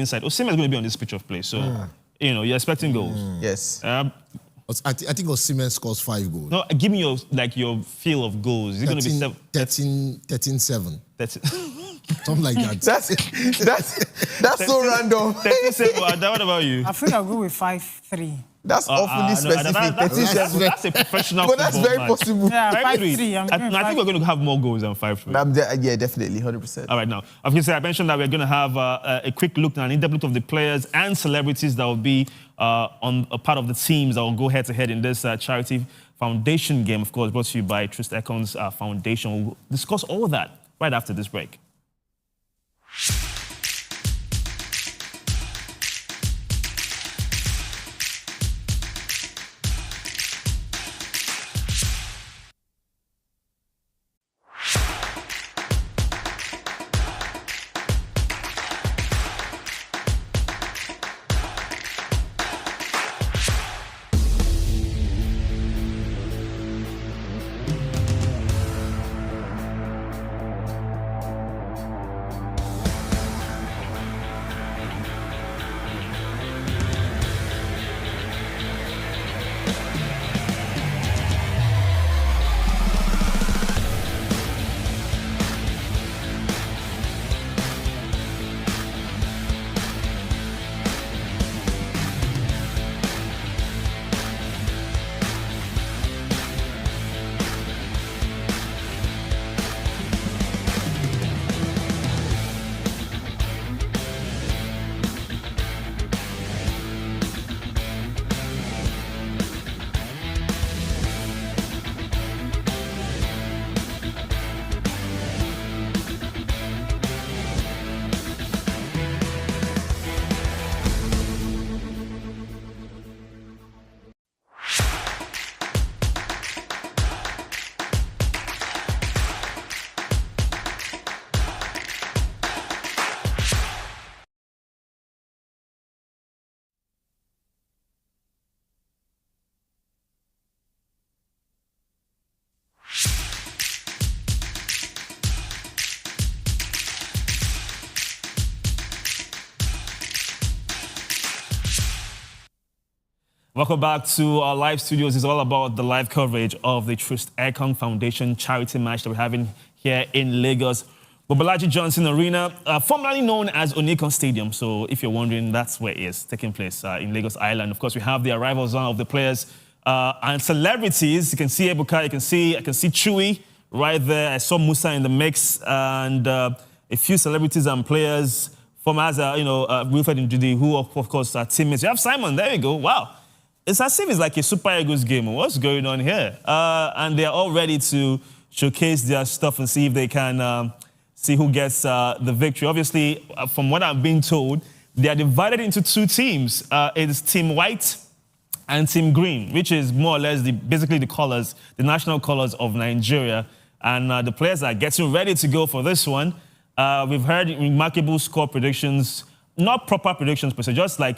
inside. Osimhen is going to be on this pitch of play, so you know you're expecting goals. Yes. I think Osimhen scores 5 goals. No, give me your feel of goals. Is it going to be 13-7. That's it. Something like that. That's so random. 37. What about you? I think I'll go with 5-3. That's awfully specific. That's a professional. But that's very match. possible. Yeah, 5-3. 5-3. I think we're going to have more goals than 5-3. Yeah, definitely, 100%. All right, now, obviously, I mentioned that we're going to have a quick look now, an in-depth look of the players and celebrities that will be on a part of the teams that will go head-to-head in this charity foundation game, of course, brought to you by TROOST EKONG's foundation. We'll discuss all that right after this break. Welcome back to our live studios. It's all about the live coverage of the TROOST EKONG Foundation charity match that we're having here in Lagos. Bobolaji Johnson Arena, formerly known as Onikan Stadium. So if you're wondering, that's where it is taking place in Lagos Island. Of course, we have the arrivals of the players and celebrities. You can see Ebuka, I can see Chewy right there. I saw Musa in the mix and a few celebrities and players from Wilfred Ndidi, who of course are teammates. You have Simon, there you go, wow. It's as if it's like a Super Eagles game. What's going on here? And they're all ready to showcase their stuff and see if they can see who gets the victory. Obviously, from what I'm being told, they are divided into 2 teams. It's Team White and Team Green, which is more or less basically the colors, the national colors of Nigeria. And the players are getting ready to go for this one. We've heard remarkable score predictions, not proper predictions, but just like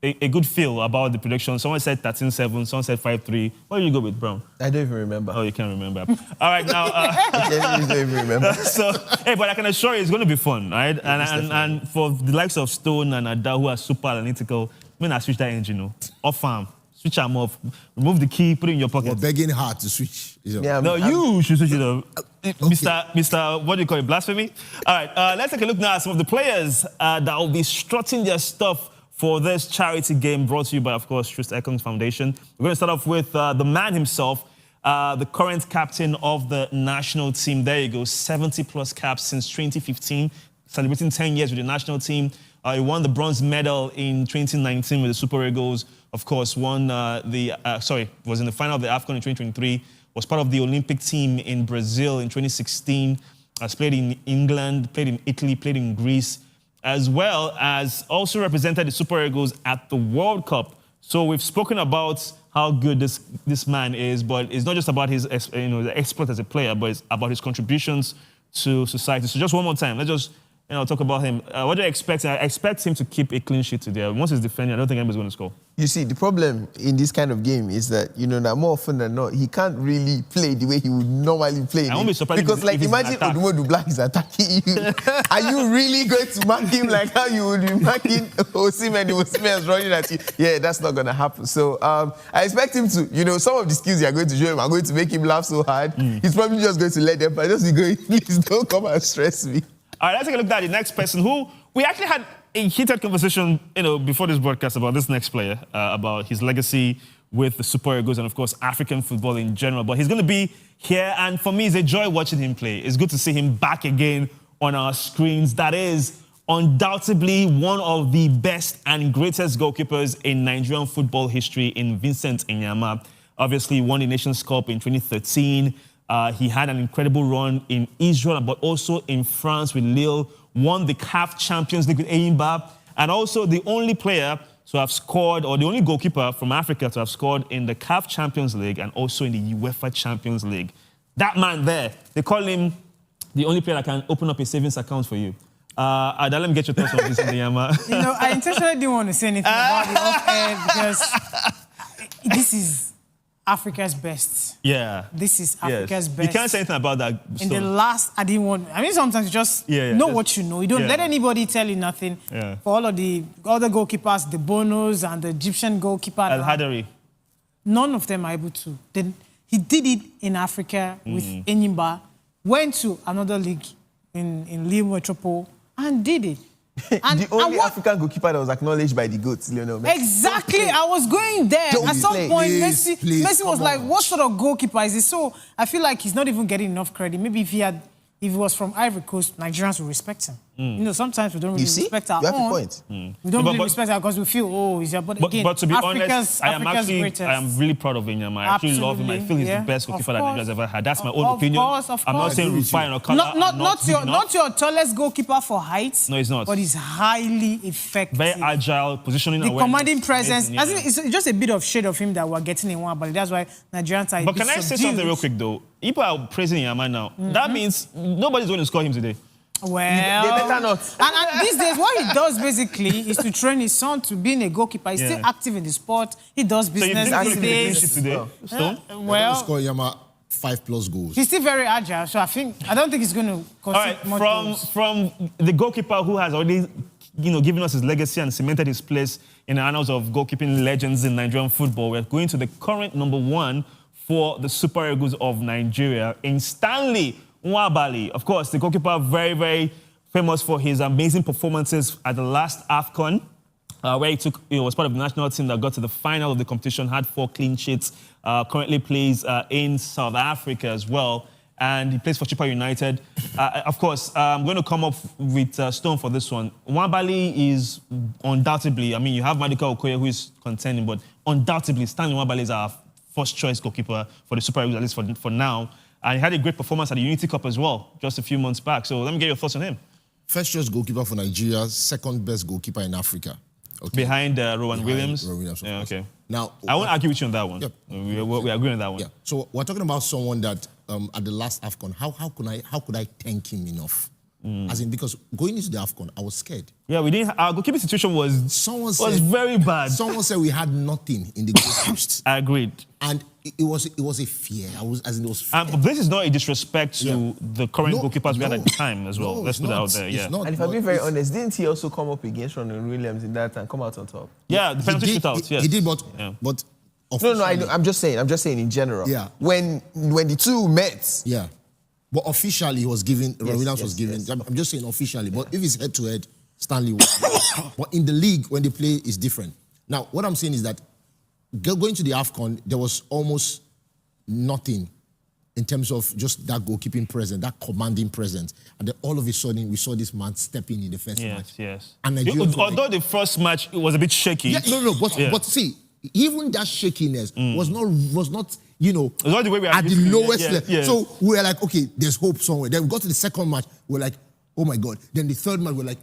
a good feel about the prediction. Someone said 13-7, someone said 5-3. What did you go with, Brown? I don't even remember. Oh, you can't remember. All right, now... I don't even remember. So, hey, but I can assure you it's going to be fun, right? And for the likes of Stone and Ada, who are super analytical, I switch that engine, off farm. Switch them off. Remove the key, put it in your pocket. We're begging hard to switch. Yeah, no, you should switch it up. Okay. Mr. What do you call it, blasphemy? All right, let's take a look now at some of the players that will be strutting their stuff for this charity game brought to you by, of course, TROOST EKONG Foundation. We're going to start off with the man himself, the current captain of the national team. There you go, 70-plus caps since 2015, celebrating 10 years with the national team. He won the bronze medal in 2019 with the Super Eagles. Of course, won was in the final of the AFCON in 2023, was part of the Olympic team in Brazil in 2016, has played in England, played in Italy, played in Greece, as well as also represented the Super Eagles at the World Cup. So we've spoken about how good this man is, but it's not just about his the exploit as a player, but it's about his contributions to society. So just one more time, let's just talk about him. What do you expect? I expect him to keep a clean sheet today. Once he's defending, I don't think anybody's going to score. You see, the problem in this kind of game is that, that more often than not, he can't really play the way he would normally play. I won't be surprised because, if he's imagine Odumodu Black is attacking you. Are you really going to mark him like how you would be marking Osimhen? Osimhen is running at you. Yeah, that's not going to happen. So I expect him to, some of the skills you are going to show him are going to make him laugh so hard. He's probably just going to let them, but just be going, please don't come and stress me. All right, let's take a look at the next person who we actually had a heated conversation, before this broadcast about this next player, about his legacy with the Super Eagles and, of course, African football in general. But he's going to be here, and for me, it's a joy watching him play. It's good to see him back again on our screens. That is undoubtedly one of the best and greatest goalkeepers in Nigerian football history in Vincent Inyama. Obviously, won the Nations Cup in 2013. He had an incredible run in Israel, but also in France with Lille, won the CAF Champions League with Eyimba, and also the only player to have scored, or the only goalkeeper from Africa to have scored in the CAF Champions League and also in the UEFA Champions League. That man there, they call him the only player that can open up a savings account for you. Ada, let me get your thoughts on this, Inyama. I intentionally didn't want to say anything about the off-air because this is Africa's best. Yeah. This is Africa's best. You can't say anything about that. In the last, I didn't want... sometimes you just know what you know. You don't let anybody tell you nothing. Yeah. For all of the other goalkeepers, the Bonos and the Egyptian goalkeeper... Al-Hadari. None of them are able to. Then he did it in Africa with Enyimba, went to another league in Lille Metropole and did it. And the only African goalkeeper that was acknowledged by the GOATs, Lionel Messi. Exactly. I was going there. At some point, Messi was like, what sort of goalkeeper is this? So I feel like he's not even getting enough credit. Maybe if he was from Ivory Coast, Nigerians would respect him. Sometimes we don't really respect our own. You have a point. We don't really respect her because we feel, he's here. But again, but to be honest, I am really proud of Inyama. I actually love him. I feel he's the best goalkeeper that Nigeria's ever had. That's my own opinion. I'm not saying Rufai or Kala. Not your tallest goalkeeper for height. No, he's not. But he's highly effective. Very agile, positioning the awareness. Commanding presence. I think it's just a bit of shade of him that we're getting in one, but that's why Nigerians are. But can I say something real quick though? People are praising Inyama now. That means nobody's going to score him today. Well, they better not. And these days, what he does basically is to train his son to being a goalkeeper. He's still active in the sport. He does business these days. Well, score Yama 5+ goals. He's still very agile, so I don't think he's going to concede much goals. From the goalkeeper who has already, given us his legacy and cemented his place in the annals of goalkeeping legends in Nigerian football, we're going to the current #1 for the Super Eagles of Nigeria in Stanley Nwabali. Of course, the goalkeeper very, very famous for his amazing performances at the last AFCON, where he was part of the national team that got to the final of the competition, had 4 clean sheets, currently plays in South Africa as well, and he plays for Chippa United. Of course, I'm going to come up with Stone for this one. Nwabali is undoubtedly, you have Madika Okoye who is contending, but undoubtedly, Stanley Nwabali is our first choice goalkeeper for the Super Eagles, at least for now. And he had a great performance at the Unity Cup as well, just a few months back. So let me get your thoughts on him. First choice goalkeeper for Nigeria, second best goalkeeper in Africa. Okay. Behind Rowan Williams? Rowan Williams, yeah, okay. Now, I won't argue with you on that one. Yep. We agree on that one. Yeah. So we're talking about someone that at the last AFCON, how could I thank him enough? As in, because going into the AFCON, I was scared. Yeah, we didn't. Our goalkeeping situation was very bad. Someone said we had nothing in the goalpost. I agreed. And it was a fear. It was fear. But this is not a disrespect to the current goalkeepers we had at the time as well. Let's put that out there. Yeah. And if I'm being very honest, didn't he also come up against Rowan Williams in that and come out on top? Yeah, the penalty shootout. Yes. He did, but no. I'm just saying in general. Yeah. When the two met. Yeah. But officially, he was given. Williams was given. Yes. I'm just saying officially. But if it's head-to-head, Stanley was. But in the league, when they play, it's different. Now, what I'm saying is that going to the AFCON, there was almost nothing in terms of just that goalkeeping presence, that commanding presence. And then all of a sudden, we saw this man stepping in the first match. Yes. And although the first match, it was a bit shaky. Yeah, but see, even that shakiness was not. It's not the way we are at the lowest level. Yeah. So we were like, okay, there's hope somewhere. Then we got to the second match, we're like, oh my God. Then the third match, we're like,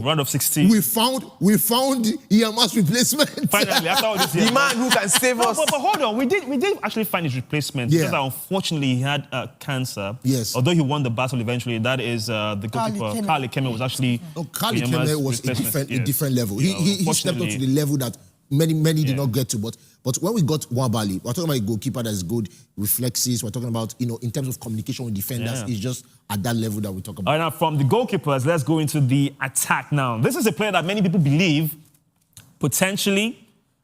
round of 16. We found EMR's replacement. Finally, after all this year. The man who can save us. But hold on, we did actually find his replacement. Yeah. Because unfortunately he had cancer. Yes. Although he won the battle eventually, that is the goalkeeper. Carl Ikeme was actually. Carl EMR's Ikeme was a different level. He stepped up to the level that many did not get to. But when we got Wabali, we're talking about a goalkeeper that is good, reflexes. We're talking about, in terms of communication with defenders, it's just at that level that we talk about. All right, now from the goalkeepers, let's go into the attack now. This is a player that many people believe potentially,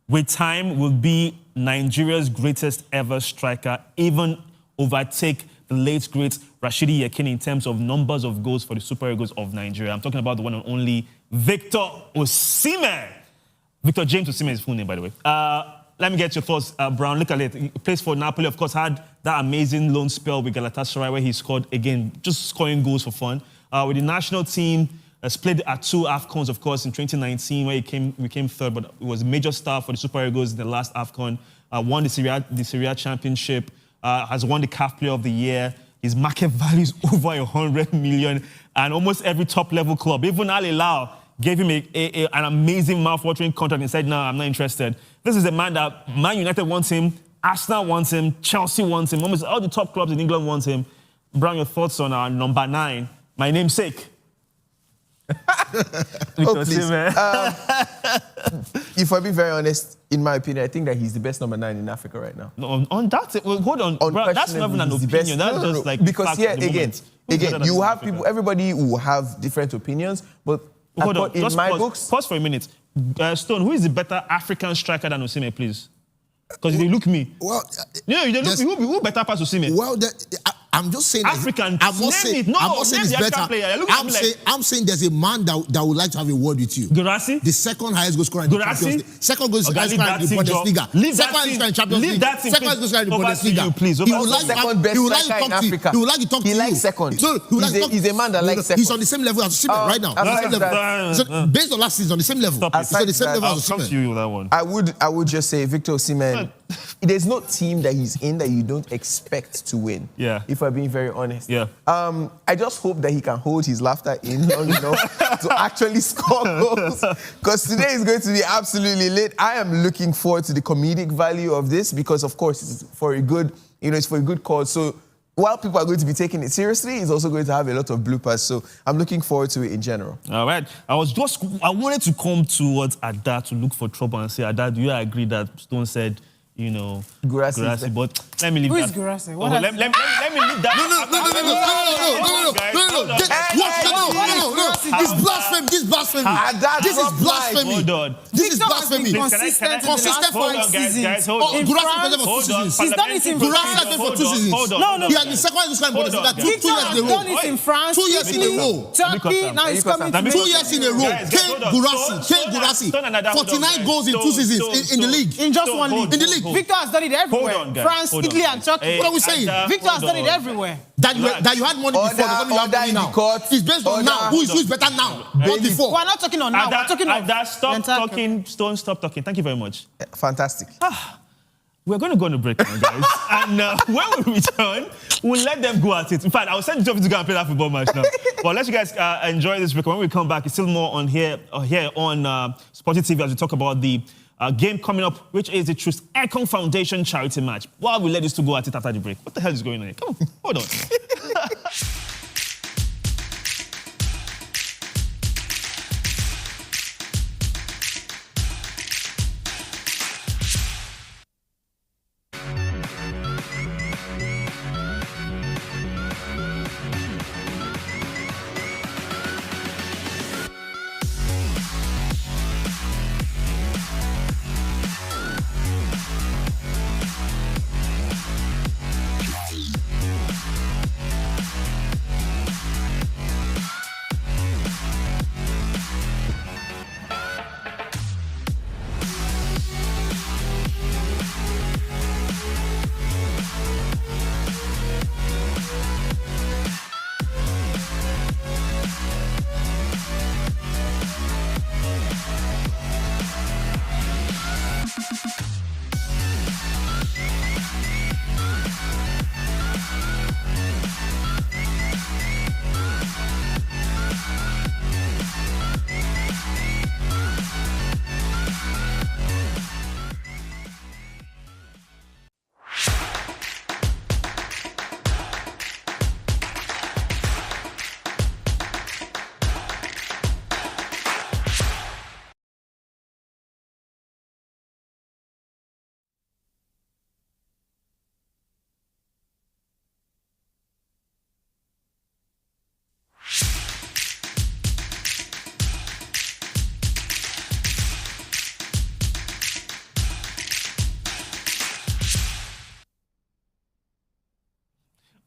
with time, will be Nigeria's greatest ever striker, even overtake the late great Rashidi Yekini in terms of numbers of goals for the Super Eagles of Nigeria. I'm talking about the one and only Victor Osimhen. Victor James Osimhen is his full name, by the way. Let me get your thoughts, Brown. Look at it. He plays for Napoli, of course, had that amazing loan spell with Galatasaray where he scored, again, just scoring goals for fun. With the national team, split at 2 AFCONs, of course, in 2019 where we came third, but it was a major star for the Super Eagles in the last AFCON. Won the Serie A Championship, has won the CAF Player of the Year. His market value is over 100 million, and almost every top-level club, even Al Hilal, gave him an amazing mouth-watering contract and said, no, I'm not interested. This is a man that Man United wants him, Arsenal wants him, Chelsea wants him, almost all the top clubs in England want him. Brown, your thoughts on our number 9, my namesake? Please. If I be very honest, in my opinion, I think that he's the best number 9 in Africa right now. No, on that, well, hold on, bro, that's not even an opinion. That's just like because here again, you have people. Everybody will have different opinions, but hold on, in my books, pause for a minute. Stone, who is the better African striker than Osimhen, please? Because they look me. Well, you don't look me. Who better pass Osimhen? Well, I'm just saying. African. I'm not saying it's better. I'm saying there's a man that would like to have a word with you. Gurasi? The second highest goal scorer in the Champions League. Second highest scorer in the Bundesliga. Second highest scorer in Champions League. Second highest scorer in the Bundesliga. He would like second best striker in Africa. He would like to talk to you. He likes second. He's a man that likes second. He's on the same level as Osimhen right now. So based on last season, on the same level. He's on the same level as Osimhen. I'll come to you with that one. I would just say Victor Osimhen. There's no team that he's in that you don't expect to win. Yeah. If I'm being very honest. Yeah. I just hope that he can hold his laughter in long enough to actually score goals. Because today is going to be absolutely lit. I am looking forward to the comedic value of this because, of course, it's for a good, it's for a good cause. So while people are going to be taking it seriously, it's also going to have a lot of bloopers. So I'm looking forward to it in general. All right. I wanted to come towards Ada to look for trouble and say, Ada, do you agree that Stone said, Gurasi, but let me leave that. Who is Gurasi? Let me leave that. No. This blasphemy. This is blasphemy. Hold on. This is blasphemy. Consistent for 5 seasons. Gurasi for 2 seasons. He's done it in Gurasi for 2 seasons. No. He has been second highest scorer in Bundesliga 2 years in a row. Done it in France. 2 years in a row. Turkey. Now he's coming to 2 years in a row. Kane Gurasi. 49 goals in 2 seasons in the league. In just one league. In the league. Victor has done it everywhere. Hold on, guys. France, Italy, and Turkey. What are we saying? Victor has done it everywhere. That you had money before, doesn't mean you have money now. It's based on now. Who is better now? Not before. We're not talking on now. We're talking on. Stop talking. Stone, stop talking. Thank you very much. Fantastic. We're going to go on a break now, guys. And when we return, we'll let them go at it. In fact, I'll send Joffy to go and play that football match now. But let you guys enjoy this break. When we come back, it's still more on here on SportyTV as we talk about the game coming up, which is the TROOST EKONG Foundation charity match. While we let this to go at it after the break. What the hell is going on here? Come on, hold on.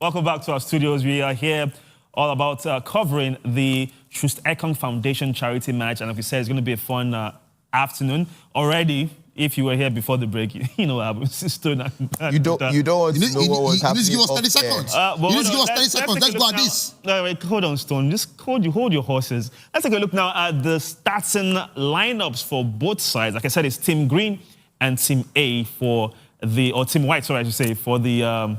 Welcome back to our studios. We are here all about covering the TROOST EKONG Foundation charity match. And like we said, it's going to be a fun afternoon. Already, if you were here before the break, you know what happens. You don't want to know what was happening. You need to give us 30 seconds. You need to give us 30 seconds. Let's go at this. No, wait, hold on, Stone. Just hold your horses. Let's take a look now at the starting lineups for both sides. Like I said, it's Team Green and Team A for the, or Team White, sorry, I should say, for the,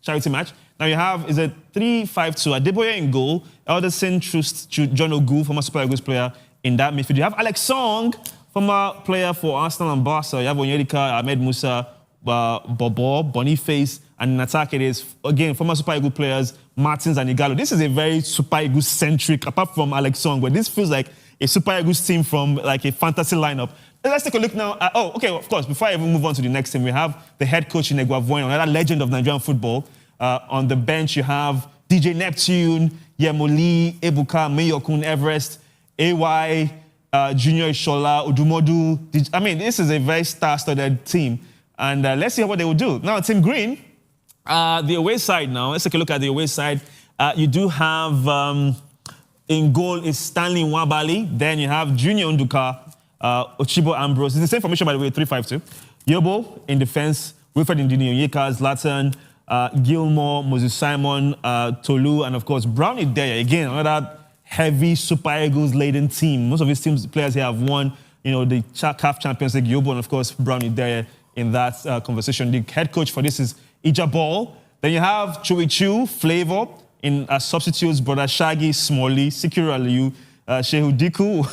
charity match. Now you have, is it 3-5-2, Adeboye in goal, Elderson, TROOST, John Ogu, former Super Eagles player in that midfield. You have Alex Song, former player for Arsenal and Barca. You have Onyedika, Ahmed Musa, Bobo, Boniface, and in attack it is, again, former Super Eagles players, Martins and Igalo. This is a very Super Eagles-centric, apart from Alex Song, but this feels like a Super Eagles team from like a fantasy lineup. Let's take a look now. Of course, before I even move on to the next team, we have the head coach in Egwavoin, another legend of Nigerian football. On the bench, you have DJ Neptune, Yemoli, Ebuka, Mayokun, Everest, AY, Junior Ishola, Udumodu. I mean, this is a very star-studded team. And let's see what they will do. Now, Team Green, the away side now. Let's take a look at the away side. You do have, in goal is Stanley Nwabali. Then you have Junior Nduka, Ochibo Ambrose. It's the same formation, by the way, 3-5-2. Yobo in defense, Wilfred Ndini Onyeka, Zlatan, Gilmore, Moses Simon, Tolu, and of course, Brownie Dyer. Again, another heavy Super Eagles-laden team. Most of these teams, players here have won, the CAF Champions League. Yobo, and of course, Brownie Dyer in that conversation. The head coach for this is Ija Ball. Then you have Chewy Chu, Flavor, in substitutes, Brother Shaggy, Smalley, Sikiru Aliyu, Shehu Diku.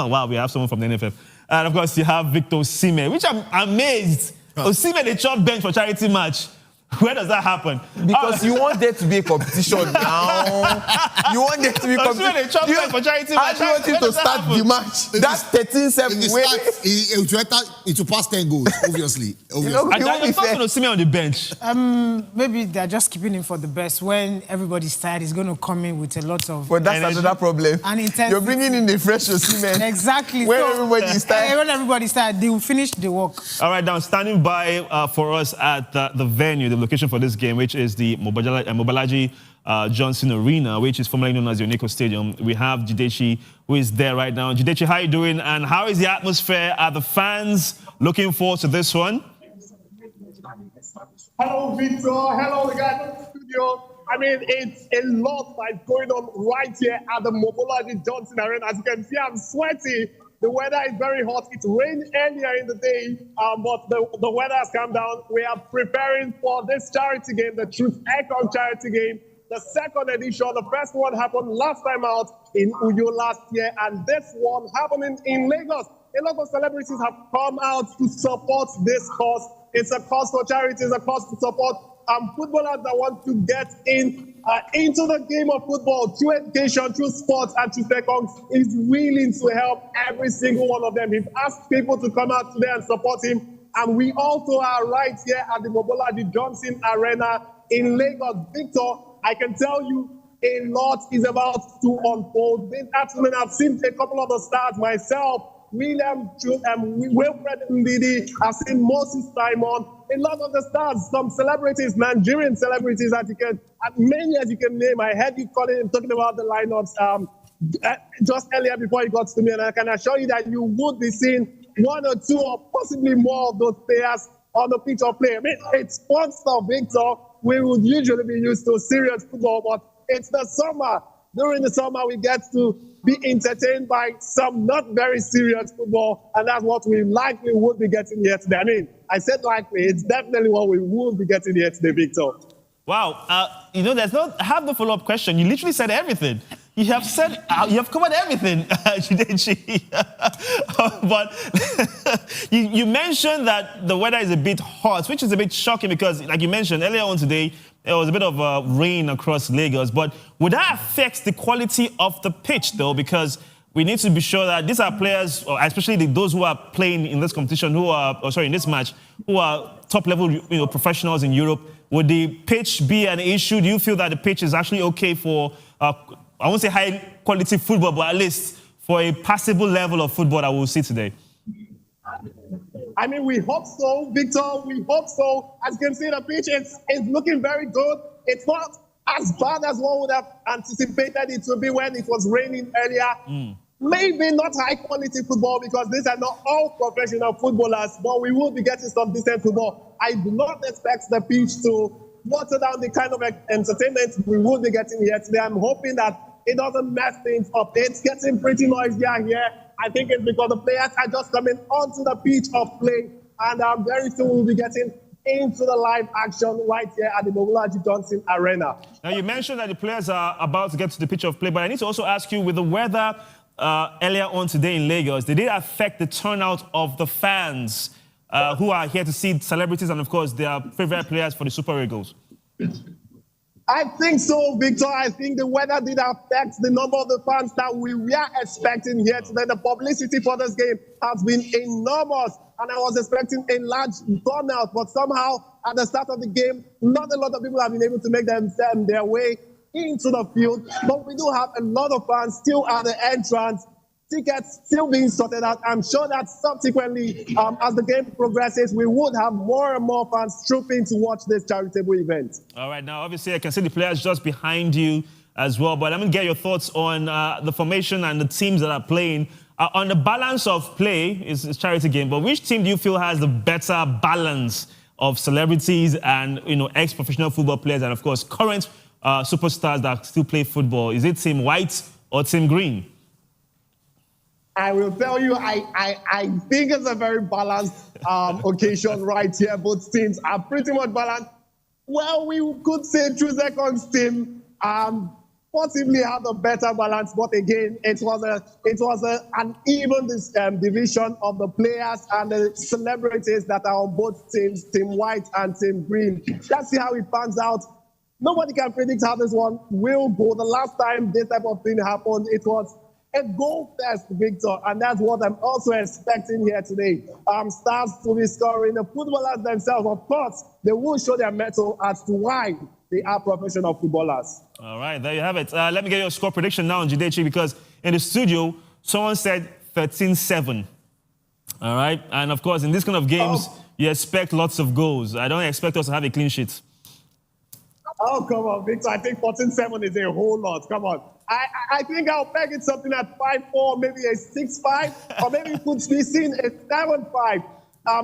Wow, we have someone from the NFF. And of course, you have Victor Osimhen, which I'm amazed. Osimhen, they chop bench for charity match. Where does that happen? Because you want there to be a competition now. You want there to be competition. For charity match. I do want him to start the match. That's 13-7. It will pass 10 goals, obviously. You're talking to Osimhen on the bench. Maybe they're just keeping him for the best. When everybody's tired, he's going to come in with a lot of But that's energy another problem. and intensity. You're bringing in the fresh Osimhen. Exactly. When everybody's tired. When everybody's tired, they will finish the work. All right, now standing by for us at the venue, the location for this game, which is the Mobalaji Johnson Arena, which is formerly known as the EKONG Stadium. We have Jidechi, who is there right now. Jidechi, how are you doing? And how is the atmosphere? Are the fans looking forward to this one? Hello, Victor. Hello, the guys in the studio. I mean, it's a lot that's going on right here at the Mobalaji Johnson Arena. As you can see, I'm sweaty. The weather is very hot. It rained earlier in the day, but the weather has come down. We are preparing for this charity game, the TROOST EKONG charity game, the second edition. The first one happened last time out in Uyo last year, and this one happening in Lagos. A lot of celebrities have come out to support this cause. It's a cause for charity. It's a cause to support footballers that want to get into the game of football, through education, through sports, and through EKONG is willing to help every single one of them. He's asked people to come out today and support him. And we also are right here at the Mobalaji Johnson Arena in Lagos. Victor, I can tell you a lot is about to unfold. This afternoon, I've seen a couple of the stars myself. Wilfred Ndidi, I've seen Moses Simon, a lot of the stars, some celebrities, Nigerian celebrities that you can, many as you can name. I heard you talking about the lineups just earlier before you got to me, and I can assure you that you would be seeing one or two or possibly more of those players on the pitch of play. I mean, it's fun stuff, Victor. We would usually be used to serious football, but it's the summer. During the summer, we get to be entertained by some not very serious football, and that's what we likely would be getting here today. I mean, I said likely, it's definitely what we will be getting here today, Victor. Wow, I have no follow-up question. You literally said everything. You have said, you have covered everything, Jidechi. But you mentioned that the weather is a bit hot, which is a bit shocking because, like you mentioned earlier on today, there was a bit of rain across Lagos. But would that affect the quality of the pitch, though? Because we need to be sure that these are players, or especially those who are playing in this competition, in this match, who are top-level professionals in Europe. Would the pitch be an issue? Do you feel that the pitch is actually okay for, I won't say high-quality football, but at least for a passable level of football that we'll see today? I mean, we hope so, Victor. We hope so. As you can see, the pitch is looking very good. It's not as bad as one would have anticipated it to be when it was raining earlier. Maybe not high-quality football because these are not all professional footballers, but we will be getting some decent football. I do not expect the pitch to water down the kind of entertainment we will be getting here today. I'm hoping that it doesn't mess things up. It's getting pretty noisy here. I think it's because the players are just coming onto the pitch of play, and very soon we'll be getting into the live action right here at the Mobolaji Johnson Arena. Now, you mentioned that the players are about to get to the pitch of play, but I need to also ask you, with the weather earlier on today in Lagos, did it affect the turnout of the fans who are here to see celebrities and, of course, their favorite players for the Super Eagles? I think so, Victor. I think the weather did affect the number of the fans that we were expecting here today. The publicity for this game has been enormous, and I was expecting a large turnout, but somehow at the start of the game, not a lot of people have been able to make their way into the field, but we do have a lot of fans still at the entrance. Tickets still being sorted out. I'm sure that subsequently, as the game progresses, we would have more and more fans trooping to watch this charitable event. All right, now, obviously, I can see the players just behind you as well, but I'm going to get your thoughts on the formation and the teams that are playing. On the balance of play, it's a charity game, but which team do you feel has the better balance of celebrities and, ex-professional football players and, of course, current superstars that still play football? Is it Team White or Team Green? I will tell you, I think it's a very balanced occasion right here. Both teams are pretty much balanced. Well, we could say TROOST EKONG's team possibly had a better balance, but again, it was an even division of the players and the celebrities that are on both teams, Team White and Team Green. Let's see how it pans out. Nobody can predict how this one will go. The last time this type of thing happened, it was a goal test, Victor, and that's what I'm also expecting here today. Stars to be scoring. The footballers themselves, of course, they will show their mettle as to why they are professional footballers. All right, there you have it. Let me get your score prediction now, Jidechi, because in the studio, someone said 13-7. All right, and of course, in this kind of games, you expect lots of goals. I don't expect us to have a clean sheet. Oh, come on, Victor. I think 14-7 is a whole lot. Come on. I think I'll peg it something at 5-4, maybe a 6-5, or maybe it could be seen a 7-5.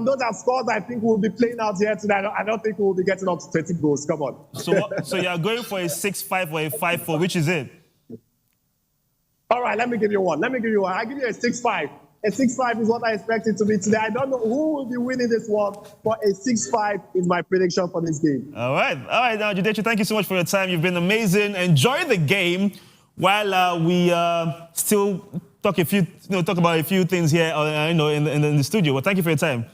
Those are scores I think we'll be playing out here today. I don't think we'll be getting up to 30 goals. Come on. So you're going for a 6-5 or a 5-4. Which is it? All right, let me give you one. I'll give you a 6-5. A 6-5 is what I expect it to be today. I don't know who will be winning this one, but a 6-5 is my prediction for this game. All right. Now, Jidechi, thank you so much for your time. You've been amazing. Enjoy the game while we still talk about a few things here, in the studio. Well, thank you for your time.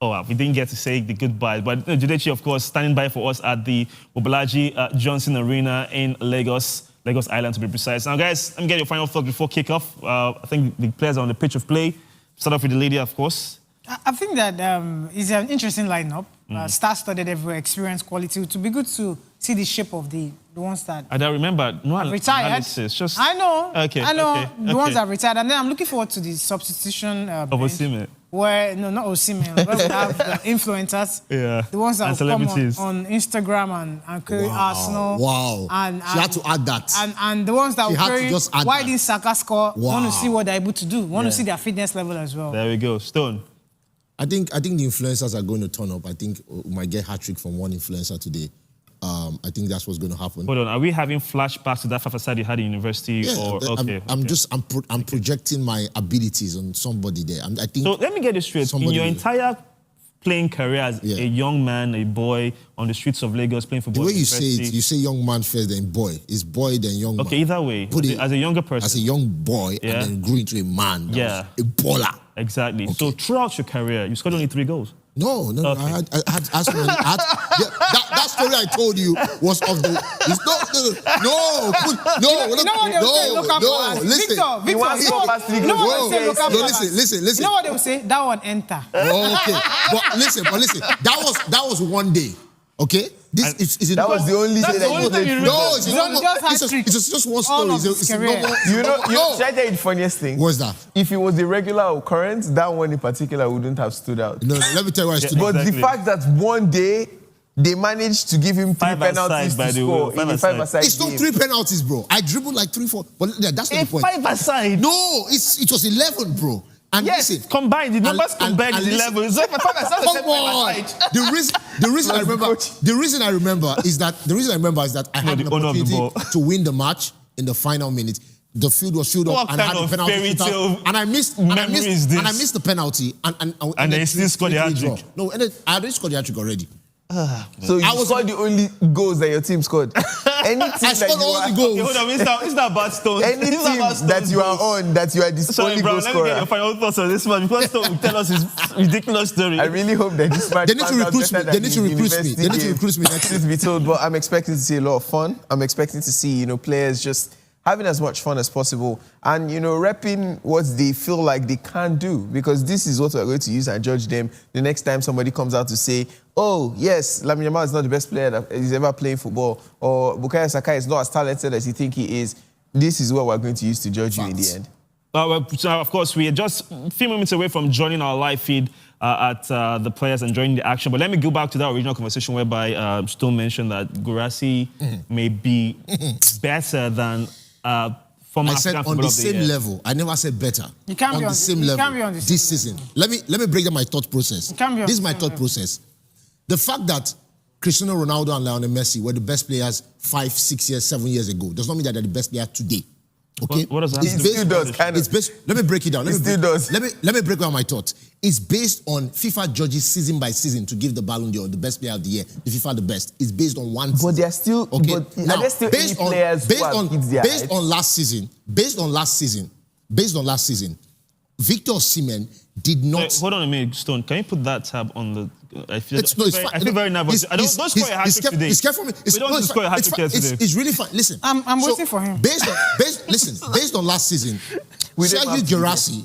Oh, wow, we didn't get to say the goodbye, but Jidechi, of course, standing by for us at the Mobolaji Johnson Arena in Lagos Island, to be precise. Now, guys, let me get your final thoughts before kickoff. I think the players are on the pitch of play. Start off with the lady, of course. I think that it's an interesting lineup. Star-studded everywhere, experience, quality. It would be good to see the shape of the ones that I don't remember. No retired. Analysis, just... I know. Okay. I know. The ones that retired. And then I'm looking forward to the substitution of Osimhen. Where, no, not Osimhen, where we have influencers. Yeah. The ones that will come on Instagram and carry Arsenal. Wow. And she had to add that. And the ones that will carry, why didn't Saka score? Want to see what they're able to do. Want to see their fitness level as well. There we go. Stone. I think the influencers are going to turn up. I think we might get hat-trick from one influencer today. I think that's what's going to happen. Hold on, are we having flashbacks to that facade you had in university? Yeah, or okay. I'm projecting my abilities on somebody there. I think. So let me get this straight. In your entire playing career as a young man, a boy on the streets of Lagos playing football. The way you say it, you say young man first, then boy. It's boy, then young man. Okay, either way. As a younger person. As a young boy, and then grew into a man. A baller. Exactly. Okay. So throughout your career, you scored only 3 goals. No. Okay. I had that story I told you was of the. Listen. You know what they will say? That one enter. Okay, but listen. That was one day. Okay? That was the only thing that you did. No, it's just one story. Should I tell you the funniest thing? What's that? If it was a regular occurrence, that one in particular wouldn't have stood out. No, let me tell you why it stood out. But the fact that one day they managed to give him 3 penalties to score in a 5-a-side It's not 3 penalties, bro. I dribbled like 3-4. But that's not the point. 5-a-side? No, it was 11, bro. And yes, listen, combined. The numbers combined is 11. It's like 5-a-side. Come on. The reason I remember is that I had an opportunity to win the match in the final minute. The field was filled up and I had a penalty shootout, and I missed the penalty and they still scored the hat-trick. No, and I already scored the hat-trick already. So you scored the only goals that your team scored. I scored all the goals. Hold on, it's not bad Stones. Any team that you are on, that you are the only goal scorer. Let me get your final thoughts on this man, because Stone will tell us his ridiculous story. I really hope that this match. They need to recruit me. They need to recruit me. Truth be told, but I'm expecting to see a lot of fun. I'm expecting to see players just having as much fun as possible and, repping what they feel like they can do, because this is what we're going to use and judge them the next time somebody comes out to say, oh, yes, Lamine Yamal is not the best player that is ever playing football, or Bukayo Saka is not as talented as you think he is. This is what we're going to use to judge you in the end. So of course, we are just a few moments away from joining our live feed at the players and joining the action. But let me go back to that original conversation whereby Stone mentioned that Guirassy may be better than former I said on the same level. I never said better. You can't be on the same level this season. Let me break down my thought process. This is my thought process. The fact that Cristiano Ronaldo and Lionel Messi were the best players 5, 6 years, 7 years ago does not mean that they're the best player today. Okay? What does that mean? It still does, kind of. It's based, let me break it down. It still does. Let me break down my thoughts. It's based on FIFA judges season by season to give the Ballon d'Or, the best player of the year, the FIFA the best. It's based on one season. But they're still, okay. Now, are there still any players who have hit their based on last season, Victor Osimhen did not. Wait, hold on a minute, Stone. Can you put that tab on the? I feel very nervous. Don't score a hat-trick today. It's careful. Don't score a hat-trick today. It's really fun. Listen, I'm waiting for him. Based on last season, Sergio Guirassy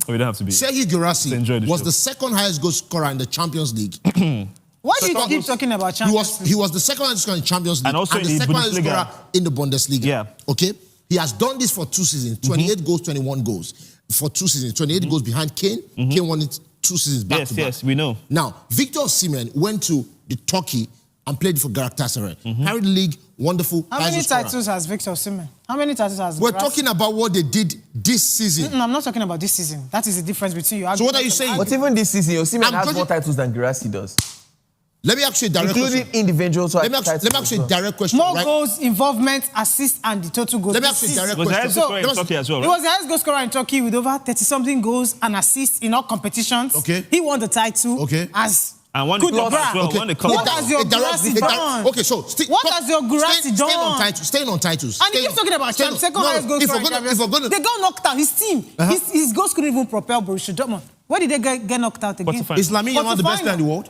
was the second highest goal scorer in the Champions League. Why do you keep talking about Champions League? He was the second highest scorer in Champions League and also the second highest scorer in the Bundesliga. Yeah. Okay? He has done this for 2 seasons, 28 goals, 21 goals. For 2 seasons, 28 goals behind Kane. Kane won it 2 seasons back to back. Yes, we know. Now, Victor Osimhen went to the Turkey and played for Galatasaray. Carried the league, wonderful. How many titles has Victor Osimhen? How many titles has We're talking about what they did this season. I'm not talking about this season. That is the difference between you. So what are you saying? But even this season, Osimhen has more titles than Guirassy does. Let me ask you a direct including question. individual Let me ask you a direct question. More goals, involvement, assists, and the total goals. Let me ask you a direct question. He was the highest goal scorer in Turkey as well, right? He was the highest goal scorer in Turkey with over 30-something goals and assists in all competitions. Okay. He won the title. Okay. And won the cup as well. Won the cup. What has your Guirassy done? Okay, so what has your Guirassy done? Staying on titles. And he keeps talking about second highest goal scorer. They got knocked out. His team, his goals couldn't even propel Borussia Dortmund. Where did they get knocked out again? Is Lamine Yamal the best player in the world?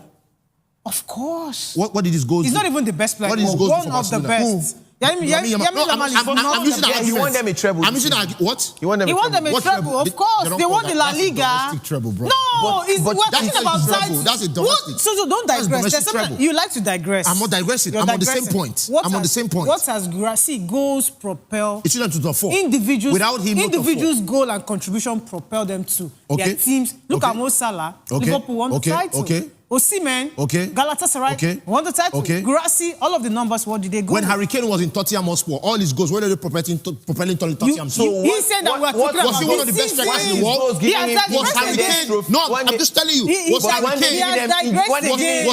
Of course. What did his goals do? He's not even the best player. What did his goals do one of the best. I'm using that He won them a treble. I'm using that. What? He won them a treble, of course. They won the La Liga. Domestic treble, bro. No, we're talking about titles. That's a domestic. So don't digress. You like to digress. I'm not digressing. I'm on the same point. I'm on the same point. What has Guirassy goals propel? It's not to the 4. Individuals. Without him, individuals' goal and contribution propel them to their teams. Look at Mo Salah. Liverpool won the title. Osimhen, Galatasaray, won the title. Guirassy, all of the numbers, what did they go? When Harry Kane was in Tottenham Hotspur, all his goals, where dere they propelling Tottenham? He said that we're talking about was he one of the best strikers in the world? Was Harry Kane? No, I'm just telling you. Was Harry Kane?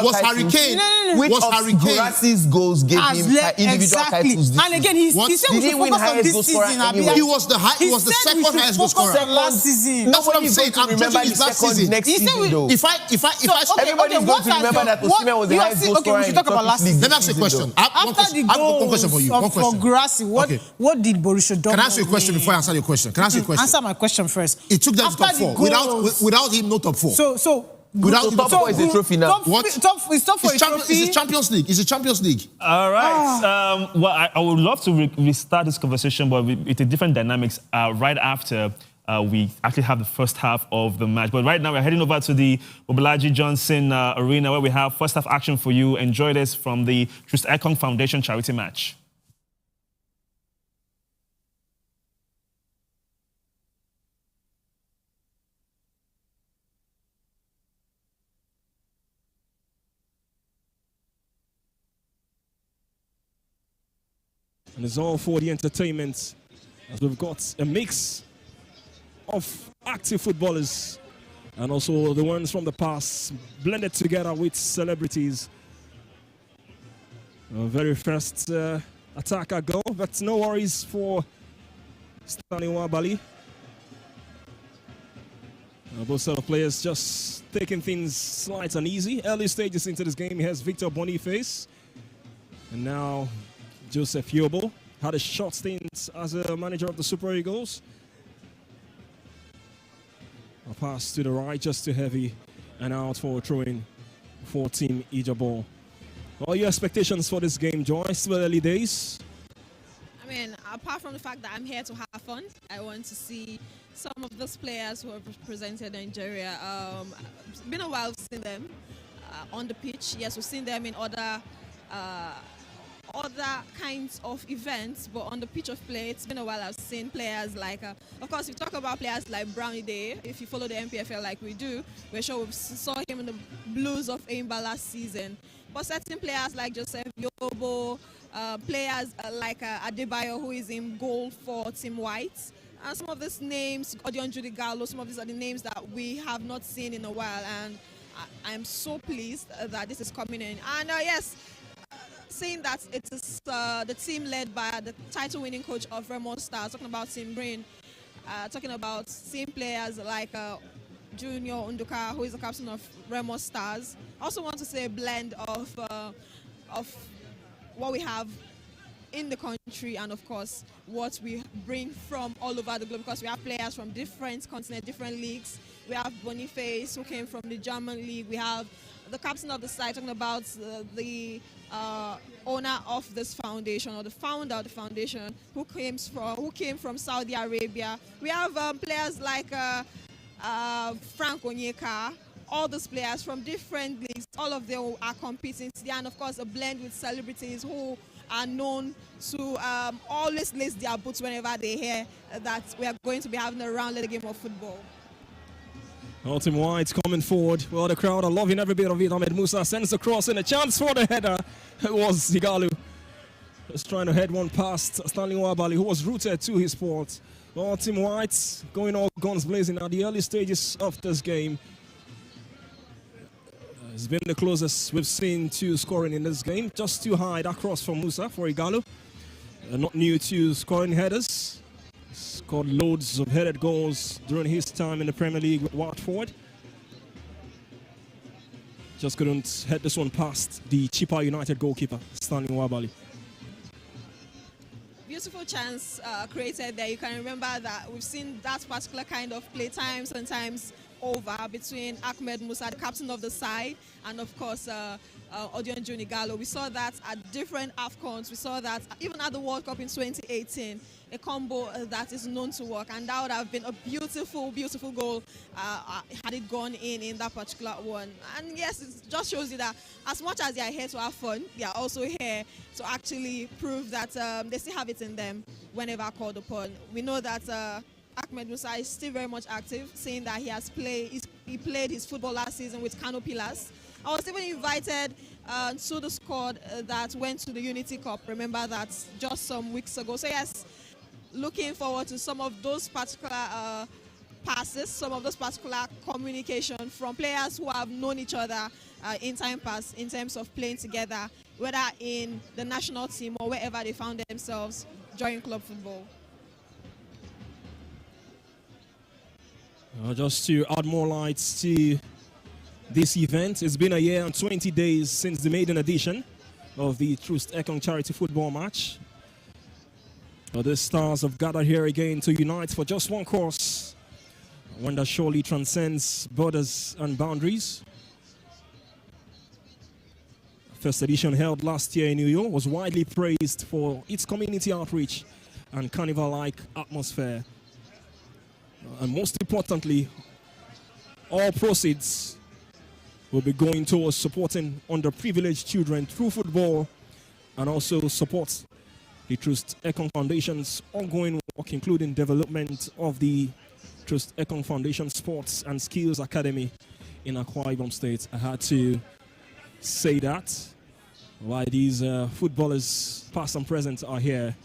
Was Harry Kane? Which of Guirassy's goals gave him individual titles this season? And again, he said we should focus on this season. He was the second highest goal scorer last season. That's what I'm saying. I'm judging his last season. Everybody's going to remember that Osimhen was the highest goal scorer in the Turkish league. Let me ask you a question. After the goals for Guirassy, what did Borussia Dortmund? Can I ask you a question before I answer your question? Can I ask you a question? Answer my question first. It took them to top 4. Without him, no top 4. Without top 4 is a trophy now. What? It's top for a trophy. It's a Champions League. It's a Champions League. All right. Well, I would love to restart this conversation, but with a different dynamics right after we actually have the first half of the match. But right now, we're heading over to the Obalaji Johnson Arena, where we have first half action for you. Enjoy this from the TROOST EKONG Foundation charity match. And it's all for the entertainment, as we've got a mix of active footballers and also the ones from the past blended together with celebrities. Very first attacker goal, but no worries for Stanley Nwabali. Both set of players just taking things slight and easy. Early stages into this game, he has Victor Boniface. And now Joseph Yobo had a short stint as a manager of the Super Eagles. A pass to the right, just too heavy, and out for a throw-in for Team Ijabor. What are your expectations for this game, Joy? Still early days? I mean, apart from the fact that I'm here to have fun, I want to see some of those players who have represented Nigeria. It's been a while we've seen them on the pitch. Yes, we've seen them in other kinds of events, but on the pitch of play, it's been a while I've seen players like, of course, we talk about players like Brownie Day. If you follow the MPFL like we do, we're sure we saw him in the Blues of Aimba last season. But certain players like Joseph Yobo, players like Adebayo, who is in goal for Team White, and some of these names, Odion Judy Gallo, some of these are the names that we have not seen in a while, and I'm so pleased that this is coming in. And yes, seeing that it is the team led by the title-winning coach of Remo Stars, talking about Tim Brain, talking about team players like Junior Unduka, who is the captain of Remo Stars. I also want to say a blend of what we have in the country and, of course, what we bring from all over the globe, because we have players from different continents, different leagues. We have Boniface, who came from the German league. We have the captain of the side, talking about the owner of this foundation, or the founder of the foundation, who came from Saudi Arabia. We have players like Frank Onyeka. All those players from different leagues, all of them are competing today, and of course a blend with celebrities who are known to always lace their boots whenever they hear that we are going to be having a round-legged game of football. Team White coming forward. Well, the crowd are loving every bit of it. Ahmed Musa sends the cross in, a chance for the header. It was Zigalu just trying to head one past Stanley Nwabali, who was rooted to his spot. Well, Team White going all guns blazing at the early stages of this game. It's been the closest we've seen to scoring in this game. Just too high, that cross from Musa for Igalo. Not new to scoring headers. Scored loads of headed goals during his time in the Premier League with Watford. Just couldn't head this one past the Chippa United goalkeeper, Stanley Nwabali. Beautiful chance created there. You can remember that we've seen that particular kind of play time sometimes over between Ahmed Musa, the captain of the side, and of course Odion Juni Gallo. We saw that at different AFCONs. We saw that even at the World Cup in 2018, a combo that is known to work, and that would have been a beautiful, beautiful goal had it gone in that particular one. And yes, it just shows you that as much as they are here to have fun, they are also here to actually prove that they still have it in them whenever called upon. We know that Ahmed Musa is still very much active, saying that he played his football last season with Kano Pillars. I was even invited to the squad that went to the Unity Cup. Remember that just some weeks ago. So yes, looking forward to some of those particular passes, some of those particular communication from players who have known each other in time past in terms of playing together, whether in the national team or wherever they found themselves during club football. Just to add more lights to this event, it's been a year and 20 days since the maiden edition of the TROOST EKONG charity football match. The stars have gathered here again to unite for just one cause, one that surely transcends borders and boundaries. First edition, held last year in New York, was widely praised for its community outreach and carnival-like atmosphere. And most importantly, all proceeds will be going towards supporting underprivileged children through football and also support the TROOST EKONG Foundation's ongoing work, including development of the TROOST EKONG Foundation Sports and Skills Academy in Akwa Ibom State. I had to say that why these footballers, past and present, are here.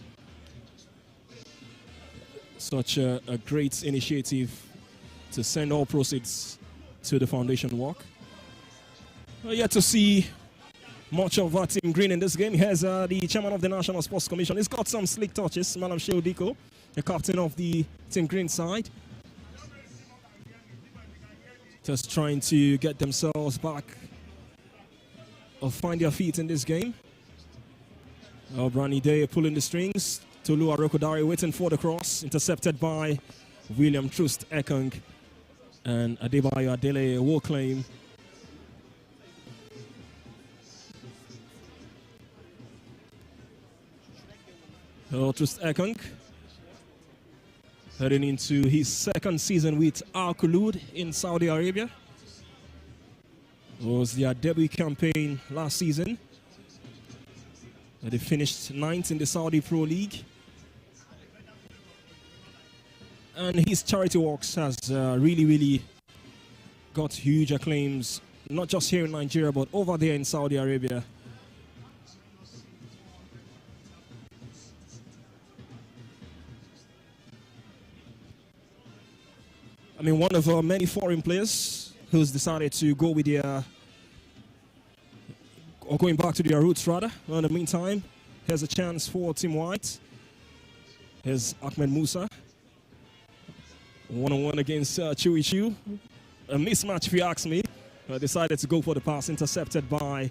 Such a great initiative to send all proceeds to the foundation work. We're yet to see much of our Team Green in this game. Here's the chairman of the National Sports Commission. He's got some slick touches. Madam Sheodiko, the captain of the Team Green side. Just trying to get themselves back or find their feet in this game. Brani Day pulling the strings. Tolu Arokodare waiting for the cross. Intercepted by William TROOST EKONG. And Adebayo Adele will claim. TROOST EKONG heading into his second season with Al Khulud in Saudi Arabia. It was their debut campaign last season. They finished 9th in the Saudi Pro League. And his charity works has really got huge acclaims, not just here in Nigeria, but over there in Saudi Arabia. I mean, one of many foreign players who's decided to go with their, or going back to their roots rather. Well, in the meantime, here's a chance for Team White. Here's Ahmed Musa. One-on-one against Chewy Chew. A mismatch if you ask me. Decided to go for the pass, intercepted by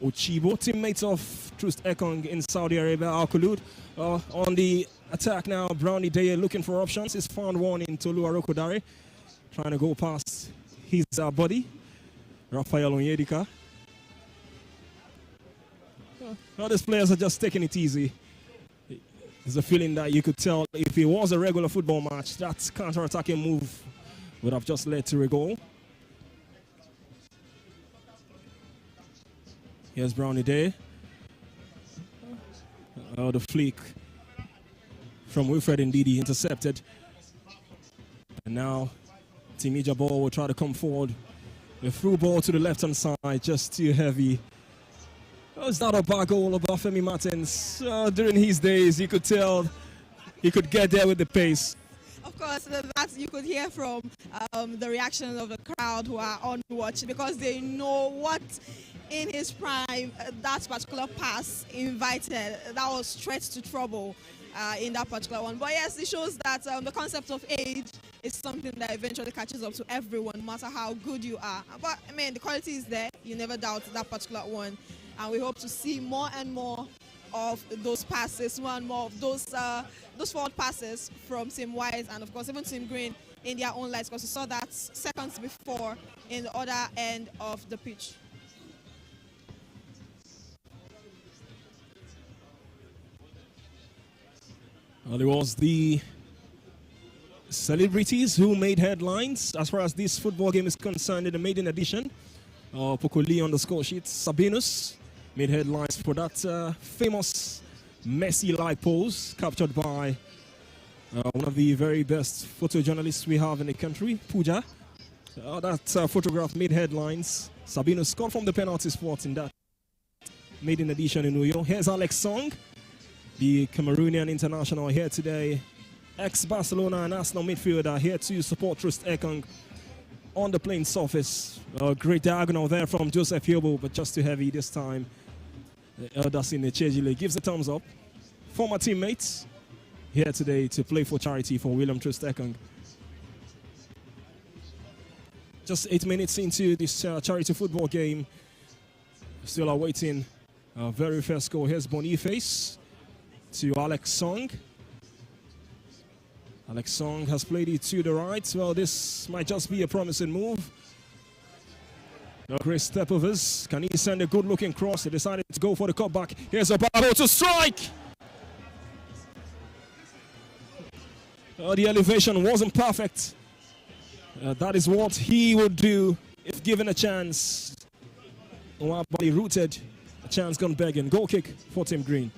Ochibo. Teammate of TROOST EKONG in Saudi Arabia, Al Khulud. On the attack now, Brownie Day looking for options. He's found one in Tolu Arokodare. Trying to go past his buddy, Rafael Onyedika. Well, these players are just taking it easy. There's a feeling that you could tell if it was a regular football match, that counter-attacking move would have just led to a goal. Here's Brownie Day. The flick from Wilfred Ndidi intercepted. And now Team Ijabor will try to come forward. A through ball to the left-hand side, just too heavy. It's not a bad goal about Femi Martins. During his days, you could tell he could get there with the pace. Of course, that you could hear from the reaction of the crowd who are on watch, because they know what in his prime that particular pass invited. That was straight to trouble in that particular one. But yes, it shows that the concept of age is something that eventually catches up to everyone, no matter how good you are. But I mean, the quality is there. You never doubt that particular one. And we hope to see more and more of those passes, more and more of those forward passes from Team White and, of course, even Team Green in their own lights, because we saw that seconds before in the other end of the pitch. Well, it was the celebrities who made headlines as far as this football game is concerned in the maiden edition. Pokoli on the score sheet. Sabinus made headlines for that famous Messi-like pose captured by one of the very best photojournalists we have in the country, Pooja. That photograph made headlines. Sabinus scored from the penalty spot in that maiden edition in New York. Here's Alex Song, the Cameroonian international, here today. Ex-Barcelona and Arsenal midfielder here to support TROOST EKONG on the playing surface. Great diagonal there from Joseph Yobo, but just too heavy this time. Eldasine Chejile gives a thumbs up. Former teammates here today to play for charity for William TROOST EKONG. Just 8 minutes into this charity football game. Still awaiting very first goal. Here's Boniface to Alex Song. Alex Song has played it to the right. Well, this might just be a promising move. A great step of his. Can he send a good-looking cross? He decided to go for the cutback. Here's a battle to strike. The elevation wasn't perfect. That is what he would do if given a chance. While body rooted, a chance gone begging. Goal kick for Team Green.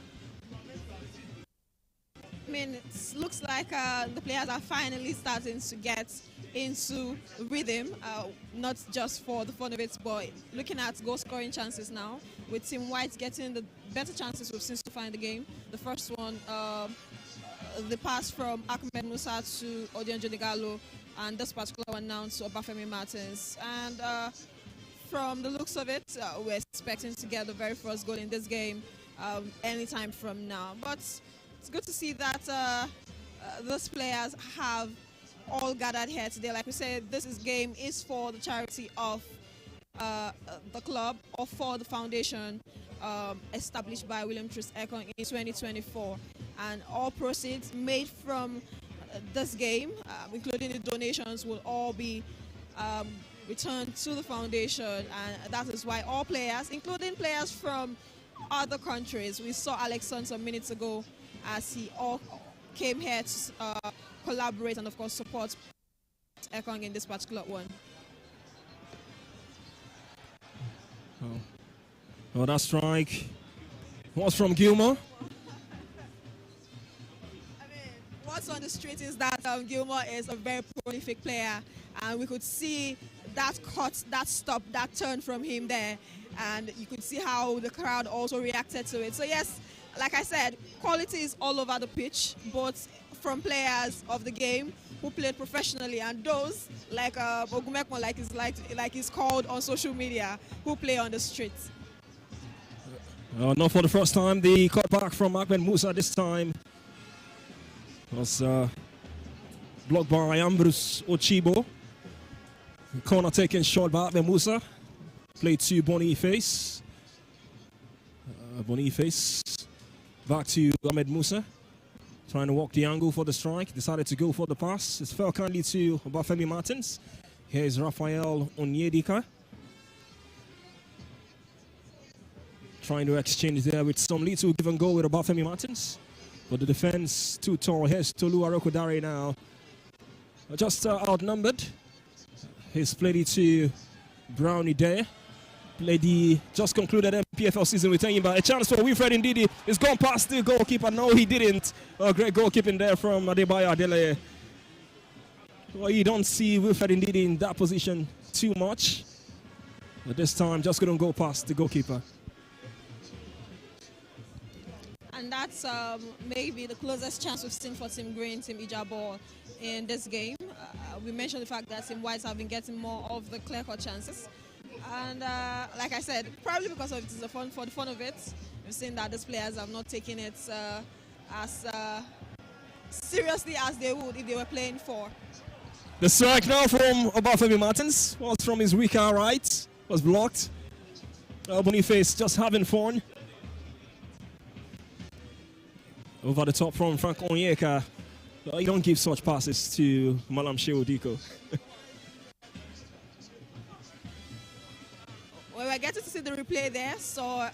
I mean, it looks like the players are finally starting to get into rhythm, not just for the fun of it, but looking at goal scoring chances now, with Team White getting the better chances we've seen so far in the game. The first one, the pass from Ahmed Musa to Odion Jodigalo, and this particular one now to Obafemi Martins. And from the looks of it, we're expecting to get the very first goal in this game anytime from now. But it's good to see that those players have all gathered here today. Like we said, this game is for the charity of the club, or for the foundation established by William Troost EKONG in 2024. And all proceeds made from this game, including the donations, will all be returned to the foundation. And that is why all players, including players from other countries, we saw Alex Son some minutes ago, as he all came here to collaborate and of course support EKONG in this particular one. Oh, that strike was from Gilmore. What's on the street is that Gilmore is a very prolific player, and we could see that cut, that stop, that turn from him there, and you could see how the crowd also reacted to it. So yes, like I said, quality is all over the pitch, both from players of the game who played professionally and those like Ogumekmo, like he's called on social media, who play on the streets. Not for the first time, the cutback from Ahmed Musa this time was blocked by Ambrose Ochibo. Corner taken short by Ahmed Musa. Played to Boniface. Boniface back to Ahmed Musa. Trying to walk the angle for the strike. Decided to go for the pass. It fell kindly to Obafemi Martins. Here is Raphael Onyedika. Trying to exchange there with some little give and go with Obafemi Martins. But the defense too tall. Here's Tolu Arokodare now. Just outnumbered. He's played it to Brownie there. Played the just concluded MPFL season with Enyimba. A chance for Wilfred Ndidi. It's gone past the goalkeeper. No, he didn't. Great goalkeeping there from Adebayo Adeleye. Well, you don't see Wilfred Ndidi in that position too much. But this time, just couldn't go past the goalkeeper. And that's maybe the closest chance we've seen for Team Green, Team Ijabor in this game. We mentioned the fact that Team Whites have been getting more of the clear-cut chances. And like I said, probably because of it is for the fun of it, we've seen that these players have not taken it as seriously as they would if they were playing for. The strike now from Obafemi Martins was from his weaker right, was blocked. Boniface just having fun. Over the top from Frank Onyeka. You don't give such passes to Malam Shehu Diko. Well, we're getting to see the replay there. So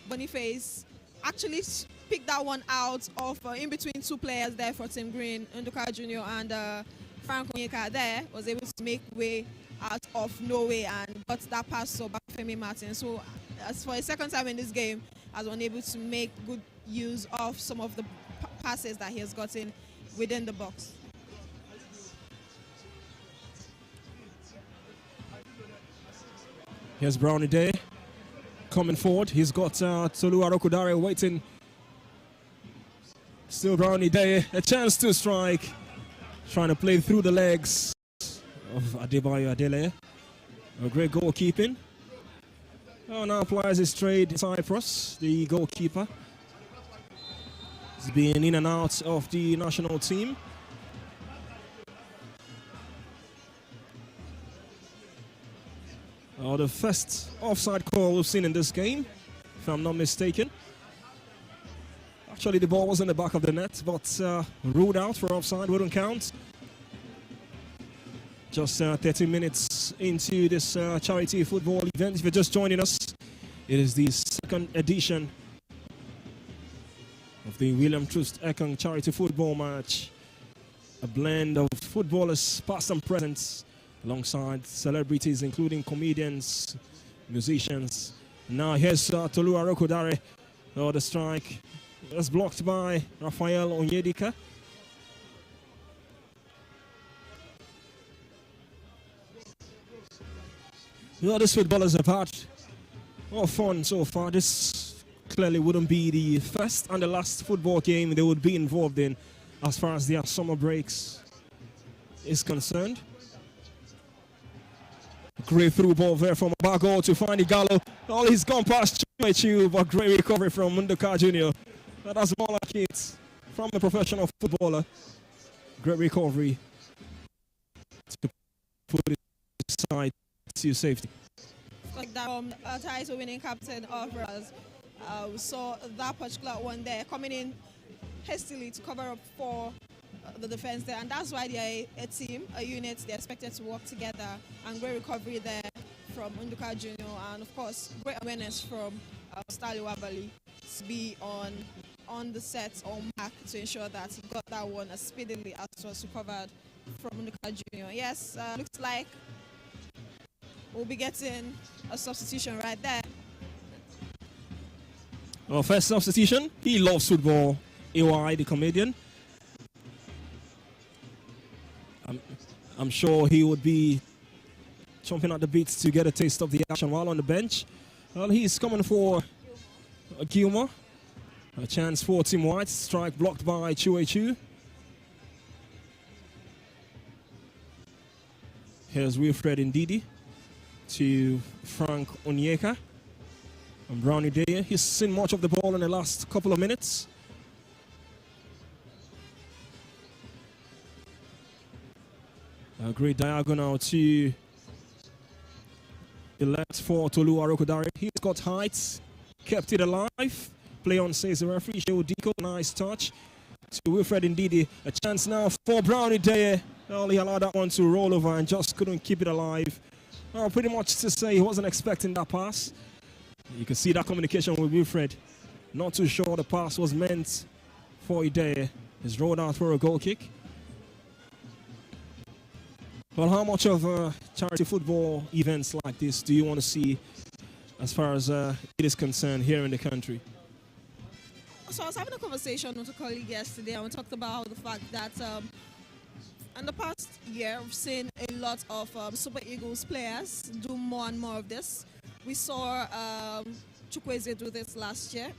Boniface actually picked that one out of in between two players there for Team Green, Nduka Jr. and Frank Onyeka there, was able to make way out of nowhere and got that pass to Obafemi Martins. So as for a second time in this game, has been able to make good use of some of the passes that he has gotten within the box. Here's Brownie Day coming forward. He's got Tolu Arokodare waiting. Still Brownie Day, a chance to strike. Trying to play through the legs of Adebayo Adeleye. A great goalkeeping. Oh, now applies his trade in Cyprus, the goalkeeper. He's been in and out of the national team. The first offside call we've seen in this game, if I'm not mistaken. Actually, the ball was in the back of the net, but ruled out for offside, wouldn't count. Just 30 minutes into this charity football event. If you're just joining us, it is the second edition of the William Troost EKONG charity football match. A blend of footballers, past and present, alongside celebrities, including comedians, musicians. Now here's Tolu Arokodare. The strike was blocked by Rafael Onyedika. These footballers have had more fun so far. This clearly wouldn't be the first and the last football game they would be involved in as far as their summer breaks is concerned. Great through ball there from Abago to find Igalo. Oh, he's gone past Chimechu, but great recovery from Munduka Jr. That's more like it from a professional footballer. Great recovery to put it aside to safety. Like that title winning captain of us. We saw that particular one there coming in hastily to cover up for the defense there, and that's why they're a team, a unit. They're expected to work together, and great recovery there from Unduka Jr. and of course great awareness from Stanley Wabali to be on the set on mark to ensure that he got that one as speedily as was recovered from Unduka Jr. Yes, looks like we'll be getting a substitution right there. Well, first substitution, he loves football, AY, the comedian. I'm sure he would be chomping at the bit to get a taste of the action while on the bench. Well, he's coming for Gilmore. A chance for Team White. Strike blocked by Chuechu. Here's Wilfred Ndidi to Frank Onyeka. And Brownie Day. He's seen much of the ball in the last couple of minutes. A great diagonal to the left for Tolu Arokodare. He's got height, kept it alive. Play on, says the referee. Diko, nice touch to Wilfred Ndidi. A chance now for Brownie Day. Well, he allowed that one to roll over and just couldn't keep it alive. Well, pretty much to say he wasn't expecting that pass. You can see that communication with Wilfred. Not too sure the pass was meant for Ideye. He's rolled out for a goal kick. Well, how much of charity football events like this do you want to see as far as it is concerned here in the country? So I was having a conversation with a colleague yesterday, and we talked about the fact that in the past year, we've seen a lot of Super Eagles players do more and more of this. We saw Chukwueze do this last year.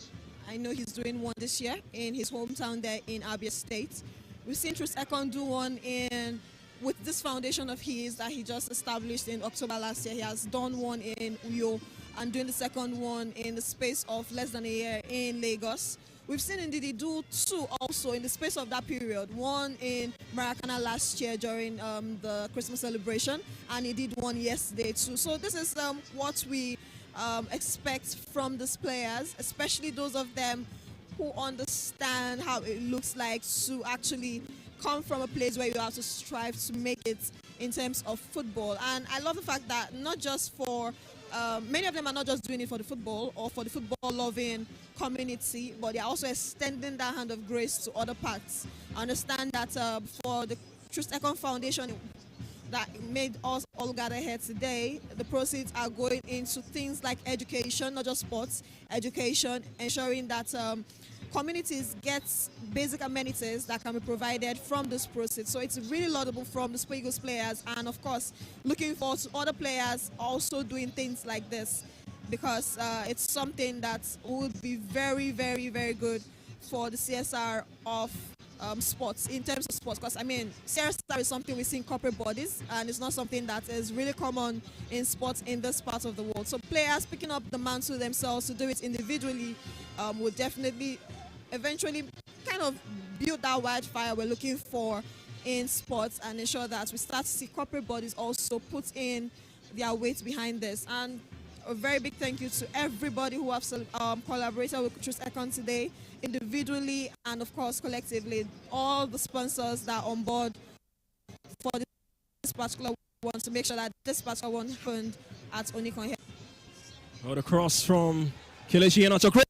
I know he's doing one this year in his hometown there in Abia State. We've seen TROOST EKONG do one with this foundation of his that he just established in October last year. He has done one in Uyo and doing the second one in the space of less than a year in Lagos. We've seen Ndidi do two also in the space of that period. One in Maracana last year during the Christmas celebration, and he did one yesterday too. So this is what we expect from these players, especially those of them who understand how it looks like to actually come from a place where you have to strive to make it in terms of football. And I love the fact that not just for many of them are not just doing it for the football or for the football-loving community, but they're also extending that hand of grace to other parts. I understand that for the TROOST EKONG Foundation that made us all gather here today, the proceeds are going into things like education, not just sports, education, ensuring that communities get basic amenities that can be provided from this proceeds. So it's really laudable from the Super Eagles players, and of course looking forward to other players also doing things like this, because it's something that would be very, very, very good for the CSR of sports, in terms of sports, because I mean CSR is something we see in corporate bodies, and it's not something that is really common in sports in this part of the world. So players picking up the mantle themselves to do it individually will definitely eventually kind of build that wildfire we're looking for in sports, and ensure that we start to see corporate bodies also put in their weight behind this. And a very big thank you to everybody who have collaborated with TROOST EKONG today, individually and of course collectively. All the sponsors that are on board for this particular one to make sure that this particular one happened at Onikon here. Out across from Kelechi Iheanacho. Great.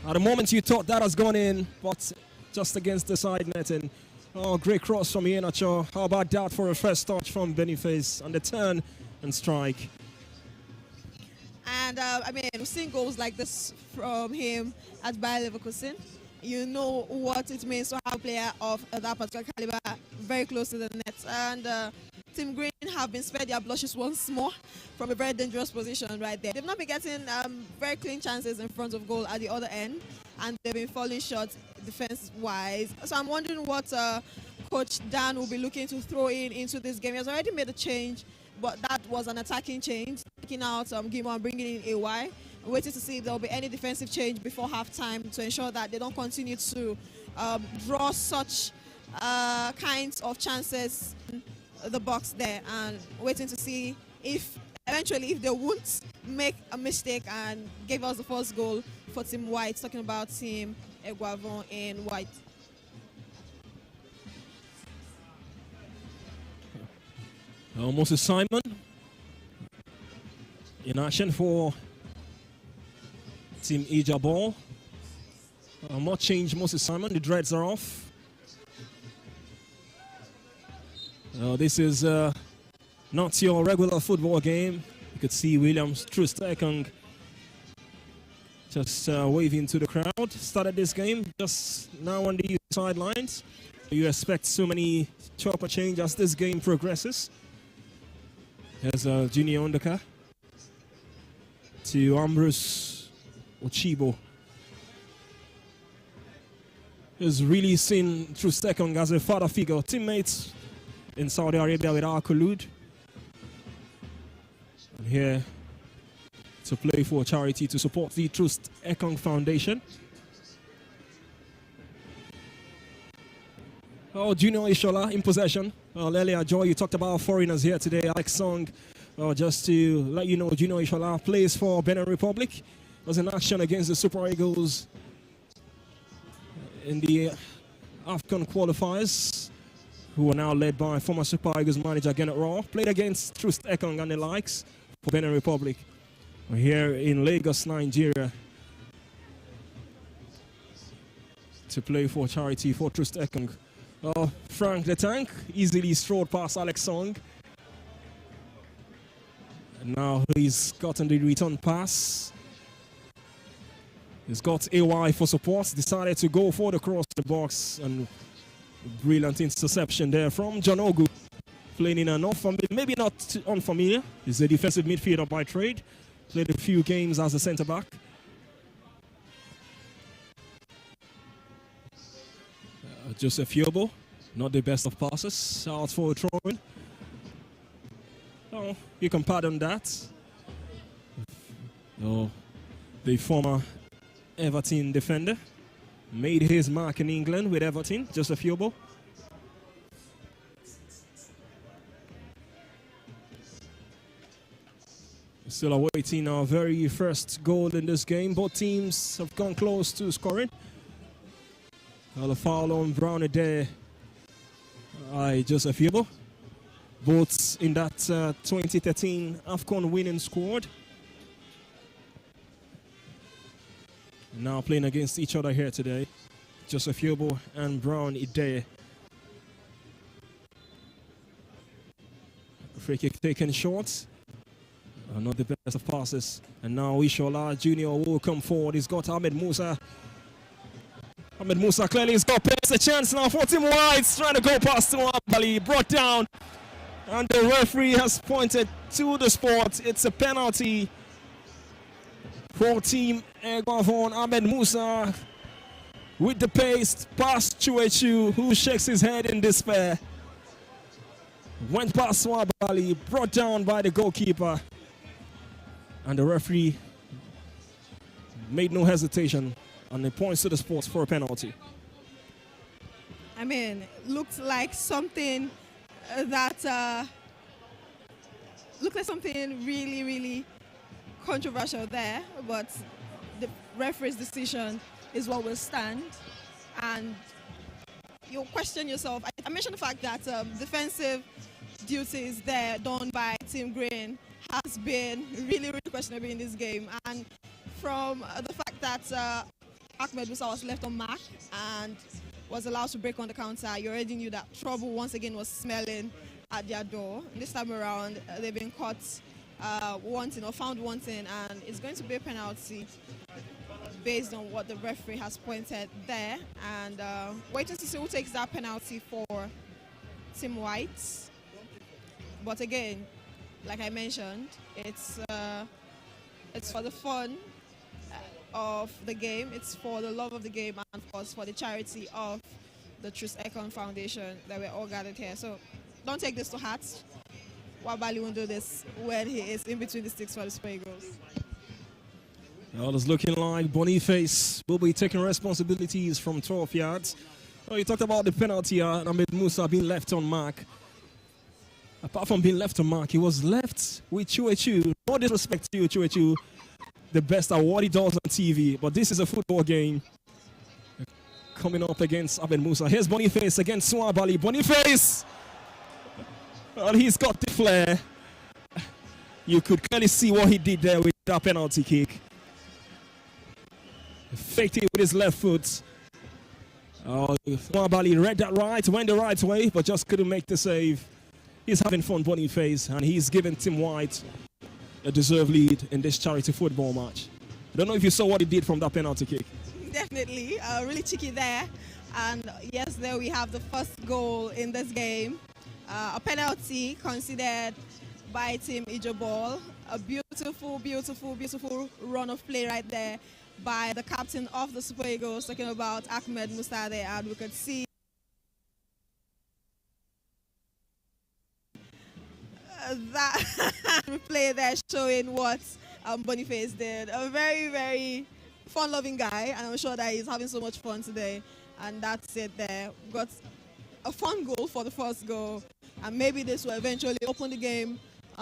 At the moment you thought that has gone in, but just against the side netting. Oh, great cross from Iheanacho. How about that for a first touch from Boniface on the turn and strike? And I mean, we've seen goals like this from him at Bayer Leverkusen. You know what it means to have a player of that particular caliber very close to the net. And Team Green have been spared their blushes once more from a very dangerous position right there. They've not been getting very clean chances in front of goal at the other end, and they've been falling short defense-wise. So I'm wondering what Coach Dan will be looking to throw into this game. He has already made a change, but that was an attacking change, taking out Gimo and bringing in AY. I'm waiting to see if there will be any defensive change before halftime to ensure that they don't continue to draw such kinds of chances in the box there, and waiting to see if eventually if they won't make a mistake and give us the first goal for Team White, talking about Team Eguavon in white. Moses Simon in action for Team Ijabor. Not change Moses Simon, the dreads are off. This is not your regular football game. You could see Williams TROOST EKONG just waving to the crowd. Started this game just now on the sidelines. You expect so many chopper change as this game progresses. There's Junior Ondaka to Ambrose Ochibo. Has really seen TROOST EKONG as a father figure. Teammates in Saudi Arabia with Al Khulud. And here to play for charity to support the TROOST EKONG Foundation. Oh, Junior Ishola in possession. Earlier, Joy, you talked about foreigners here today. Alex Song, just to let you know, Junior Ishola plays for Benin Republic. Was in action against the Super Eagles in the AFCON qualifiers, who are now led by former Super Eagles manager Gennett Raw. Played against TROOST EKONG and the likes for Benin Republic. We're here in Lagos, Nigeria, to play for charity for TROOST EKONG. Frank the Tank easily strode past Alex Song. And now he's gotten the return pass. He's got AY for support. Decided to go for the cross the box, and brilliant interception there from John Ogu. Playing in an maybe not unfamiliar. He's a defensive midfielder by trade. Played a few games as a centre back. Joseph Yobo, not the best of passes. Out for a throw-in. Oh, you can pardon that. Oh, the former Everton defender made his mark in England with Everton. Joseph Yobo. Still awaiting our very first goal in this game. Both teams have gone close to scoring. The foul on Brown there by Joseph Yobo. Both in that 2013 AFCON winning squad. Now playing against each other here today. Joseph Yobo and Brown Ideye. Free kick taken short. Not the best of passes. And now Ishola Junior will come forward. He's got Ahmed Musa. Ahmed Musa clearly has got a chance now for Team White. Trying to go past Team Bali. Brought down. And the referee has pointed to the spot. It's a penalty for Team Eguavon. Ahmed Musa with the pace past Chuechu, who shakes his head in despair. Went past Swabali, brought down by the goalkeeper. And the referee made no hesitation, and he points to the spot for a penalty. I mean, looked like something really, really controversial there, but the referee's decision is what will stand. And you question yourself. I mentioned the fact that defensive duties there done by Team Green has been really, really questionable in this game. And from the fact that Ahmed Musa was left on mark and was allowed to break on the counter, you already knew that trouble once again was smelling at their door. This time around, they've been caught wanting or found wanting, and it's going to be a penalty based on what the referee has pointed there. And waiting to see who takes that penalty for Team White. But again, like I mentioned, it's for the fun of the game, it's for the love of the game, and of course for the charity of the TROOST EKONG Foundation that we're all gathered here. So don't take this to heart. Wabali won't do this when he is in between the sticks for the Super Eagles. Well, it's looking like Boniface will be taking responsibilities from 12 yards. Oh, you talked about the penalty, Ahmed Musa being left on mark. Apart from being left on mark, he was left with Chuechu. No disrespect to you, Chuechu. The best at what he does on TV, but this is a football game. Coming up against Ahmed Musa. Here's Boniface against Swabali. Boniface! Well, he's got the flair. You could clearly see what he did there with that penalty kick. Faked it with his left foot. Swabali read that right, went the right way, but just couldn't make the save. He's having fun, Boniface, and he's giving Team White a deserved lead in this charity football match. I don't know if you saw what he did from that penalty kick. Definitely, really cheeky there. And yes, there we have the first goal in this game. A penalty considered by Team Ijobol. A beautiful, beautiful, beautiful run of play right there by the captain of the Super Eagles, talking about Ahmed Musa there, and we could see that replay there showing what Boniface did. A very, very fun-loving guy, and I'm sure that he's having so much fun today. And that's it there. We got a fun goal for the first goal, and maybe this will eventually open the game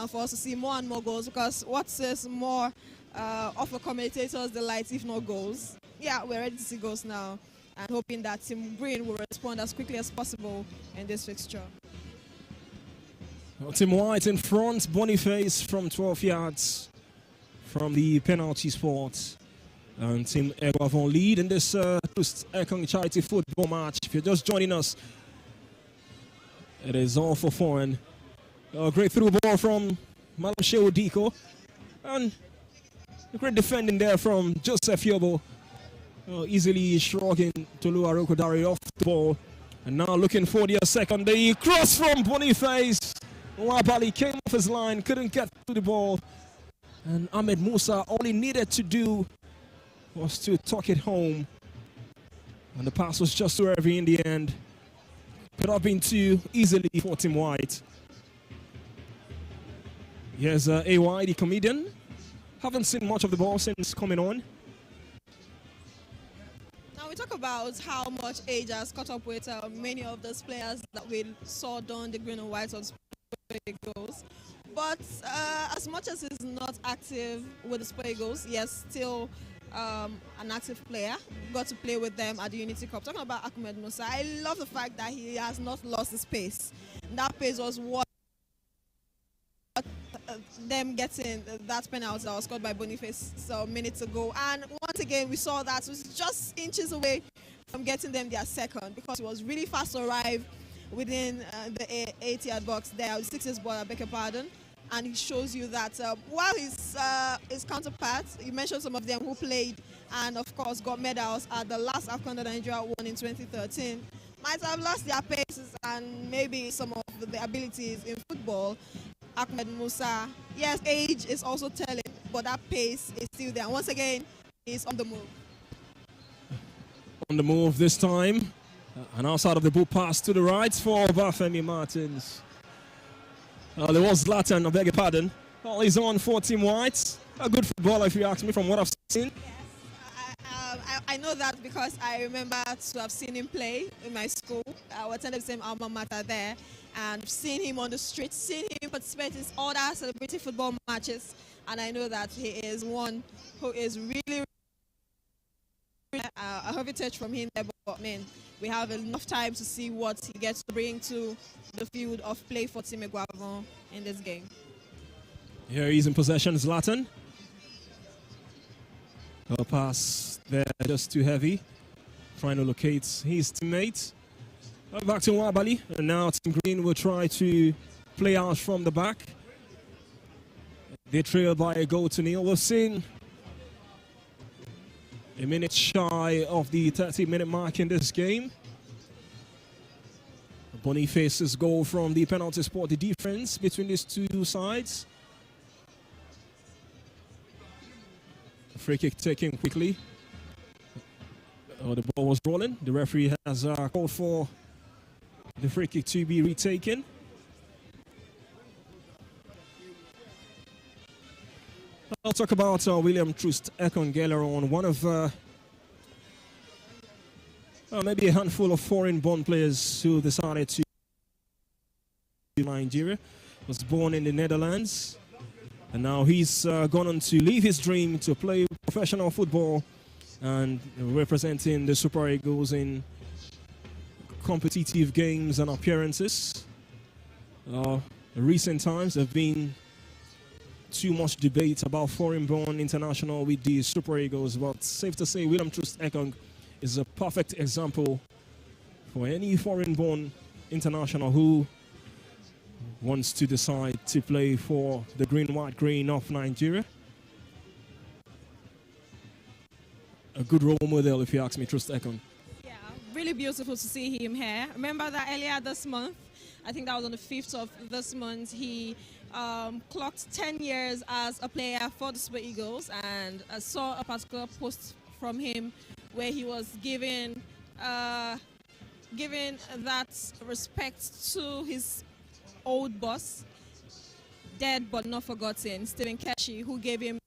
for us to see more and more goals, because what says more of a commentator's delight if not goals? Yeah, we're ready to see goals now, and hoping that Team Green will respond as quickly as possible in this fixture. Well, Team White in front, Boniface from 12 yards from the penalty spot. And Team EKONG lead in this TROOST EKONG charity football match. If you're just joining us, it is all for fun. A great through ball from Malam Shehu Diko. And a great defending there from Joseph Yobo. Easily shrugging Tolu Arokodare off the ball. And now looking for the second. The cross from Boniface. Wabali came off his line, couldn't get to the ball. And Ahmed Musa, all he needed to do was to tuck it home. And the pass was just too heavy in the end. Could have been too easily for Team White. Here's AY, the comedian. Haven't seen much of the ball since coming on. Now we talk about how much age has caught up with many of those players that we saw don the green and white on Super Eagles. But as much as he's not active with the Super Eagles, yes, still an active player. Got to play with them at the Unity Cup. Talking about Ahmed Musa, I love the fact that he has not lost his pace. That pace was what them getting that penalty that was scored by Boniface some minutes ago. And once again, we saw that it was just inches away from getting them their second, because it was really fast to arrive within the 8-yard box there. 6 ball, I beg your pardon. And it shows you that while his counterparts, you mentioned some of them who played and of course got medals at the last AFCON that Nigeria won in 2013, might have lost their paces and maybe some of the abilities in football. Ahmed Musa, yes, age is also telling, but that pace is still there. Once again, he's on the move. On the move this time. And outside of the ball pass to the right for Bafemi Martins. There was Zlatan, I beg your pardon. All is on for Team White. A good footballer, if you ask me, from what I've seen. Yes, I know that because I remember to have seen him play in my school. I attended the same alma mater there, and seen him on the street, seen him participate in other celebrity football matches, and I know that he is one who is really a heavy touch from him there, but man, we have enough time to see what he gets to bring to the field of play for Team Eguavon in this game. Here he's in possession, Zlatan. A pass there just too heavy. Trying to locate his teammate. Back to Wabali, and now Team Green will try to play out from the back. They trail by a goal to nil. We've seen a minute shy of the 30-minute mark in this game. Boniface's goal from the penalty spot, the difference between these two sides. Free kick taken quickly. Oh, the ball was rolling. The referee has called for the free kick to be retaken. I'll talk about William TROOST EKONG later on. One of maybe a handful of foreign-born players who decided to Nigeria. Was born in the Netherlands, and now he's gone on to live his dream to play professional football and representing the Super Eagles in competitive games and appearances. Recent times have been too much debate about foreign-born international with the Super Eagles, but safe to say William TROOST EKONG is a perfect example for any foreign-born international who wants to decide to play for the green, white, green of Nigeria. A good role model, if you ask me, TROOST EKONG. Yeah, really beautiful to see him here. Remember that earlier this month, I think that was on the 5th of this month, he clocked 10 years as a player for the Super Eagles, and I saw a particular post from him where he was giving that respect to his old boss, dead but not forgotten, Stephen Keshi, who gave him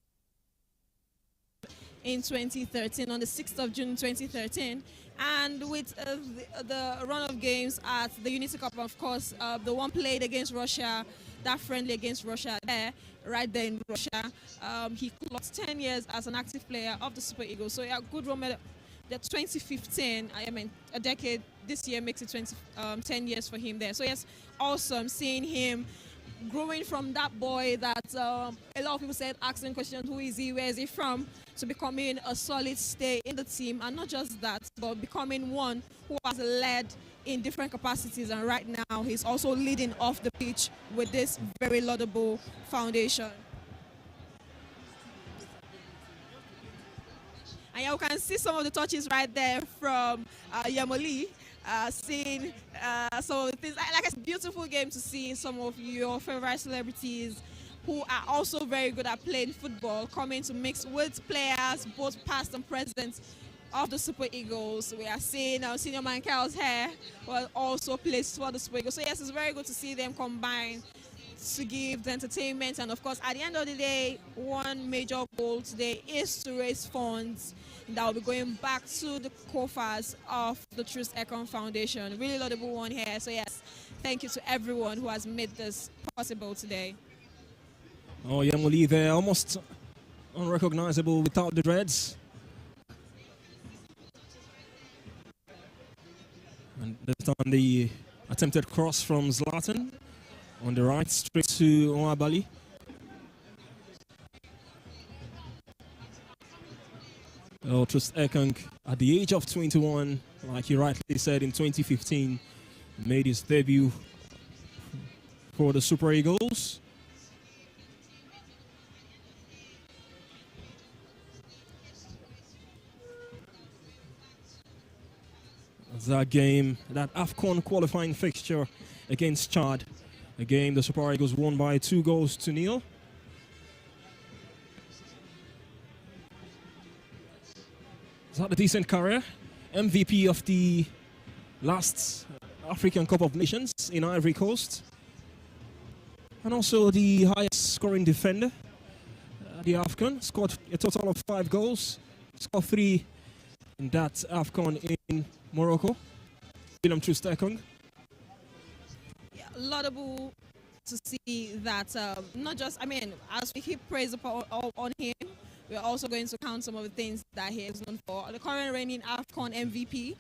in 2013, on the 6th of June 2013. And with the run of games at the Unity Cup, of course, the one played against Russia, that friendly against Russia there, right there in Russia, he clocked 10 years as an active player of the Super Eagles. So yeah, good role model. That 2015, I mean, a decade, this year makes it 10 years for him there. So yes, awesome seeing him growing from that boy that a lot of people said, asking questions, who is he, where is he from, to becoming a solid stay in the team. And not just that, but becoming one who has led in different capacities. And right now, he's also leading off the pitch with this very laudable foundation. And yeah, you can see some of the touches right there from Yamoli. Seeing some of the things, like it's a beautiful game to see some of your favorite celebrities who are also very good at playing football coming to mix with players, both past and present, of the Super Eagles. We are seeing Senior Mankel's hair was also placed for the Super Eagles. So yes, it's very good to see them combine to give the entertainment. And of course, at the end of the day, one major goal today is to raise funds that will be going back to the coffers of the TROOST EKONG Foundation. Really laudable one here. So yes, thank you to everyone who has made this possible today. Oh, Yamuli there, almost unrecognizable without the dreads. And this time the attempted cross from Zlatan on the right, straight to Nwabali. Oh, TROOST EKONG at the age of 21, like he rightly said, in 2015, made his debut for the Super Eagles. That game, that AFCON qualifying fixture against Chad, a game the Super Eagles won by 2-0. He's had a decent career, MVP of the last African Cup of Nations in Ivory Coast, and also the highest scoring defender at the AFCON. Scored a total of 5 goals, scored 3 in that AFCON in Morocco. William TROOST EKONG. Yeah, laudable to see that, not just, I mean, as we keep praise on him, we're also going to count some of the things that he is known for. The current reigning AFCON MVP,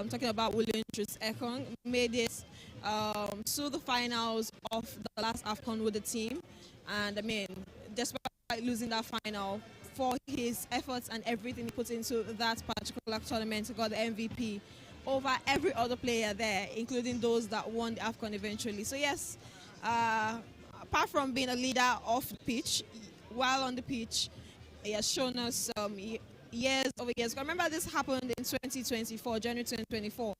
talking about William TROOST EKONG, made it to the finals of the last AFCON with the team. And I mean, despite losing that final, for his efforts and everything he put into that particular tournament. He got the MVP over every other player there, including those that won the AFCON eventually. So yes, apart from being a leader off the pitch, while on the pitch, he has shown us years over years. Remember, this happened in 2024, January 2024,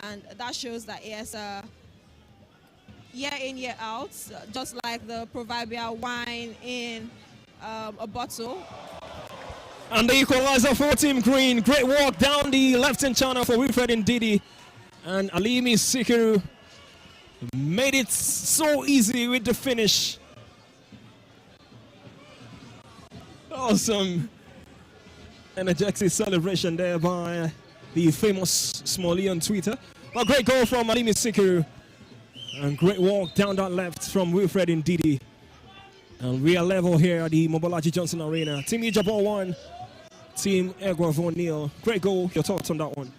and that shows that he has year in, year out, just like the proverbial wine in a bottle. And the equalizer for Team Green. Great walk down the left-hand channel for Wilfred Ndidi. And Alimi Sikiru made it so easy with the finish. Awesome. Energetic celebration there by the famous Smalley on Twitter. But great goal from Alimi Sikiru. And great walk down that left from Wilfred Ndidi. And we are level here at the Mobolaji Johnson Arena. Team Ijabor 1, Team Egwavo 0. Great goal. Your thoughts on that one?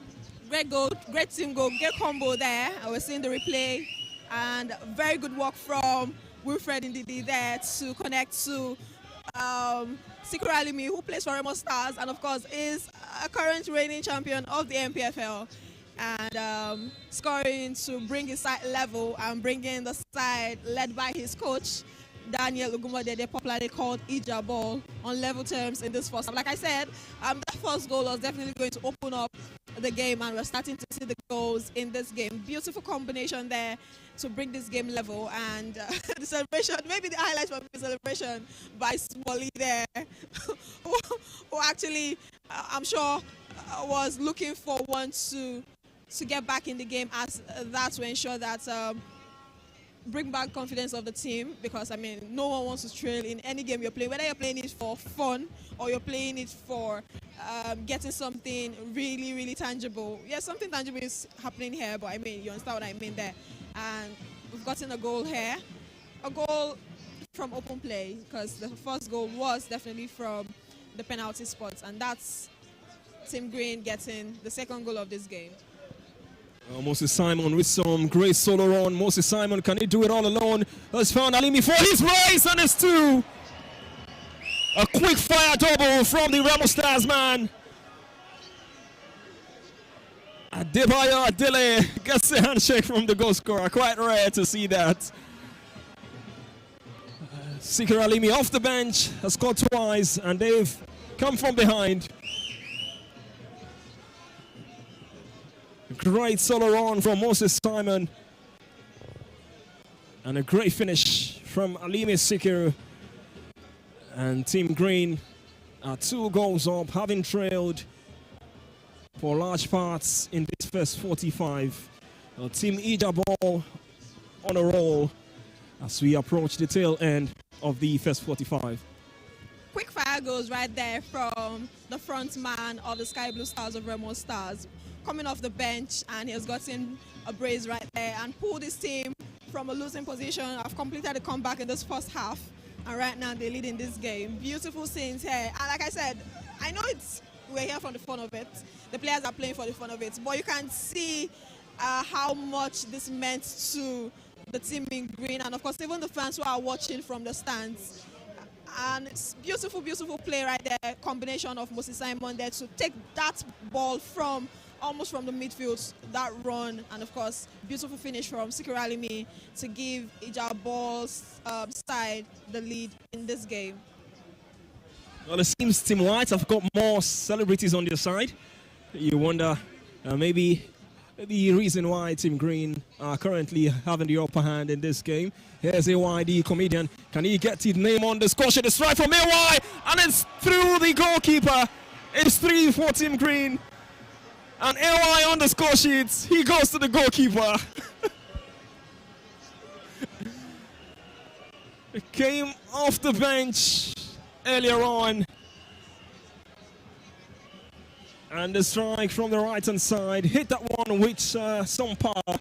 Great goal, great team goal, great combo there. I was seeing the replay, and very good work from Wilfred Ndidi there to connect to Sikiru Alimi, who plays for Remo Stars and of course is a current reigning champion of the MPFL. And scoring to bring his side level and bring in the side led by his coach, Daniel Ugumodede, popularly called Ijabor, on level terms in this first half. Like I said, that first goal was definitely going to open up the game, and we're starting to see the goals in this game. Beautiful combination there to bring this game level, and the celebration, maybe the highlight from the celebration by Smalley there, who actually, I'm sure, was looking for one to get back in the game as that to ensure that bring back confidence of the team, because I mean no one wants to trail in any game you're playing, whether you're playing it for fun or you're playing it for getting something really, really tangible. Yes, something tangible is happening here, but I mean, you understand what I mean there. And we've gotten a goal here, a goal from open play, because the first goal was definitely from the penalty spots, and that's Team Green getting the second goal of this game. Moses Simon with some great solo run. Moses Simon, can he do it all alone? Has found Alimi for his race, and it's two. A quick fire double from the Remo Stars man. Adebayo Adele gets a handshake from the goal scorer. Quite rare to see that. Sikiru Alimi off the bench has scored twice, and they've come from behind. Great solo run from Moses Simon. And a great finish from Alimi Sikiru. And Team Green are 2 goals up, having trailed for large parts in this first 45. Team Ijabor on a roll as we approach the tail end of the first 45. Quick fire goes right there from the front man of the Sky Blue Stars of Remo Stars, coming off the bench, and he has gotten a brace right there and pulled his team from a losing position. I've completed the comeback in this first half, and right now they're leading this game. Beautiful scenes here, and like I said, I know we're here for the fun of it. The players are playing for the fun of it, but you can see how much this meant to the team in green, and of course even the fans who are watching from the stands. And it's beautiful, beautiful play right there. Combination of Moses Simon there to take that ball from almost from the midfield, that run, and of course beautiful finish from Sikiru Alimi to give Ijabor's side the lead in this game. Well, it seems Team White have got more celebrities on their side. You wonder maybe the reason why Team Green are currently having the upper hand in this game. Here's AY, the comedian. Can he get his name on the score sheet? The strike from AY, and it's through the goalkeeper. It's 3 for Team Green. And AY on the score sheet, he goes to the goalkeeper. It came off the bench earlier on. And the strike from the right-hand side hit that one with some power.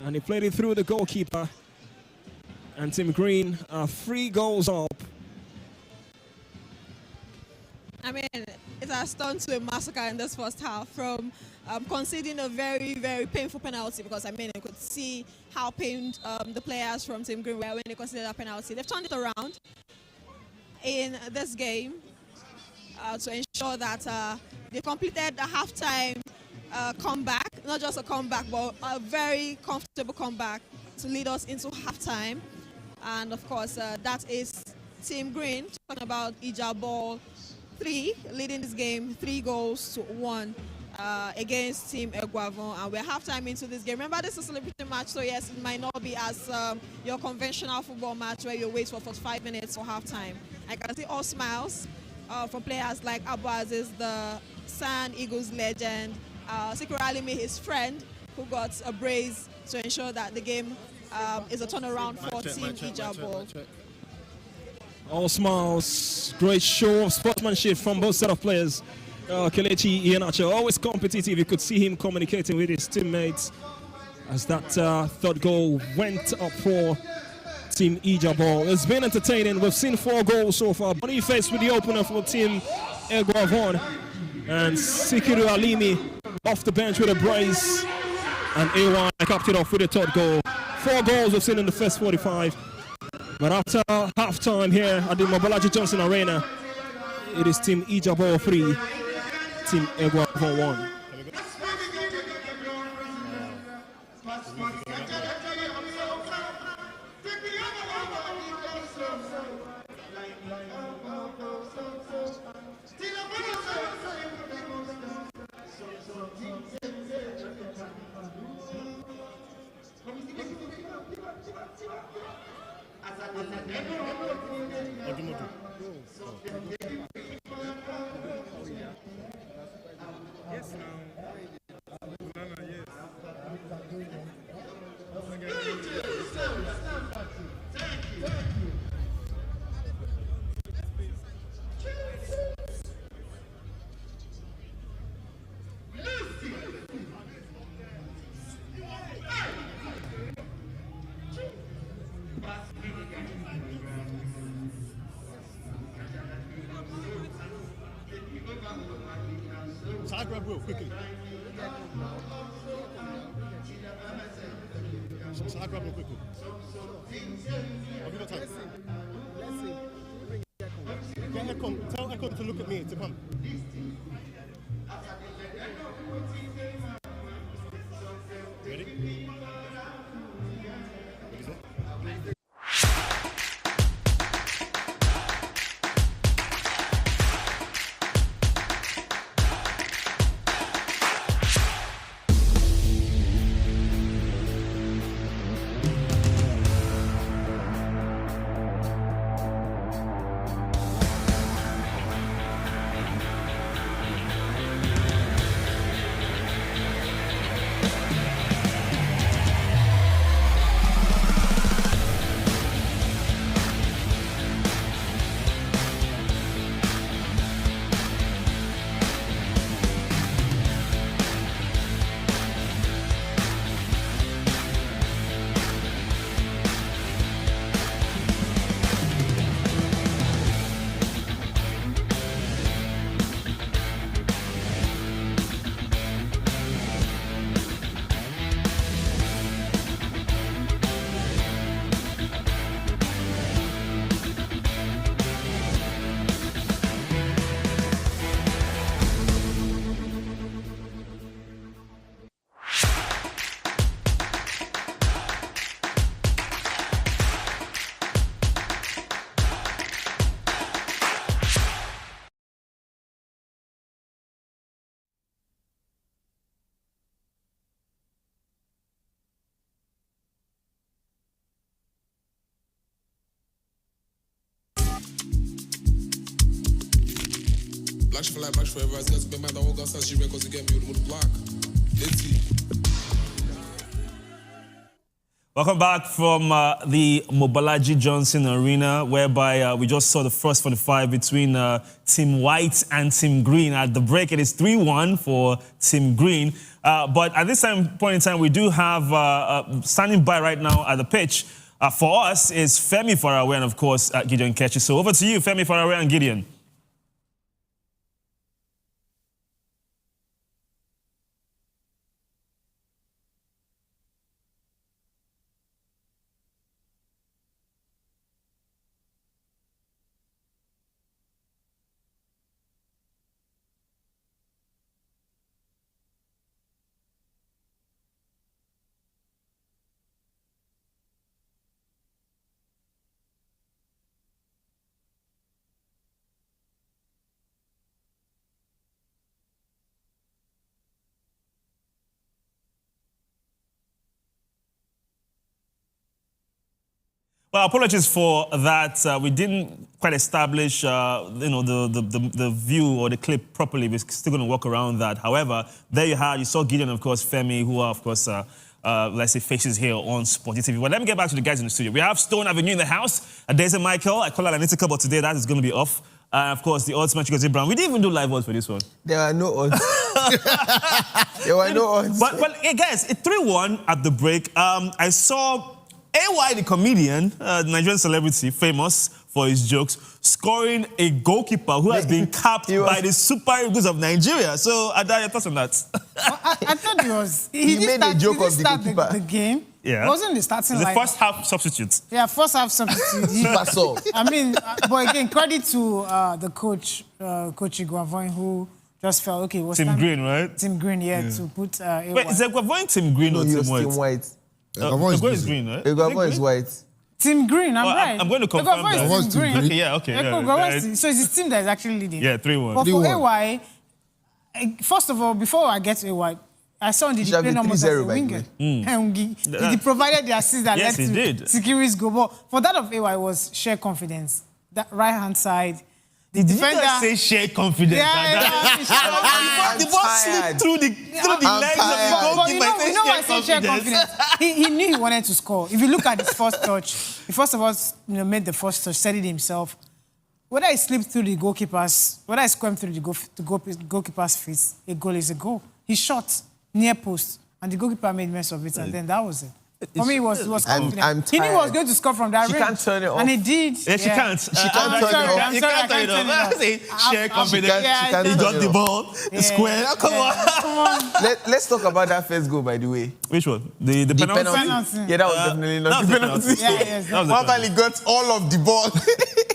And he played it through the goalkeeper. And Team Green are 3 goals up. I mean, it has turned to a massacre in this first half, from conceding a very, very painful penalty, because I mean, you could see how pained the players from Team Green were when they considered that penalty. They've turned it around. in this game to ensure that they completed a halftime comeback, not just a comeback, but a very comfortable comeback to lead us into halftime. And of course, that is Team Green, talking about Ijabol 3, leading this game 3-1 against Team Eguavon. And we're halftime into this game. Remember, this is a celebrity match, so yes, it might not be as your conventional football match where you wait for 45 minutes for halftime. I can see all smiles from players like Abu Aziz, the San Eagles legend, Sikur Alimi, his friend, who got a brace to ensure that the game is a turnaround for Team Ijabol. All smiles, great show of sportsmanship from both set of players. Kelechi Iheanacho, always competitive. You could see him communicating with his teammates as that third goal went up for Team Ijabol. It's been entertaining. We've seen 4 goals so far. Boniface with the opener for Team Eguavon, and Sikiru Alimi off the bench with a brace, and A1 capped it off with a third goal. 4 goals we've seen in the first 45. But after half-time here at the Mobolaji Johnson Arena, it is Team Ijabol 3, Team Eguavon 1. Grab real quickly. So I grab real quickly. Have you got time? Let's see. Get Ekong. Tell Ekong to look at me to come. Ready? What is it? Black shit for life, black shit forever. As it been mad, the whole girl she records to get me with the block. Let's see. Welcome back from the Mobolaji Johnson Arena, whereby we just saw the first 45 between Team White and Team Green. At the break, it is 3-1 for Team Green. But at this point in time, we do have standing by right now at the pitch. For us is Femi Faraway and, of course, Gideon Kechi. So over to you, Femi Faraway and Gideon. Well, apologies for that. We didn't quite establish, the view or the clip properly. We're still going to work around that. However, there you saw Gideon, of course, Femi, who are, of course, let's say, faces here on SportyTV. Well, let me get back to the guys in the studio. We have Stone Avenue in the house. There's a Michael. I call Analytical, but today that is going to be off. Of course, the odds match goes Brown. We didn't even do live odds for this one. There are no odds. There were no odds. But hey, guys, 3-1 at the break. I saw AY, the comedian, Nigerian celebrity, famous for his jokes, scoring a goalkeeper who has been capped by the Super Eagles of Nigeria. So, Ada, your thoughts on that? I thought he was... He made a joke of the goalkeeper. The game. Yeah. It wasn't the starting line. The line. first half substitute. Yeah, first half substitute. Super sub. I mean, but again, credit to the coach, Coach Iguavoin, who just felt, okay, what's Tim Green, right? Tim Green, yeah. To put AY. Wait, is Iguavoin Tim Green or Tim White? Tim White. Iguavoin is green, right? Iguavoin is white. Tim Green, I'm right. I'm going to confirm that. Iguavoin is Tim Green. Okay, yeah, okay. Yeah. So it's his team that is actually leading. Yeah, 3-1. But for AY, first of all, before I get to AY, I saw on the display numbers as a winger. And he provided the assist that led to Sikiri's goal. But for that of AY was sheer confidence. That right-hand side, the defender... Did you guys say sheer confidence? Yeah, the ball slipped through the legs of the goalkeeper. You know why I say sheer confidence? He knew he wanted to score. If you look at his first touch, he first of all made the first touch, set it himself. Whether he slipped through the goalkeeper's, whether he squirmed through the goalkeeper's feet, a goal is a goal. He shot near post, and the goalkeeper made mess of it, and then that was it. For me, he was confident. He knew he was going to score from that range. She can't turn it off. And he did. Yeah, she can't. She can't turn it off. You can't turn it off. Sheer confidence. He got the ball, square. Come on. Let's talk about that first goal, by the way. Which one? The penalty? Yeah, that was definitely not the penalty. Nwabali got all of the ball.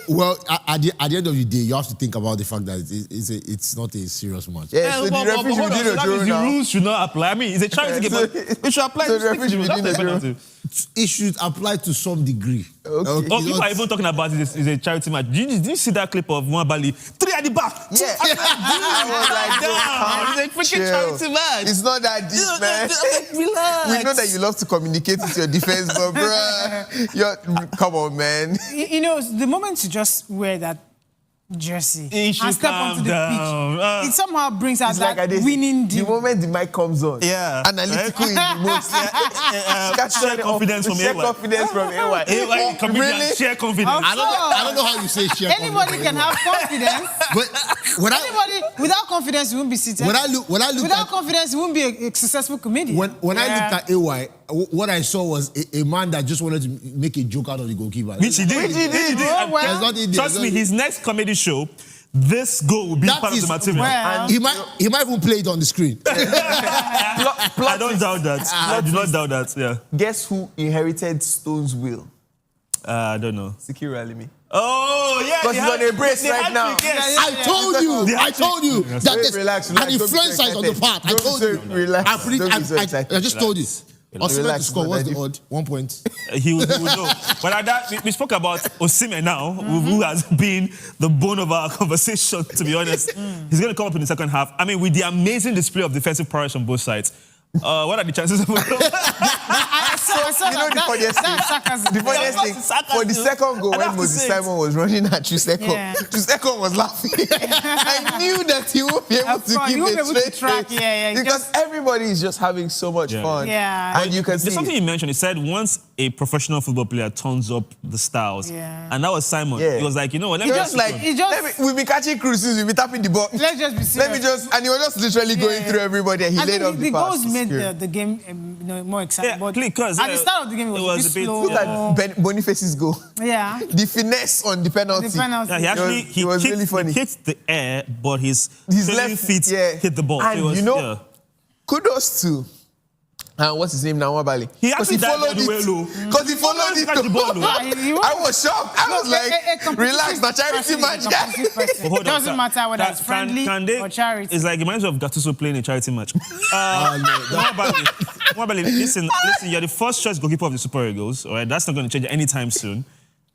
Well, at the end of the day, you have to think about the fact that it's not a serious match. Yeah, so the referee should be doing a draw now. The rules should not apply. I mean, it's a charity game, but it should apply to the referee should be doing a draw. It should apply to some degree. Okay. People are even talking about it. It's a charity match. Did you see that clip of Nwabali? 3 at the back. Yeah. I was like, it's a freaking charity match. It's not that deep, man. Relax. We know that you love to communicate with your defense, but bruh, come on, man. You know, the moment you just wear that jersey and step onto the pitch, it somehow brings out that like winning deal. The moment the mic comes on, Analytical in the most. Share confidence from AY. Share confidence from AY. Really? Share confidence. I don't know how you say share Anybody can have confidence. But anybody without confidence, you won't be seated. Without confidence, you won't be a successful comedian. When I looked at AY, what I saw was a man that just wanted to make a joke out of the goalkeeper. Which he did. Trust me, his next comedy show, this goal will be part of the material. Well, he might even play it on the screen. I don't doubt that. I do not doubt that, yeah. Guess who inherited Stone's will? I don't know. Sikiri Alimi. Oh, yeah. Because he's on a brace right now. I told you that there's an influencer on the part. I told you. Relax. I just told you. Osimhen to score, what's the odd? 1 point. He will know. But we spoke about Osimhen now, who has been the bone of our conversation, to be honest. He's going to come up in the second half. I mean, with the amazing display of defensive prowess on both sides, what are the chances of... The funniest thing, for the second goal, when Moses Simon was running at Troost, Troost was laughing. I knew that he won't be able to keep a straight face. Because everybody is just having so much fun. Yeah. And you can see there's something you mentioned. He said once a professional football player turns up the styles, and that was Simon. He was like, you know what, we've been catching cruises, we've been tapping the ball. Let's just be serious. And he was just literally going through everybody, and he laid off the pass. The goals made the game more exciting. But because at the start of the game, it was a bit slow. Look at Boniface's goal. Yeah. The finesse on the penalty. Yeah, he was really funny. He hit the air, but his left feet hit the ball. And kudos to... what's his name now, Nwabali? He actually followed it. Because he followed it. I was shocked. I was like, relax, the charity match, guy. It doesn't matter whether it's friendly or charity. It's like, it reminds me of Gattuso playing a charity match. Nwabali, listen, you're the first choice goalkeeper of the Super Eagles, all right? That's not going to change anytime soon.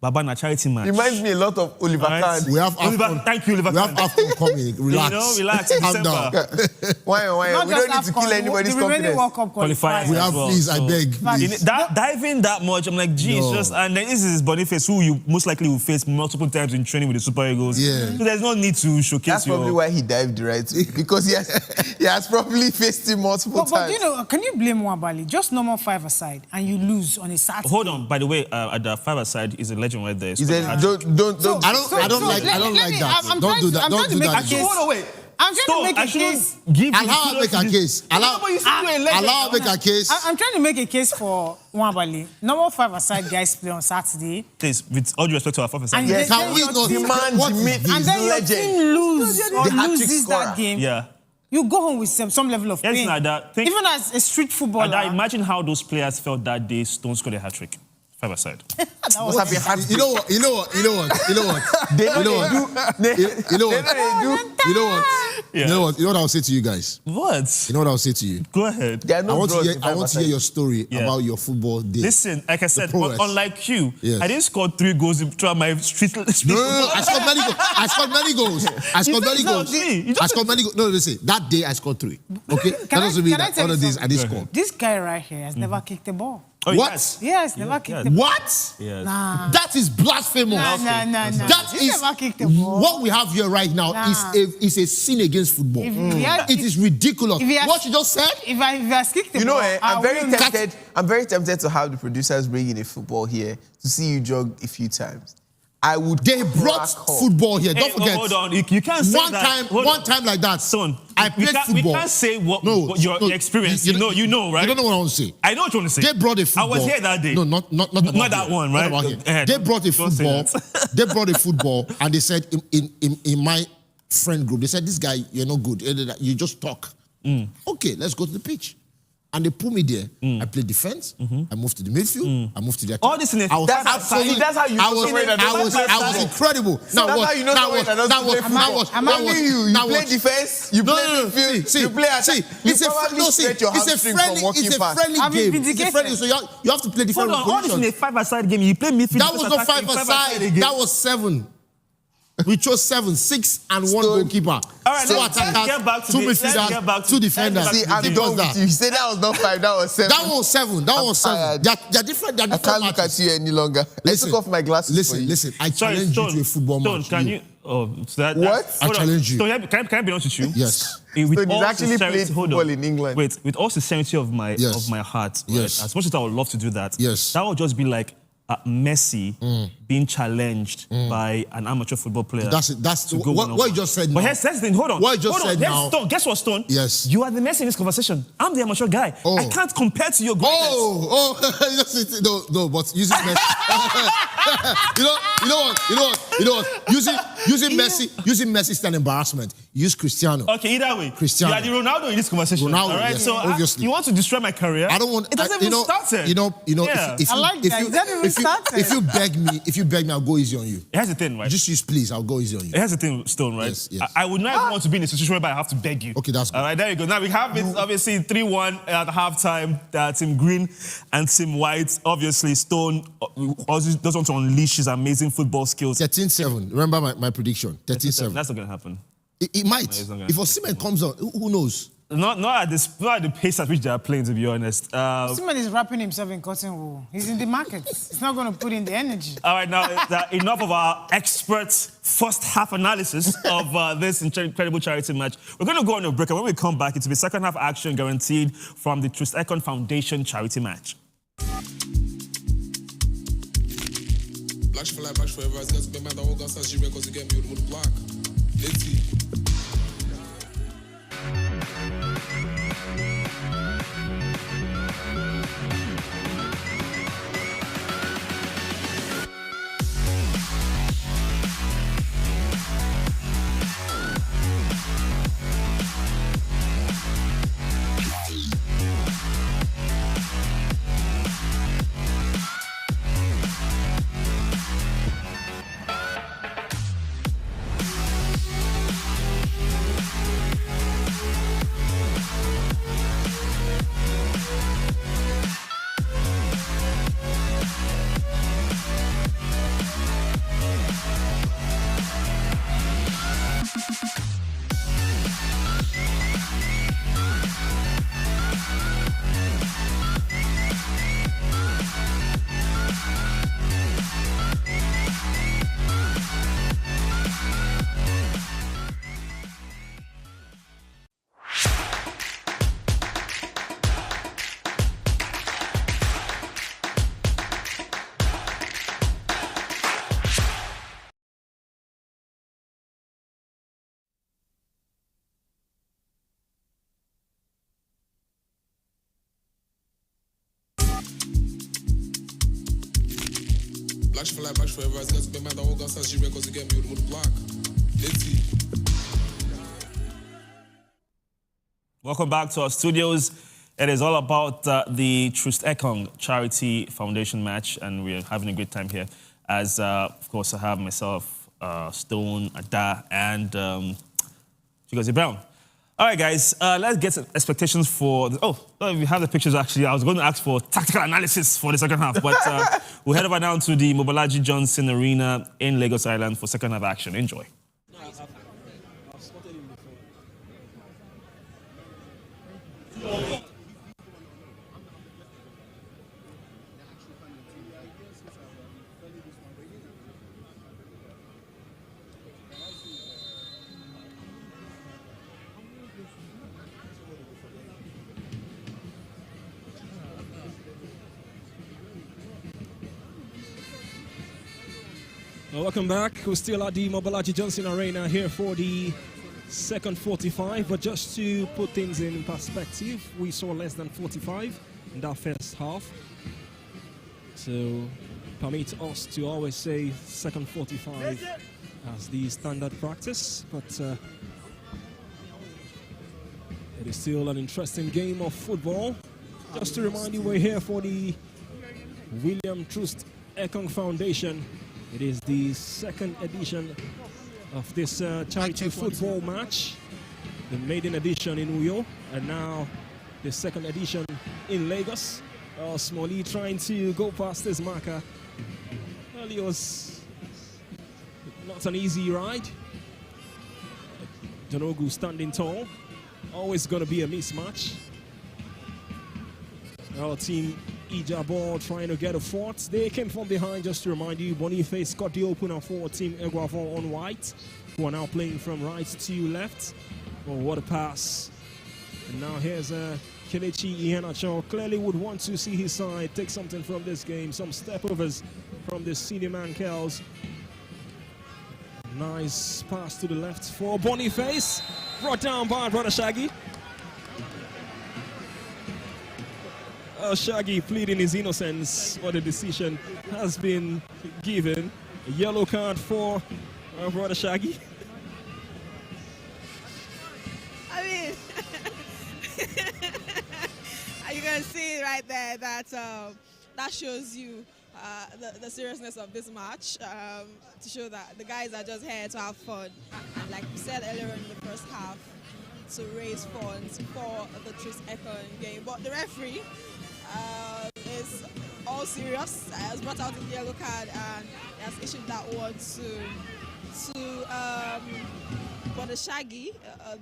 Baba na charity match. Reminds me a lot of Oliver Kahn. We have Oliver, AFCON. thank you, Oliver We have Kahn. AFCON coming. Relax. You know, relax. In Calm December. down. Why? Not We just don't need to kill AFCON, anybody's the remaining confidence. World Cup Qualifiers. qualifiers. We have, Well, please, I so- beg, please. Diving that much, I'm like, geez, No. just and then this is Boniface, who you most likely will face multiple times in training with the Super Eagles. Yeah. So there's no need to showcase That's probably why he dived right, because he has probably faced him multiple But times. you know, can you blame Nwabali? Just normal 5 aside, and you lose on a Saturday. Hold on, by the way, at the 5 side is a legend right there. He said, don't. I don't like that. Don't do that. Don't do that. Case. Hold on, wait. I'm trying to make a case. Allow her make a case. Allow her make a case. I'm trying to make a case for Nwabali. Normal 5 aside guys play on Saturday. Please, with all due respect to our 5 aside. And Yes, then Can we your not team- and then your team lose or The hat-trick loses scorer. that game. Yeah. You go home with some level of Yes, pain. Nada, Even as a street footballer. Nada, imagine how those players felt that day Stone scored a hat-trick. 5 aside. that Must have been hard. You know what? They know what they do. You know what I'll say to you guys? What? You know what I'll say to you? Go ahead. There are no I want draws to in hear, I 5 want to aside. hear your story Yeah. about your football day. Listen, like I said, prowess. unlike you, Yes. I didn't score 3 goals throughout my street. No. I scored many goals. I scored many goals. I scored many goals. I scored many goals. No, listen. That day I scored 3. Okay? That doesn't mean that tell other you days I didn't something? score. This guy right here has never kicked the ball. Oh, What? yes. Yes, never kicked the ball. What? Yes. Nah. That is blasphemous. Nah. That He is never kicked the ball. what we have here right now Nah. is a sin against football. If he had- It is ridiculous. if he has- What you just said? If I kicked the You know, ball, I I'm very wouldn't- tempted. I'm very tempted to have the producers bring in a football here to see you jog a few times. I would. They brought crack up. football here. Hey, Don't forget. hold on. You can't say One that. time, Hold one on. time like that. Son, I we played can't, football. We can't say what your experience. You know, right? You don't know what I want to say. I know what you want to say. They brought a football. I was here that day. No, not Not that one, right? Not about here. Eh, They brought a don't say football. that. They brought a football, and they said in my friend group, they said, "This guy, you're not good. You just talk." Okay, let's go to the pitch. And they put me there. I played defense. I moved to the midfield. I moved to the attack. All this in a- I was That's absolutely. that's how you know somewhere that doesn't play I was football. incredible. Now That's what? how you know Now somewhere what? that doesn't Now play what? football. Now what? I'm Now only what? You Now play what? defense, you play midfield, you play attack. You probably stretch your hamstring from walking it's a fast. friendly I've been game. It's a vindicated. friendly, so you have to play different Hold on. All this in a positions. 5-a-side game. You play midfield. That was not attacking, 5-a-side. again. That was 7. We chose 7, 6, and 1 Stone. goalkeeper. All right, Two let's attackers, get back to 2 let's get back midfielders, to- 2 defenders. let's See, get I'm It done was with that. you. You say that was not 5, that was 7. That was 7. That I'm was 7. tired. They're different. They're I different can't look matches. at you any longer. Listen, I took off my glasses for you. Listen. I Sorry, challenge you Stone. to a football Stone, match. can you? Oh, so that, What? I hold on. challenge you. Stone, can I be honest with you? Yes. With Stone, he's all actually sincerity- played hold on. football in England. Wait, with all sincerity of my Yes. heart, Yes. right, as much as I would love to do that, Yes. that would just be like Messi being challenged by an amateur football player. That's it. That's to go what one-on-one. you just said But now. here's the thing. Hold on. What you just Hold on. said now. Stone, guess what, Stone? Yes. You are the Messi in this conversation. I'm the amateur guy. Oh. I can't compare to your greatness. No, but using Messi. you know what? Using Messi is an embarrassment. Use Cristiano. Okay, either way. Cristiano. You are the Ronaldo in this conversation. Ronaldo, all right? yes, So obviously. you want to destroy my career? I don't want. It doesn't even started. You know. Yeah. If I like that. It doesn't even started. If you beg me, I'll go easy on you. Here's the thing, right? Just use please. I'll go easy on you. Here's the thing, Stone, right? Yes, yes. I would not even want to be in a situation where I have to beg you. Okay, that's good. All right, there you go. Now we have it, obviously, 3-1 at halftime. Team Green and Team White. Obviously, Stone also does want to unleash his amazing football skills. 13-7. Remember my prediction. 13-7. That's not going to happen. It might. it's not gonna If Osimhen comes on, who knows? Not at the pace at which they are playing, to be honest. Osimhen is wrapping himself in cotton wool. He's in the market. He's not going to put in the energy. All right, now enough of our experts' first half analysis of this incredible charity match. We're going to go on a break, and when we come back, it will be second half action guaranteed from the TROOST EKONG Foundation charity match. Black for life, black forever. As guys, man, the whole guys, as you records again, me with the block. Let's see. Black forever, as got to be mad all gas as she records again, me with the block. Let's see. Welcome back to our studios. It is all about the TROOST EKONG Charity Foundation match, and we're having a great time here. As, of course, I have myself, Stone, Ada, and Chigozie Brown. All right, guys, let's get some expectations for... we have the pictures, actually. I was going to ask for tactical analysis for the second half, but we'll head over now to the Mobolaji Johnson Arena in Lagos Island for second half action. Enjoy. Welcome back. We're still at the Mobolaji Johnson Arena here for the second 45, but just to put things in perspective, we saw less than 45 in that first half. So permit us to always say second 45 as the standard practice, but it is still an interesting game of football. Just to remind you, we're here for the William TROOST EKONG Foundation. It is the second edition of this charity football match, the maiden edition in Uyo, and now the second edition in Lagos. Smolly trying to go past this marker. Well, it was not an easy ride. Jonogu standing tall, always going to be a mismatch. Our team Ijabo trying to get a fourth. They came from behind, just to remind you. Boniface got the opener for Team Eguavon on white, who are now playing from right to left. Oh, what a pass. And now here's Kelechi Iheanacho. Clearly would want to see his side take something from this game. Some step-overs from the senior man, Kels. Nice pass to the left for Boniface. Brought down by Brother Shaggy. Shaggy pleading his innocence, but the decision has been given. A yellow card for Brother Shaggy. I mean, you can see right there that that shows you the seriousness of this match, to show that the guys are just here to have fun. And like we said earlier in the first half, to raise funds for the TROOST EKONG game. But the referee is all serious, has brought out the yellow card and has issued that one to Brother Shaggy,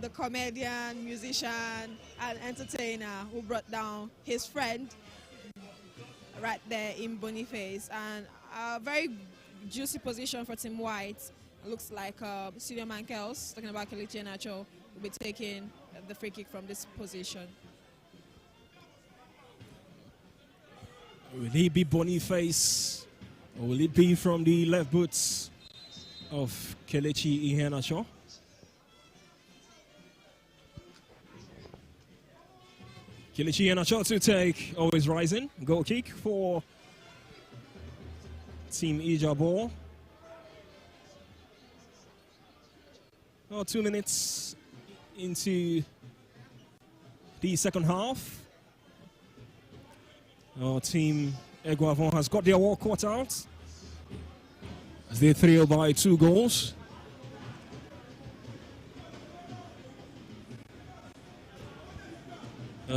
the comedian, musician, and entertainer who brought down his friend right there in Boniface. And a very juicy position for Team White. Looks like Senior Man Kels, talking about Kelechi Iheanacho, will be taking the free kick from this position. Will it be Boniface, or will it be from the left boots of Kelechi Iheanacho? Kelechi Iheanacho to take, always rising. Goal kick for Team Ijabo. 2 minutes into the second half. Our team Eguavon has got their work cut out as they trail by 2 goals.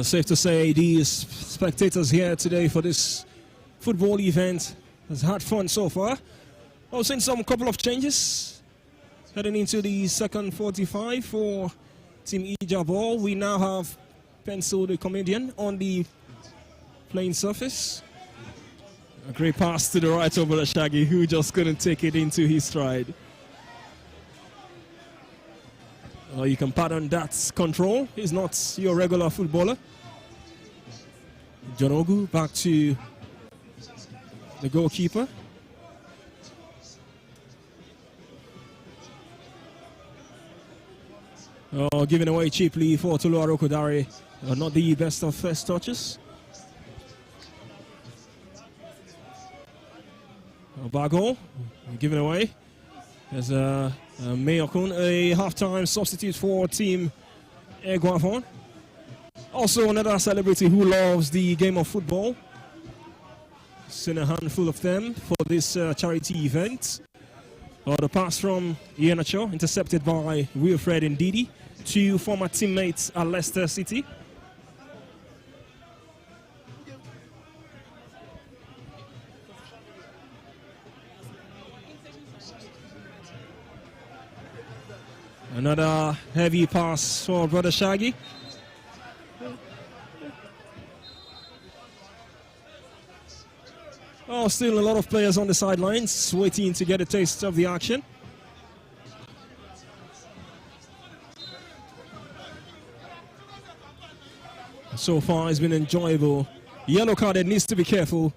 Safe to say the spectators here today for this football event has had fun so far. I've seen some couple of changes heading into the second 45 for Team Ijabo. We now have Pencil the comedian on the playing surface. A great pass to the right over the Shaggy, who just couldn't take it into his stride. You can pardon that control. He's not your regular footballer. Jonogu back to the goalkeeper. Given away cheaply for Toluwaro Kodare. Not the best of first touches. Bago, given away. There's Mayokun, a halftime substitute for Team EKONG. Also another celebrity who loves the game of football. Seen a handful of them for this charity event. The pass from Iheanacho, intercepted by Wilfred Ndidi, 2 former teammates at Leicester City. Another heavy pass for Brother Shaggy. Oh, still a lot of players on the sidelines waiting to get a taste of the action. So far, it's been enjoyable. Yellow carded, needs to be careful.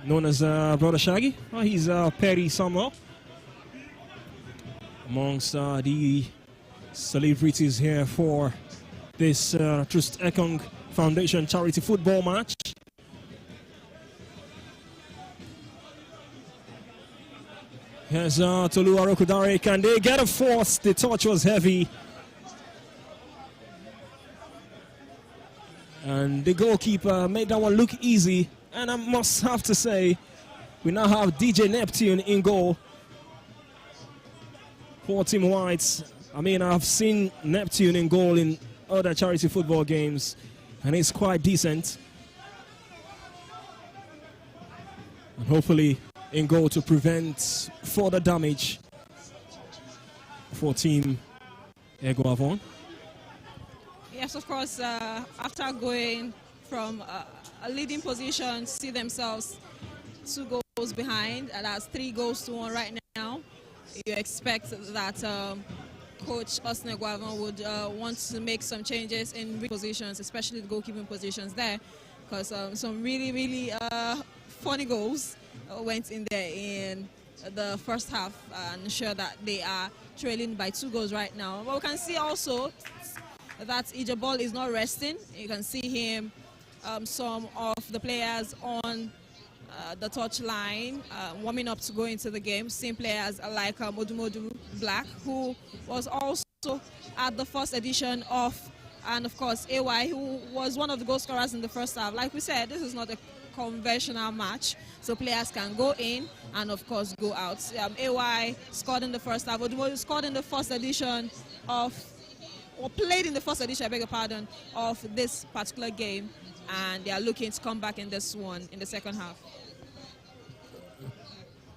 Known as Brother Shaggy. He's Perry Samuel. Amongst the celebrities here for this TROOST EKONG Foundation charity football match. Here's Tolu Arokudare. Can they get a fourth? The touch was heavy. And the goalkeeper made that one look easy. And I must have to say, we now have DJ Neptune in goal for Team Whites. I mean, I've seen Neptune in goal in other charity football games, and it's quite decent. And hopefully in goal to prevent further damage for Team EKONG. Yes, of course, after going from a leading position, see themselves 2 goals behind, and that's 3-1 right now. You expect that Coach Austin Eguavon would want to make some changes in positions, especially the goalkeeping positions there, because some really funny goals went in there in the first half, and ensure that they are trailing by 2 goals right now. But we can see also that Ijabol is not resting. You can see him, some of the players on the touch line warming up to go into the game. Same players like Modumodu Black, who was also at the first edition of, and of course AY, who was one of the goal scorers in the first half. Like we said, this is not a conventional match, so players can go in and of course go out. AY scored in the first half. Modumodu scored in the first edition of, or played in the first edition, I beg your pardon, of this particular game, and they are looking to come back in this one in the second half.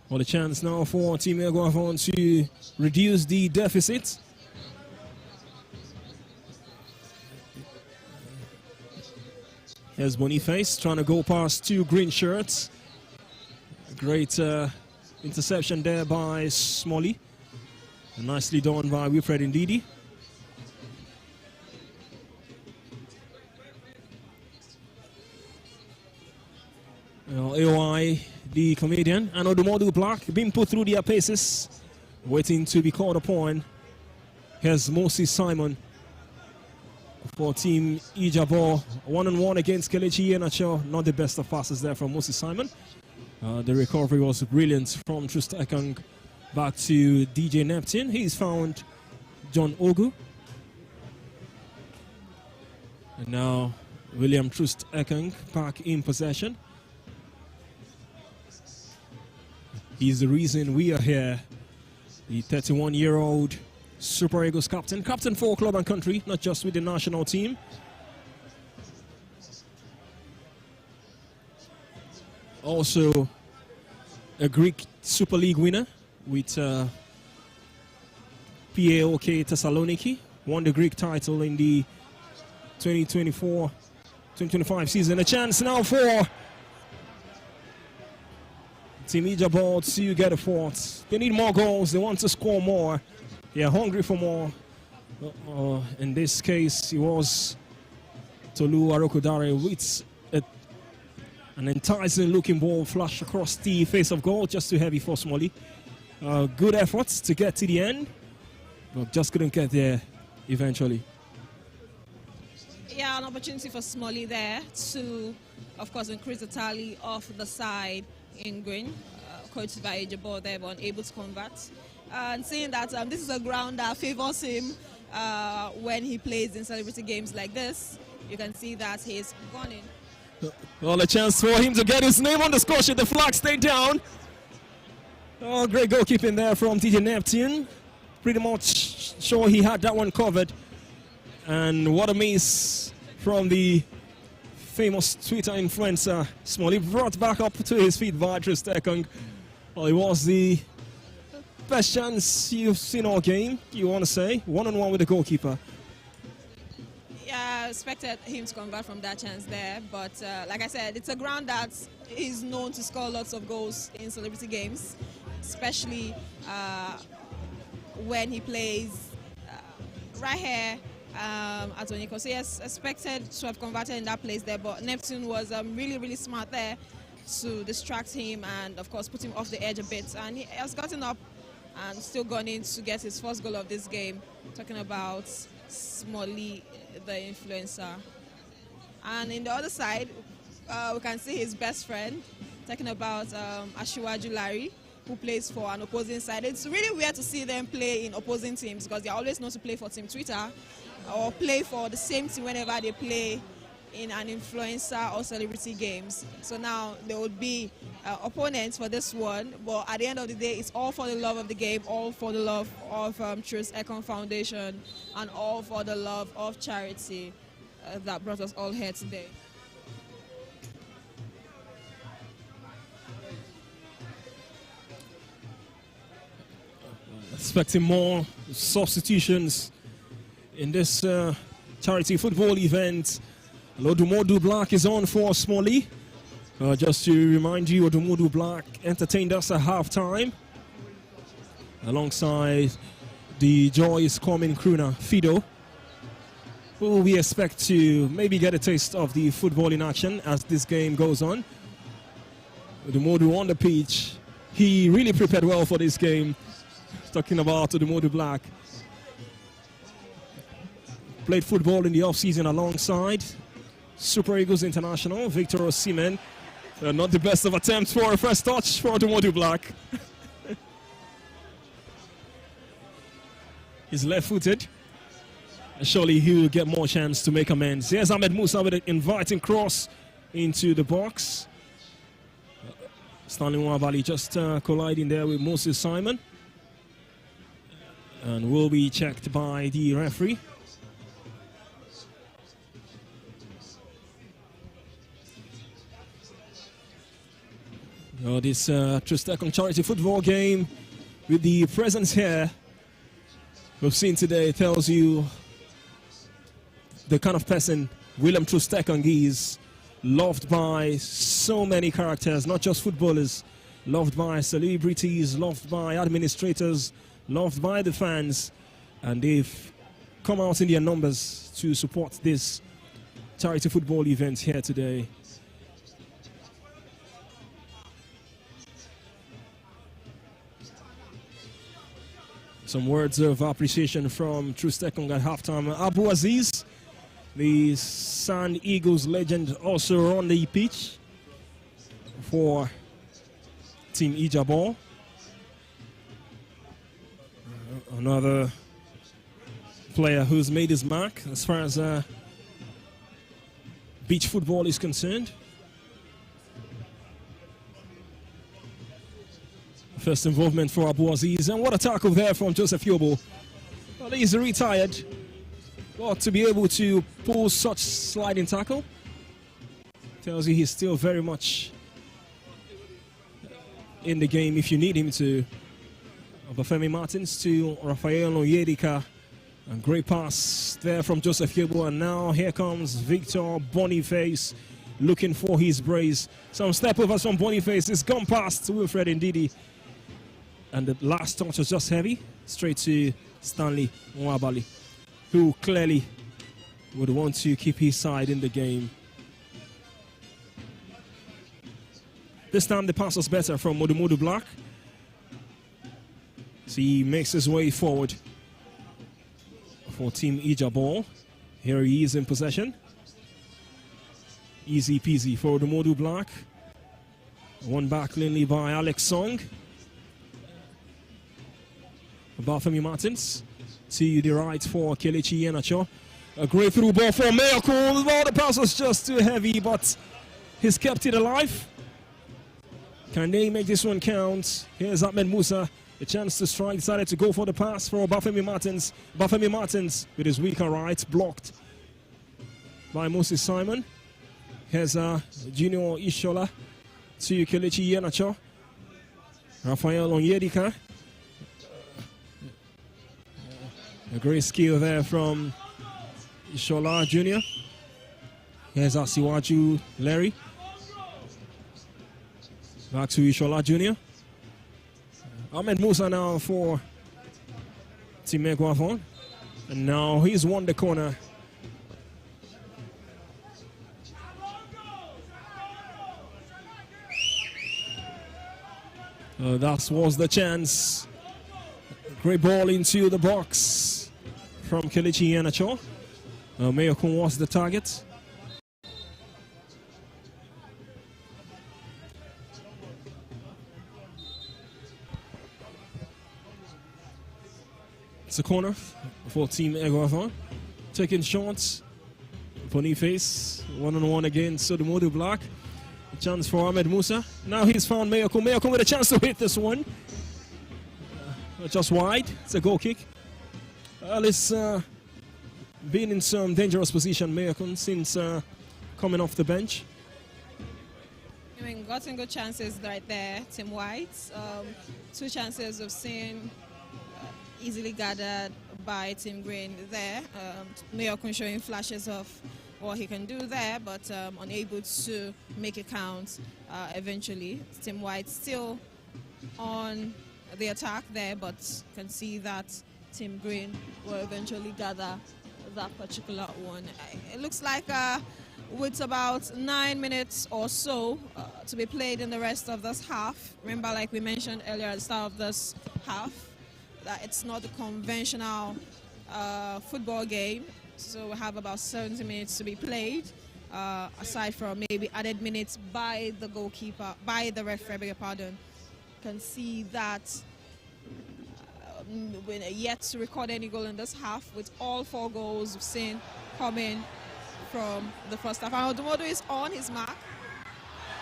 Well, a chance now for Team EKONG to reduce the deficit. Here's Boniface trying to go past 2 green shirts. Great interception there by Smalley. And nicely done by Wilfred Ndidi. AOI, the comedian, and Odumodu Black being put through their paces, waiting to be called upon. Here's Moses Simon for Team Ijabo, 1-on-1 against Kelechi Iheanacho. Not the best of passes there from Moses Simon. The recovery was brilliant from TROOST EKONG back to DJ Neptune. He's found John Ogu. And now William TROOST EKONG back in possession. He's the reason we are here. The 31-year-old Super Eagles captain for club and country, not just with the national team. Also a Greek Super League winner with PAOK Thessaloniki. Won the Greek title in the 2024-2025 season. A chance now for Team Ijabo to get a fourth. They need more goals. They want to score more. They are hungry for more. In this case, it was Tolu Arokudare with an enticing looking ball flashed across the face of goal, just too heavy for Smalley. Good efforts to get to the end, but just couldn't get there eventually. Yeah, an opportunity for Smalley there to, of course, increase the tally of the side in green. Coached by Ejabo there, but unable to convert. And seeing that this is a ground that favors him when he plays in celebrity games like this, you can see that he's gone in. Well, a chance for him to get his name on the score sheet. The flag stayed down. Oh, great goalkeeping there from DJ Neptune. Pretty much sure he had that one covered. And what a miss from the famous Twitter influencer Smalley, brought back up to his feet by TROOST EKONG. Well, it was the best chance you've seen all game, you want to say? One-on-one with the goalkeeper. Yeah, I expected him to convert from that chance there, but like I said, it's a ground that is known to score lots of goals in celebrity games, especially when he plays right here at Oniko. So yes, expected to have converted in that place there, but Neptune was really, really smart there to distract him and, of course, put him off the edge a bit. And he has gotten up and still gone in to get his first goal of this game. Talking about Smalley, the influencer. And in the other side, we can see his best friend, talking about Ashiwaju Larry, who plays for an opposing side. It's really weird to see them play in opposing teams because they're always known to play for Team Twitter or play for the same team whenever they play in an influencer or celebrity games. So now there would be opponents for this one, but at the end of the day, it's all for the love of the game, all for the love of TROOST EKONG Foundation, and all for the love of charity that brought us all here today. Expecting more substitutions in this charity football event. Odumodu Black is on for Smalley. Just to remind you, Odumodu Black entertained us at halftime alongside the Joyce Coming crooner Fido, who we expect to maybe get a taste of the football in action as this game goes on. Odumodu on the pitch. He really prepared well for this game. Talking about Odumodu Black. Played football in the off-season alongside Super Eagles International, Victor Osimhen. Not the best of attempts for a first touch for Odumodu Black. He's left-footed. Surely he will get more chance to make amends. Here's Ahmed Musa with an inviting cross into the box. Stanley Nwabali just colliding there with Moses Simon. And will be checked by the referee. This TROOST EKONG charity football game with the presence here we've seen today tells you the kind of person William TROOST EKONG is. Loved by so many characters, not just footballers, loved by celebrities, loved by administrators, loved by the fans, and they've come out in their numbers to support this charity football event here today. Some words of appreciation from TROOST EKONG at halftime. Abu Aziz, the Sand Eagles legend, also on the pitch for Team Ijabor. Another player who's made his mark as far as beach football is concerned. First involvement for Abu Aziz, and what a tackle there from Joseph Yobo. Well, he's retired, but to be able to pull such sliding tackle tells you he's still very much in the game if you need him to. Obafemi Martins to Rafael Oyedika, and great pass there from Joseph Yobo, and now here comes Victor Boniface looking for his brace. Some step overs from Boniface, it's gone past Wilfred Ndidi. And the last touch was just heavy, straight to Stanley Nwabali, who clearly would want to keep his side in the game. This time the pass was better from Odumodu Black. So he makes his way forward for Team Ijabor. Here he is in possession. Easy peasy for the Modu Black. One back cleanly by Alex Song. Bafemi Martins to the right for Kelechi Iheanacho. A great through ball for Miracle. Well, the pass was just too heavy, but he's kept it alive. Can they make this one count? Here's Ahmed Musa. A chance to strike. Decided to go for the pass for Bafemi Martins. Bafemi Martins with his weaker right blocked by Moses Simon. Here's Junior Ishola to Kelechi Iheanacho. Rafael Onyedika. A great skill there from Ishola Jr. Here's Asiwaju Larry. Back to Ishola Jr. Ahmed Musa now for Team Eguavon. And now he's won the corner. That was the chance. Great ball into the box from Kelechi Iheanacho. Mayokun was the target. It's a corner for Team Eguavon. Taking shots. Boniface, one-on-one against Sodomodu Black. A chance for Ahmed Musa. Now he's found Mayokun. Mayokun with a chance to hit this one. Just wide. It's a goal kick. Well, it's been in some dangerous position, Mayokun, since coming off the bench. I mean, gotten good chances right there, Tim White. 2 chances of seeing easily gathered by Tim Green there. Mayokun showing flashes of what he can do there, but unable to make it count eventually. Tim White still on the attack there, but can see that Tim Green will eventually gather that particular one. It looks like with about 9 minutes or so to be played in the rest of this half. Remember, like we mentioned earlier at the start of this half, that it's not a conventional football game. So we have about 70 minutes to be played, aside from maybe added minutes by the goalkeeper, by the referee, beg your pardon. Can see that we're yet to record any goal in this half, with all 4 goals we've seen coming from the first half. And Odumodu is on his mark.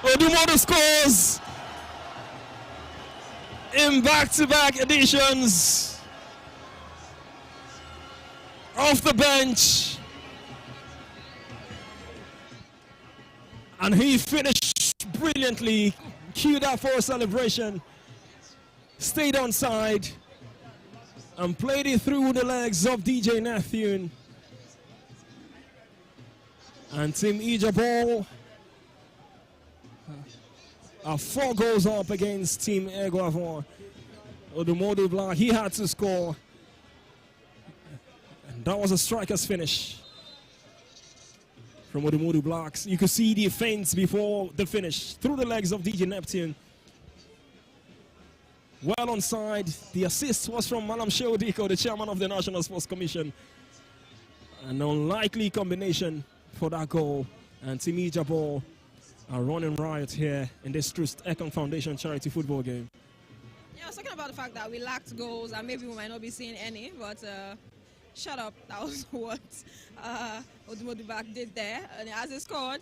Odumodu scores in back-to-back editions. Off the bench. And he finished brilliantly. Queued up for a celebration. Stayed on side. And played it through the legs of DJ Nathune. And Team Ijabol are 4 goals up against Team Eguavon. Odumodu Black, he had to score. And that was a striker's finish from Odumodu Blacks. You could see the feints before the finish through the legs of DJ Neptune. Well onside. The assist was from Malam Sheodiko, the chairman of the National Sports Commission. An unlikely combination for that goal. And Team Ijabol are running riot here in this TROOST EKONG Foundation charity football game. Yeah, I was talking about the fact that we lacked goals and maybe we might not be seeing any, but shut up, that was what Odumodu Black did there. And as he scored,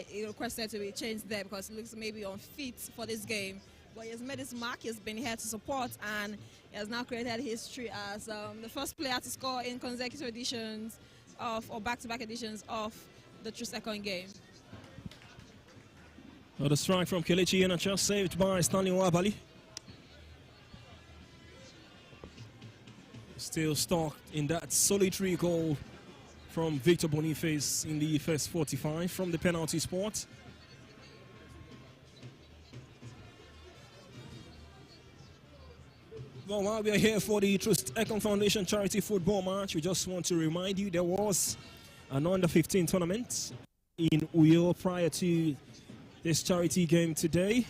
he requested to be changed there because he looks maybe unfit for this game. But he has made his mark, he has been here to support, and he has now created history as the first player to score in consecutive editions of, or back-to-back editions of the TROOST EKONG game. Well, the strike from Kelechi Iheanacho, saved by Stanley Wabali. Still stuck in that solitary goal from Victor Boniface in the first 45 from the penalty spot. Well, while we are here for the TROOST EKONG Foundation charity football match, we just want to remind you there was an under-15 tournament in Uyo prior to this charity game today,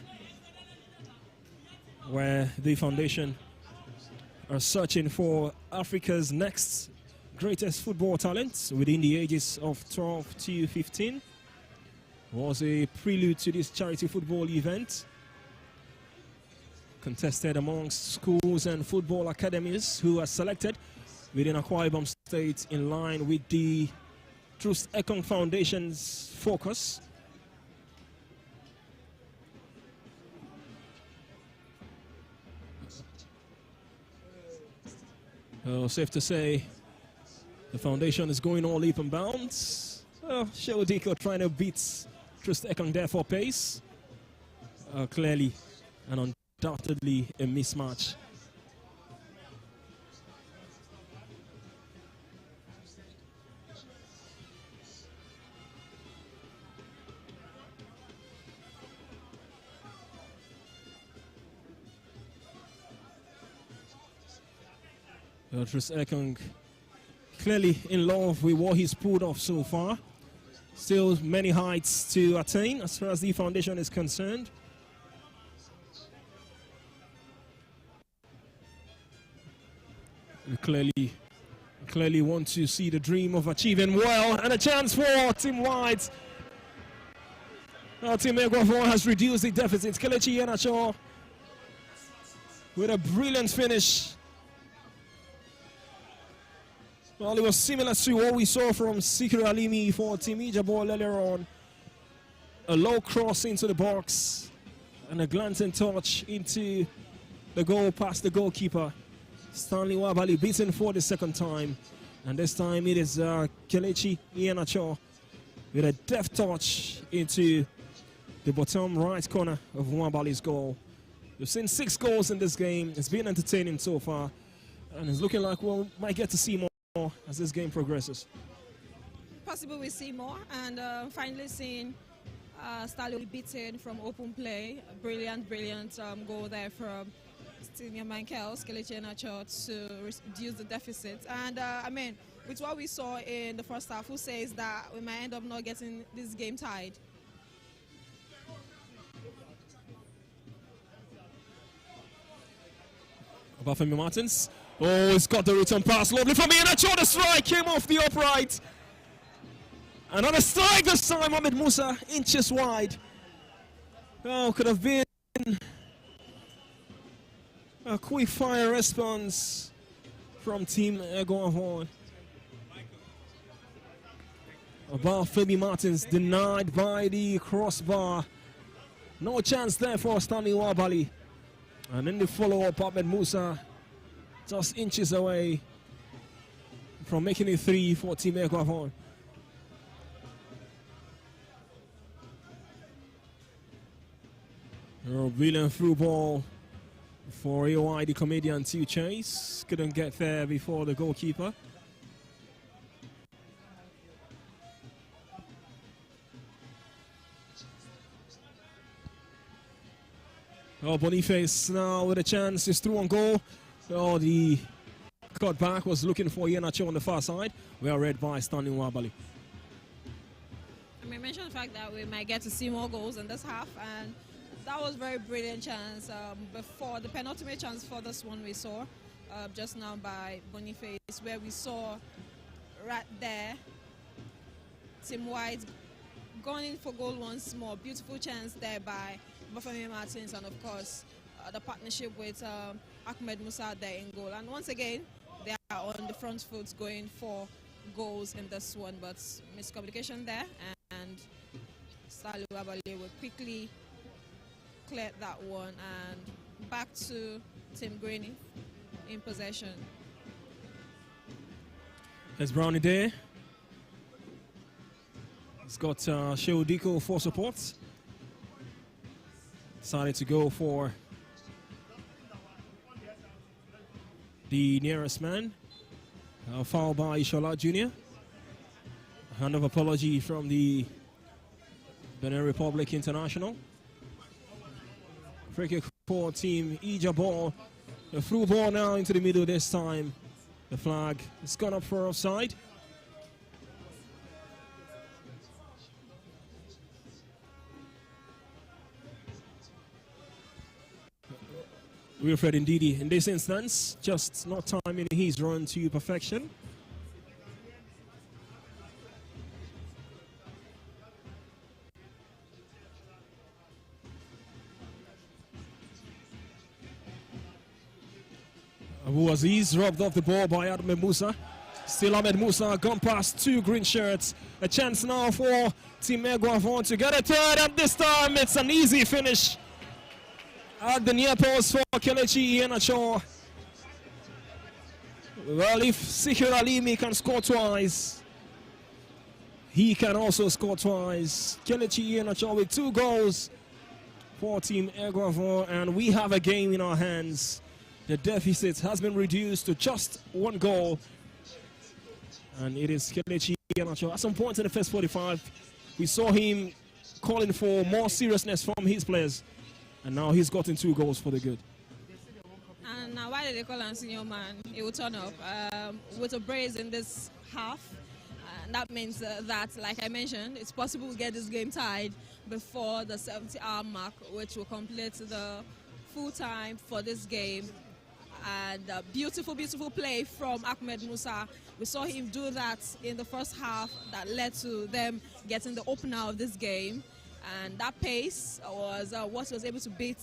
where the foundation are searching for Africa's next greatest football talents within the ages of 12 to 15. Was a prelude to this charity football event, contested amongst schools and football academies who are selected within Akwa Ibom State in line with the TROOST EKONG Foundation's focus. Safe to say the foundation is going all leap and bounds. SportyTV trying to beat TROOST EKONG there for pace. Clearly and undoubtedly a mismatch. TROOST EKONG clearly in love with what he's pulled off so far. Still many heights to attain as far as the foundation is concerned. We clearly want to see the dream of achieving well, and a chance for Team White. Now Team EKONG has reduced the deficit. Kelechi Iheanacho with a brilliant finish. Well, it was similar to what we saw from Sikri Alimi for Team Ijabol earlier on. A low cross into the box and a glancing touch into the goal past the goalkeeper. Stanley Wabali beaten for the second time. And this time it is Kelechi Iheanacho with a deft touch into the bottom right corner of Wabali's goal. We've seen 6 goals in this game. It's been entertaining so far. And it's looking like we might get to see more as this game progresses. Possibly we see more, and finally seeing Stanley beaten from open play. A brilliant goal there from Senior Michael Kelechi Iheanacho to reduce the deficit. And I mean, with what we saw in the first half, who says that we might end up not getting this game tied? Obafemi Martins. Oh, he's got the return pass. Lovely from Iheanacho. The strike came off the upright. Another strike this time. Ahmed Musa inches wide. Oh, could have been a quick fire response from Team EKONG. Obafemi Martins denied by the crossbar. No chance there for Stanley Wabali. And in the follow-up, Ahmed Musa just inches away from making it 3 for Team EKONG. A brilliant through ball for AOI, the comedian, to chase. Couldn't get there before the goalkeeper. Oh, Boniface now with a chance, is through on goal. Oh, the cutback was looking for Iheanacho on the far side. We are read by Stanley Wabali. I mean, mention the fact that we might get to see more goals in this half, and that was a very brilliant chance before the penultimate chance for this one we saw just now by Boniface, where we saw right there Team White going in for goal once more. Beautiful chance there by Obafemi Martins, and of course the partnership with Ahmed Musa there in goal. And once again, they are on the front foot going for goals in this one, but miscommunication there, and Stanley Wabali will quickly clear that one, and back to Tim Greeny in possession. There's Brownie there. He's got SportyTV for support. Decided to go for the nearest man. Foul by Ishola Jr. A hand of apology from the Benin Republic International. Free kick for Team Ijabol. The through ball now into the middle this time. The flag has gone up for offside. Wilfred Ndidi in this instance, just not timing his run to perfection. Who was eased, robbed off the ball by Ahmed Musa. Still Ahmed Musa, gone past 2 green shirts. A chance now for Team EKONG to get a third, and this time it's an easy finish at the near post for Kelechi Iheanacho. Well, if Sikir Alimi can score twice, he can also score twice. Kelechi Iheanacho with 2 goals for Team EKONG, and we have a game in our hands. The deficit has been reduced to just 1 goal. And it is Kelechi Iheanacho. At some point in the first 45, we saw him calling for more seriousness from his players. And now he's gotten 2 goals for the good. And now why did they call him senior man? He will turn up with a brace in this half. And that means that, like I mentioned, it's possible we get this game tied before the 70-hour mark, which will complete the full time for this game. And beautiful, beautiful play from Ahmed Musa. We saw him do that in the first half that led to them getting the opener of this game. And that pace was what was able to beat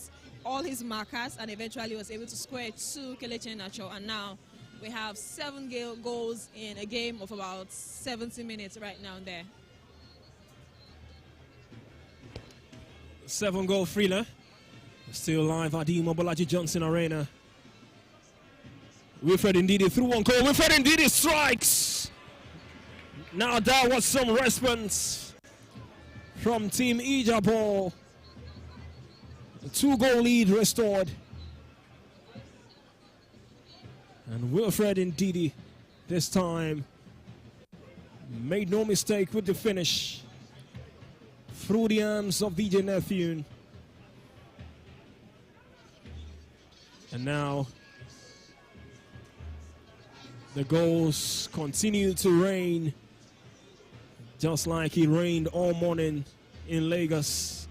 all his markers and eventually was able to square to Kelechi Iheanacho. And now we have 7 goals in a game of about 70 minutes right now and there. 7-goal thriller. Still live at the Mobolaji Johnson Arena. Wilfred Ndidi through 1 goal. Wilfred Ndidi strikes. Now that was some response from Team Ijabor. A 2-goal lead restored. And Wilfred Ndidi this time made no mistake with the finish through the arms of DJ Neptune. And now the goals continue to rain, just like it rained all morning in Lagos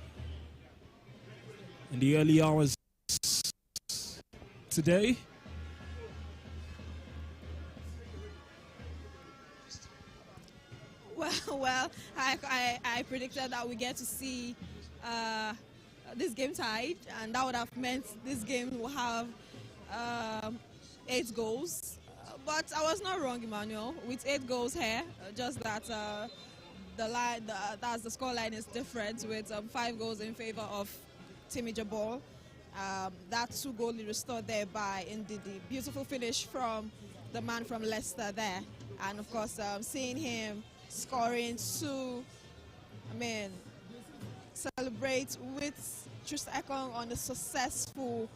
in the early hours today. Well, I predicted that we get to see this game tied, and that would have meant this game will have 8 goals. But I was not wrong, Emmanuel. With 8 goals here, just that the score line is different with 5 goals in favor of Team Ijabor. That 2-goal restored there by Ndidi. Beautiful finish from the man from Leicester there, and of course seeing him scoring to, celebrate with TROOST EKONG on the successful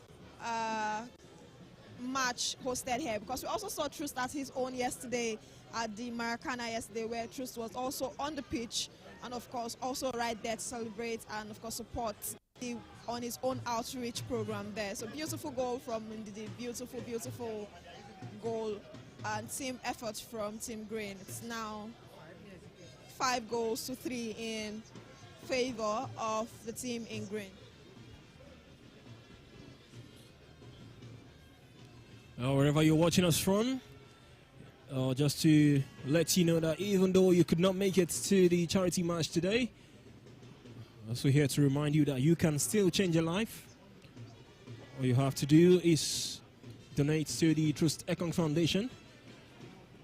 match hosted here, because we also saw TROOST at his own yesterday at the Maracana yesterday, where TROOST was also on the pitch and of course also right there to celebrate and of course support on his own outreach program there. So beautiful goal from Ndidi, beautiful, beautiful goal and team effort from Team Green. It's now 5 goals to 3 in favor of the team in green. Wherever you're watching us from, just to let you know that even though you could not make it to the charity match today, also here to remind you that you can still change your life. All you have to do is donate to the TROOST EKONG Foundation,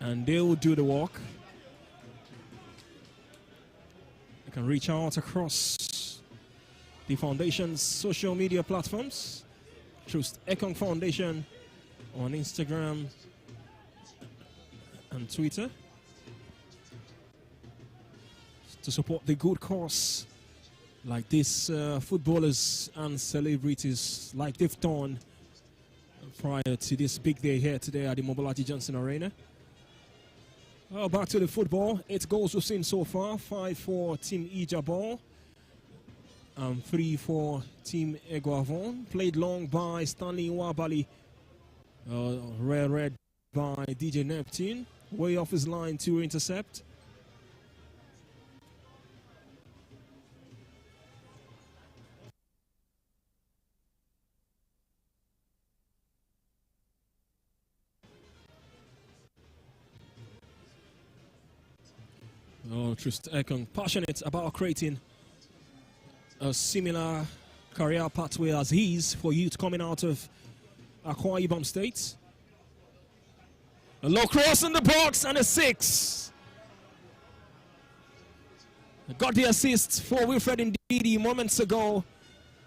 and they will do the work. You can reach out across the foundation's social media platforms, TROOST EKONG Foundation on Instagram and Twitter, to support the good cause like these footballers and celebrities like they've done prior to this big day here today at the Mobolaji Johnson Arena. Well, back to the football. 8 goals we've seen so far. 5 for Team Ijabor and 3 for Team EKONG. Played long by Stanley Nwabali. Read by DJ Neptune. Way off his line to intercept. TROOST EKONG passionate about creating a similar career pathway as his for youth coming out of Akwa Ibom State. A low cross in the box and a 6. Got the assist for Wilfred Ndidi moments ago.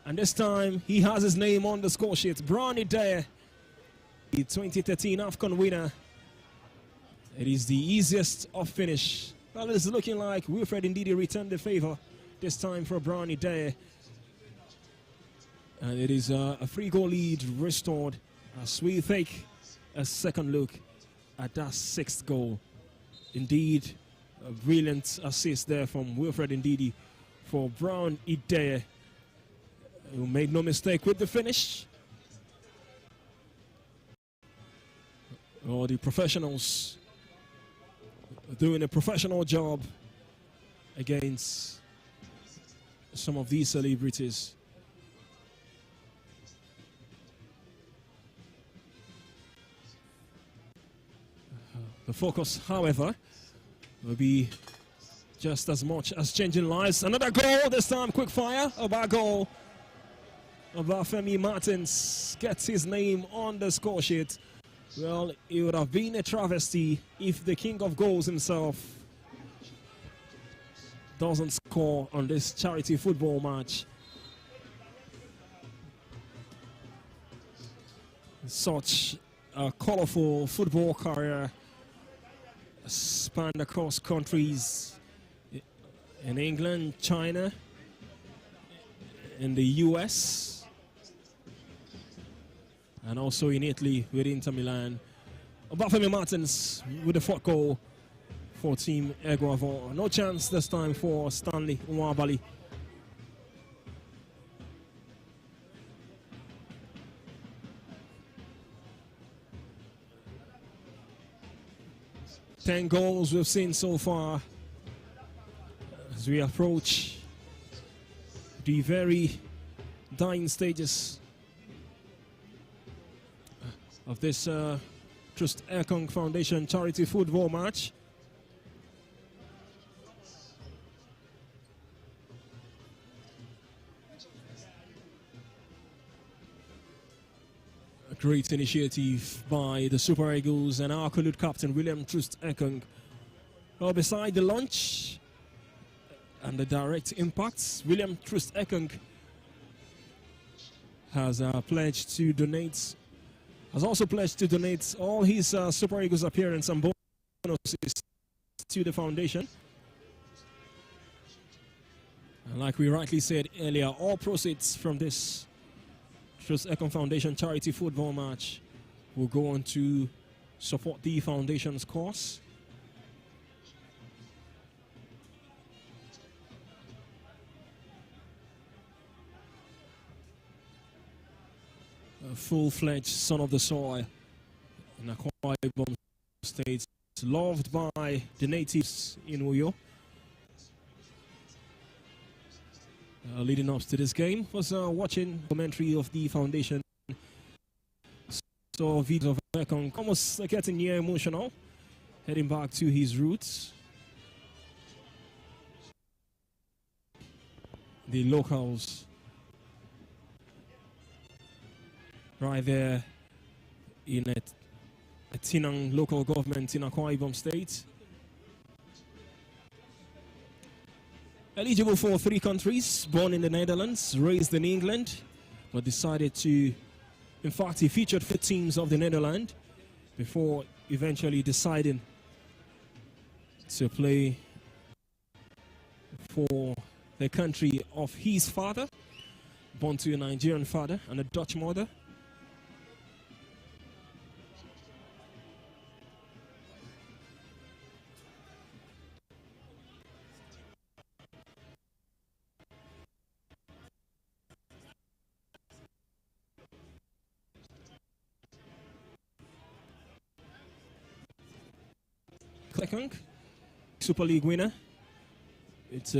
And this time he has his name on the score sheet. Brownie Dyer, the 2013 AFCON winner. It is the easiest of finish. Well, it's looking like Wilfred Ndidi returned the favor. This time for Brownie Dyer. And it is a 3-goal lead restored as we take a second look at that 6th goal. Indeed, a brilliant assist there from Wilfred Ndidi for Brown Ideye, who made no mistake with the finish. Oh, the professionals doing a professional job against some of these celebrities. The focus, however, will be just as much as changing lives. Another goal, this time quick fire. About goal. Obafemi Martins gets his name on the score sheet. Well, it would have been a travesty if the king of goals himself doesn't score on this charity football match. Such a colorful football career spanned across countries in England, China, in the US, and also in Italy with Inter Milan. Obafemi Martins with the 4th goal for Team Eguavon. No chance this time for Stanley Nwabali. Ten goals we've seen so far as we approach the very dying stages of this TROOST EKONG Foundation charity football match. A great initiative by the Super Eagles and our colleague captain William TROOST EKONG. Well, beside the launch and the direct impacts, William TROOST EKONG has pledged to donate, has also pledged to donate all his Super Eagles appearance and bonuses to the foundation. And like we rightly said earlier, all proceeds from this TROOST EKONG Foundation charity football match will go on to support the foundation's cause. A full-fledged son of the soil in Akwa Ibom State, loved by the natives in Uyo. Leading up to this game was watching commentary of the foundation. Saw video of Ekong almost getting near emotional, heading back to his roots. The locals right there in a Tinang local government in Akwa Ibom State. Eligible for 3 countries, born in the Netherlands, raised in England, but decided to, in fact, he featured 4 teams of the Netherlands before eventually deciding to play for the country of his father, born to a Nigerian father and a Dutch mother. Ekong, Super League winner. It's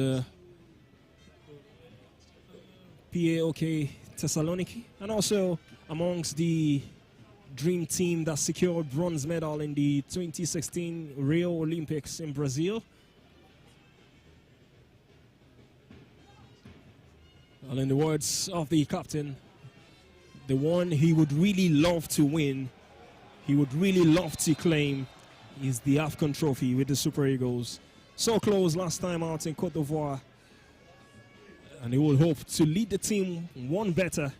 PAOK Thessaloniki, and also amongst the dream team that secured bronze medal in the 2016 Rio Olympics in Brazil. Well, in the words of the captain, the one he would really love to win, he would really love to claim is the AFCON trophy with the Super Eagles. So close last time out in Cote d'Ivoire. And he will hope to lead the team one better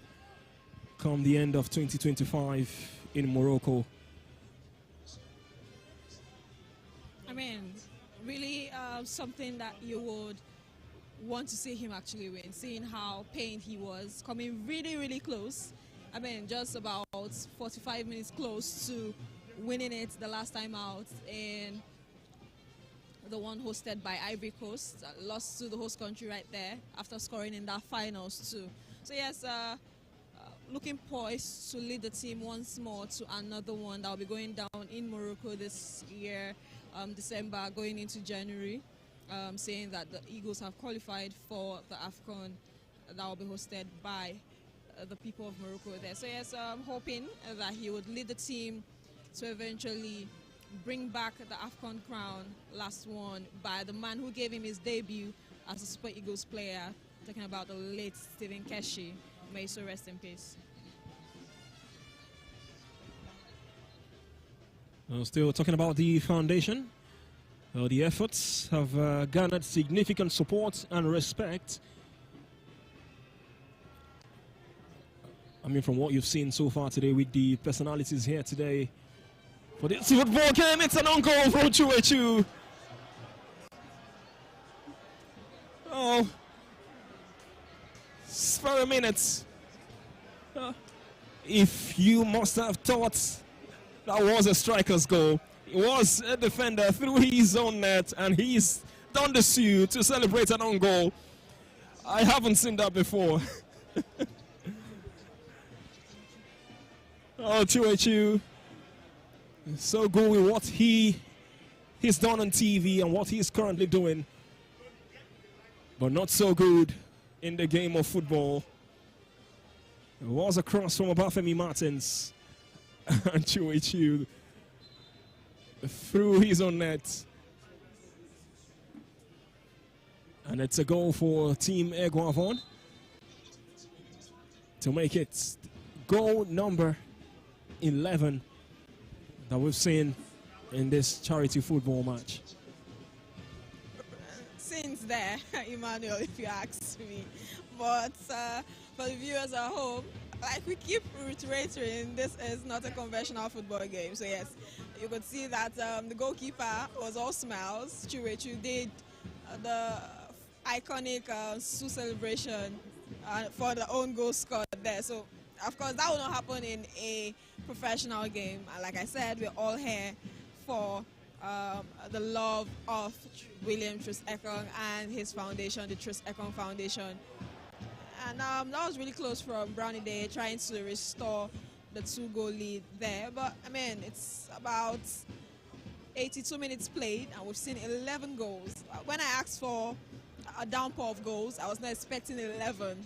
come the end of 2025 in Morocco. I mean, really something that you would want to see him actually win, seeing how pained he was, coming really, really close. I mean, just about 45 minutes close to winning it the last time out in the one hosted by Ivory Coast. Lost to the host country right there after scoring in that finals too. So yes, looking poised to lead the team once more to another one that will be going down in Morocco this year, December going into January, saying that the Eagles have qualified for the AFCON that will be hosted by the people of Morocco there. So yes, I'm hoping that he would lead the team to eventually bring back the AFCON crown, last won by the man who gave him his debut as a Super Eagles player, talking about the late Stephen Keshi. May he so rest in peace. Still talking about the foundation. The efforts have garnered significant support and respect. I mean, from what you've seen so far today with the personalities here today for this football game, it's an on-goal from Chuechu. Oh, for a minute. If you must have thought that was a striker's goal, it was a defender through his own net, and he's done the suit to celebrate an own goal. I haven't seen that before. Oh, Chuechu, so good with what he's done on TV and what he's currently doing, but not so good in the game of football. It was a cross from Obafemi Martins, and Chuechu through his own net. And it's a goal for Team Eguavon to make it goal number 11 that we've seen in this charity football match. Since there, Emmanuel, if you ask me. But for the viewers at home, like we keep reiterating, this is not a conventional football game. So yes, you could see that the goalkeeper was all smiles. Chuechu did the iconic Su celebration for the own goal scored there. So of course that will not happen in a professional game. And like I said, we're all here for the love of William TROOST Ekong and his foundation, the TROOST Ekong Foundation. And that was really close from Brownie Day, trying to restore the 2-goal lead there. But I mean, it's about 82 minutes played, and we've seen 11 goals. When I asked for a downpour of goals, I was not expecting 11.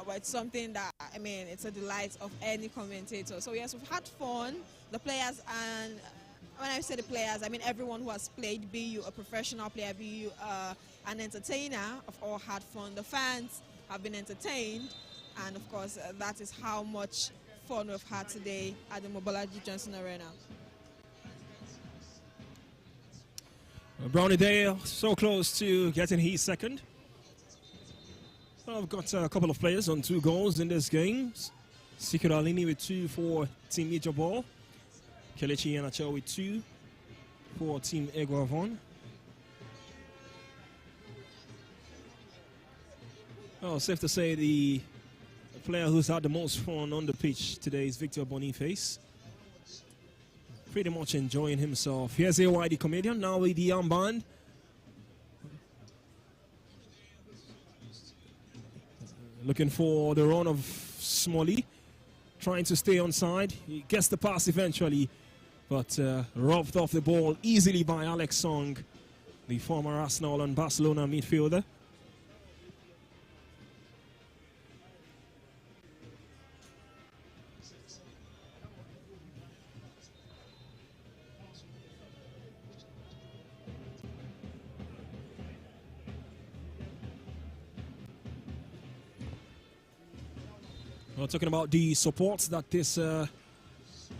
But it's something that, I mean, it's a delight of any commentator. So yes, we've had fun. The players, and when I say the players, I mean everyone who has played, be you a professional player, be you an entertainer, have all had fun. The fans have been entertained, and of course that is how much fun we've had today at the Mobolaji Johnson Arena. Brownie Day so close to getting his second. I've got a couple of players on 2 goals in this game. Sikira Alini with 2 for Team Ijabor. Kelechi Yanacho with 2 for Team Eguavon. Oh, safe to say the player who's had the most fun on the pitch today is Victor Boniface. Pretty much enjoying himself. Here's AY the comedian, now with the armband. Looking for the run of Smalley, trying to stay on side. He gets the pass eventually, but robbed off the ball easily by Alex Song, the former Arsenal and Barcelona midfielder. We're talking about the support that this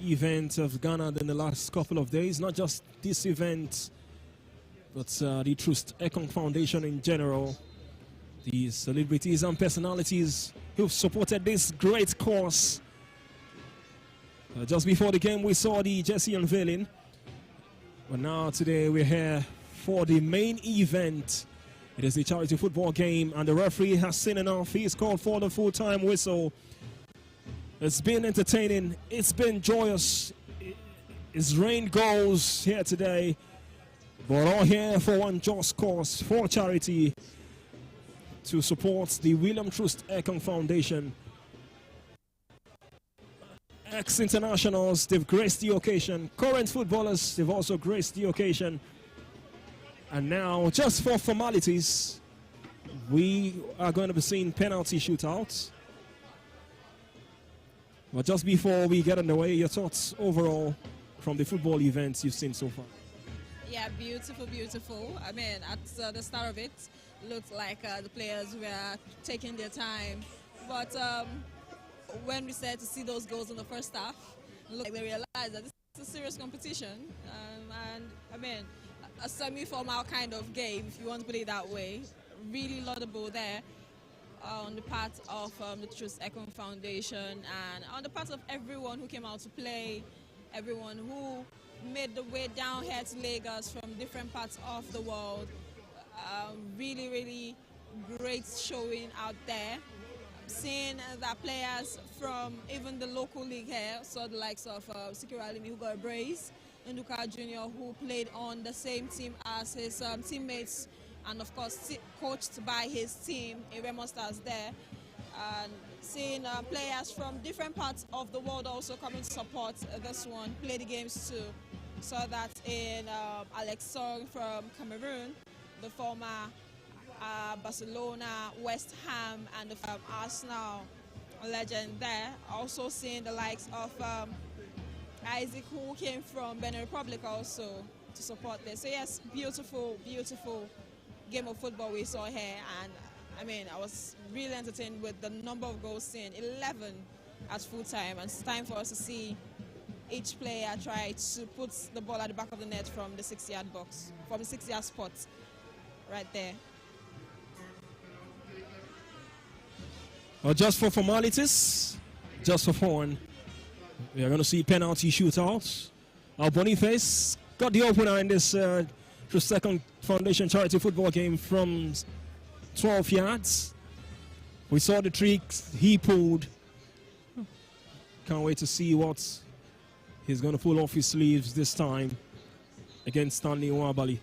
events have gone on in the last couple of days. Not just this event, but the TROOST EKONG Foundation in general. The celebrities and personalities who've supported this great cause. Just before the game, we saw the jersey unveiling. But now today we're here for the main event. It is the charity football game, and the referee has seen enough. He's called for the full-time whistle. It's been entertaining. It's been joyous. It's rained goals here today. But all here for one just cause, for charity, to support the William TROOST EKONG Foundation. Ex-internationals, they've graced the occasion. Current footballers, they've also graced the occasion. And now, just for formalities, we are going to be seeing penalty shootouts. But just before we get underway, your thoughts overall from the football events you've seen so far? Yeah, beautiful, beautiful. I mean, at the start of it, looked like the players were taking their time. But when we started to see those goals in the first half, look like they realized that this is a serious competition. And I mean, a semi-formal kind of game, if you want to put it that way. Really laudable there on the part of the TROOST EKONG Foundation, and on the part of everyone who came out to play, everyone who made the way down here to Lagos from different parts of the world. Really, really great showing out there. Seeing that players from even the local league here, so the likes of Sikiru Alimi, who got a brace, Nduka Jr., who played on the same team as his teammates, and of course coached by his team in Remo Stars there. And seeing players from different parts of the world also coming to support this one, play the games too. Saw that in Alex Song from Cameroon, the former Barcelona, West Ham, and the Arsenal legend there. Also seeing the likes of Isaac, who came from Benin Republic also to support this. So yes, beautiful, beautiful game of football we saw here, and I mean, I was really entertained with the number of goals seen, 11 at full time, and it's time for us to see each player try to put the ball at the back of the net from the 6-yard box, from the 6-yard spot right there. Well, just for formalities, just for fun, we are going to see penalty shootouts. Boniface got the opener in this TROOST EKONG Foundation charity football game from 12 yards. We saw the tricks he pulled. Can't wait to see what he's going to pull off his sleeves this time against Stanley Nwabali.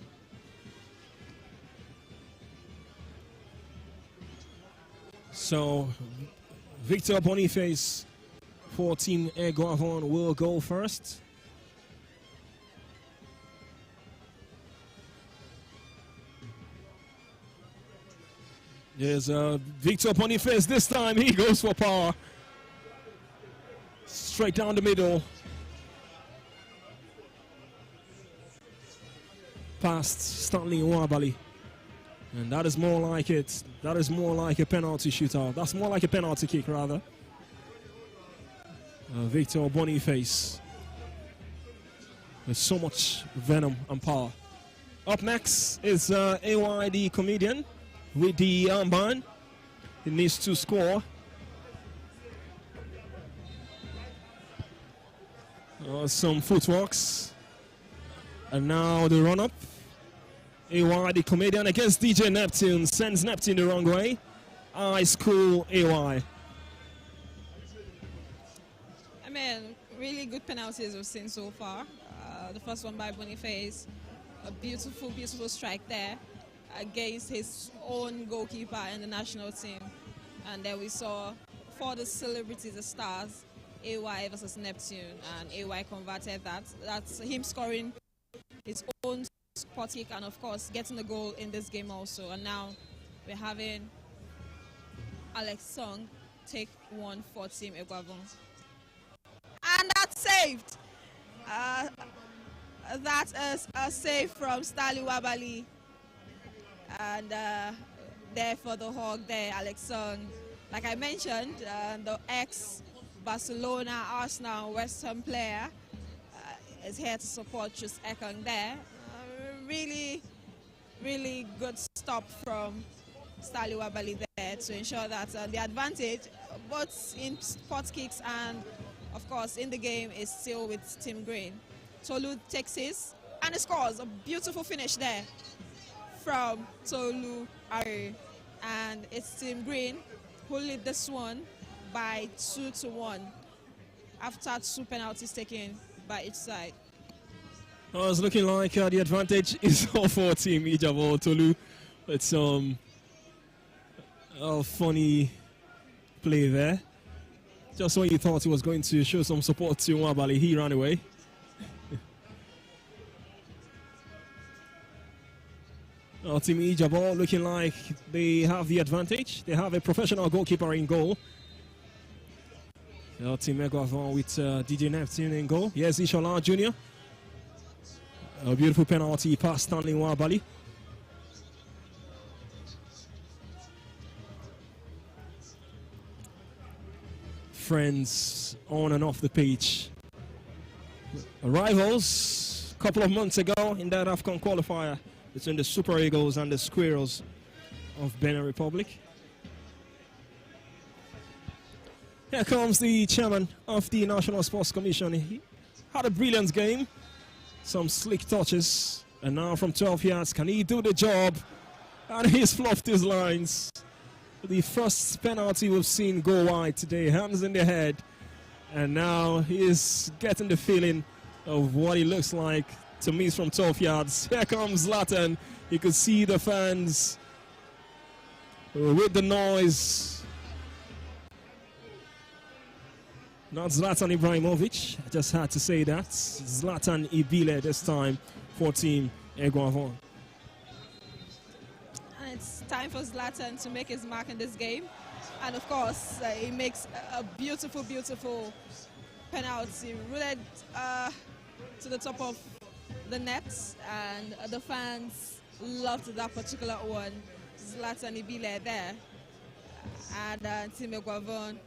So, Victor Boniface for Team Egoavon will go first. There's Victor Boniface. This time he goes for power. Straight down the middle. Past Stanley Nwabali. And that is more like it. That is more like a penalty shootout. That's more like a penalty kick, rather. Victor Boniface. With so much venom and power. Up next is AY, the comedian, with the armband. He needs to score. Some footworks. And now the run-up. AY, the comedian, against DJ Neptune. Sends Neptune the wrong way. High school AY. I mean, really good penalties we've seen so far. The first one by Boniface. A beautiful, beautiful strike there against his own goalkeeper in the national team. And then we saw, for the celebrities, the stars, AY versus Neptune, and AY converted that. That's him scoring his own spot kick and, of course, getting the goal in this game also. And now we're having Alex Song take one for Team Egoavon. And that's saved. That is a save from Stanley Nwabali. And there for the hog there, Alex Song. Like I mentioned, the Barcelona, Arsenal, West Ham player is here to support TROOST EKONG there. Really, really good stop from Stanley Wabali there to ensure that the advantage, both in spot kicks and, of course, in the game, is still with Team Green. Tolu takes his and he scores. A beautiful finish there from Tolu Ari. And it's Team Green who lead this one by 2-1 after 2 penalties taken by each side. Oh, it's looking like the advantage is all for Team Ijabo Tolu. It's a funny play there. Just when you thought he was going to show some support to Wabali, he ran away. Team Ijabo looking like they have the advantage. They have a professional goalkeeper in goal. Team EKONG with DJ Neptune in goal. Yes, Ishola Jr. A beautiful penalty past Stanley Wabali. Friends on and off the pitch. Rivals a couple of months ago in that AFCON qualifier between the Super Eagles and the Squirrels of Benin Republic. Here comes the chairman of the National Sports Commission. He had a brilliant game, some slick touches, and now from 12 yards, can he do the job? And he's fluffed his lines. The first penalty we've seen go wide today, hands in the head, and now he's getting the feeling of what he looks like to miss from 12 yards. Here comes Zlatan. You could see the fans with the noise. Not Zlatan Ibrahimovic, I just had to say that. Zlatan Ibile this time for Team EKONG. And it's time for Zlatan to make his mark in this game. And of course, he makes a beautiful, beautiful penalty. Rooted to the top of the net, and the fans loved that particular one. Zlatan Ibile there. And Team EKONG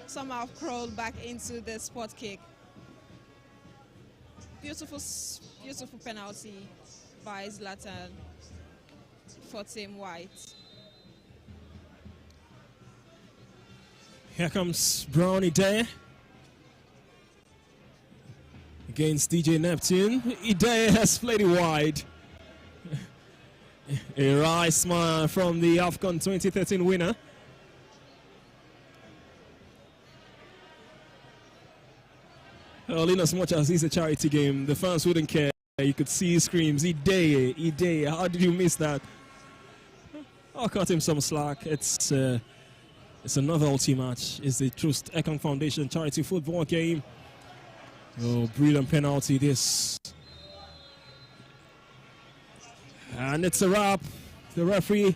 somehow crawled back into the spot kick. Beautiful, beautiful penalty by Zlatan for Team White. Here comes Brownie there against DJ Neptune. Ide has played it wide. A right smile from the AFCON 2013 winner. Well, in as much as it's a charity game, the fans wouldn't care. You could see screams, Ide, how did you miss that? I'll cut him some slack. It's a novelty match. It's the TROOST EKONG Foundation charity football game. Oh, brilliant penalty this. And it's a wrap. The referee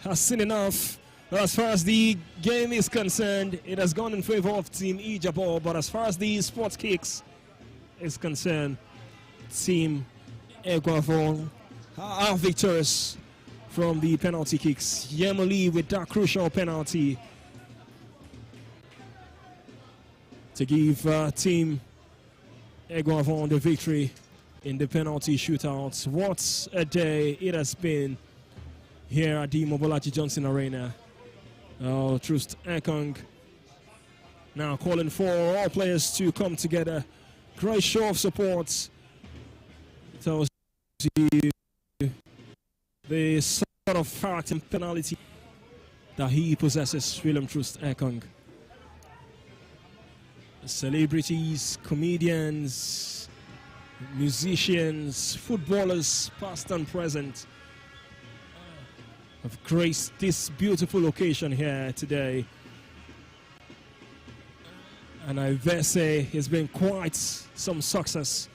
has seen enough. As far as the game is concerned, it has gone in favor of Team Ijabo, but as far as the sports kicks is concerned, Team EKONG are victorious from the penalty kicks. Yemoli with that crucial penalty to give Team EKONG the victory in the penalty shootouts. What a day it has been here at the Mobolaji Johnson Arena. TROOST EKONG now calling for all players to come together. Great show of support. It tells you the sort of character and penalty that he possesses, William TROOST EKONG. Celebrities, comedians, musicians, footballers, past and present, have graced this beautiful occasion here today. And I dare say it's been quite some success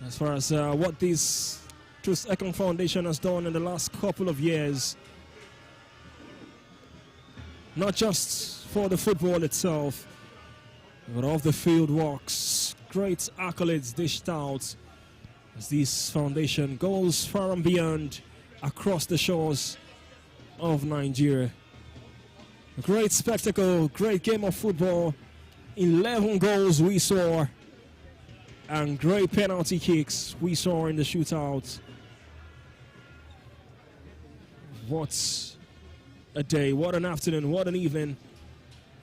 as far as what this TROOST EKONG Foundation has done in the last couple of years. Not just for the football itself, but of the field works. Great accolades dished out as this foundation goes far and beyond across the shores of Nigeria. A great spectacle, great game of football. 11 goals we saw. And great penalty kicks we saw in the shootout. What a day, what an afternoon, what an evening.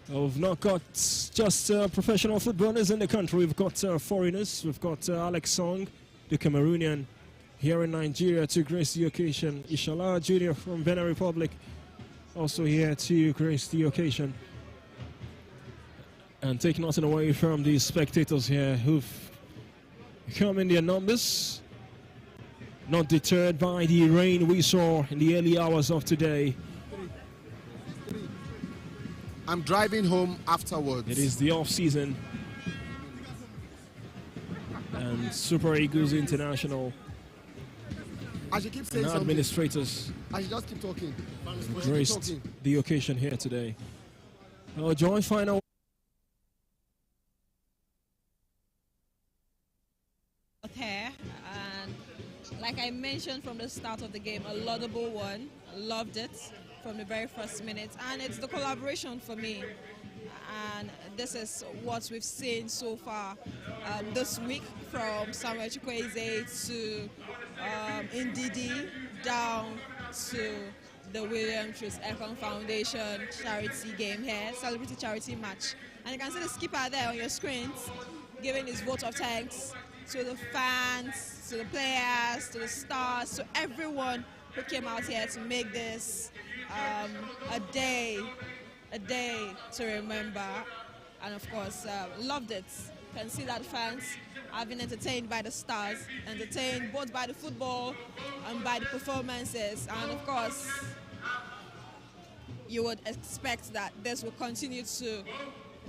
We've not got just professional footballers in the country. We've got foreigners. We've got Alex Song, the Cameroonian, here in Nigeria to grace the occasion. Ishala Jr. from Benin Republic, also here to grace the occasion. And take nothing away from the spectators here who've come in their numbers, not deterred by the rain we saw in the early hours of today. I'm driving home afterwards. It is the off-season. And Super Eagles International I should keep saying and something. administrators I should just keep talking. graced the occasion here today. Our joint final. Here, and like I mentioned from the start of the game, a laudable one. Loved it from the very first minute, and it's the collaboration for me. And this is what we've seen so far this week, from Samuel Chukwueze to Ndidi down to the William TROOST EKONG Foundation charity game here, celebrity charity match. And you can see the skipper there on your screens giving his vote of thanks to the fans, to the players, to the stars, to everyone who came out here to make this a day to remember. And of course, loved it. Can see that fans have been entertained by the stars, entertained both by the football and by the performances. And of course, you would expect that this will continue to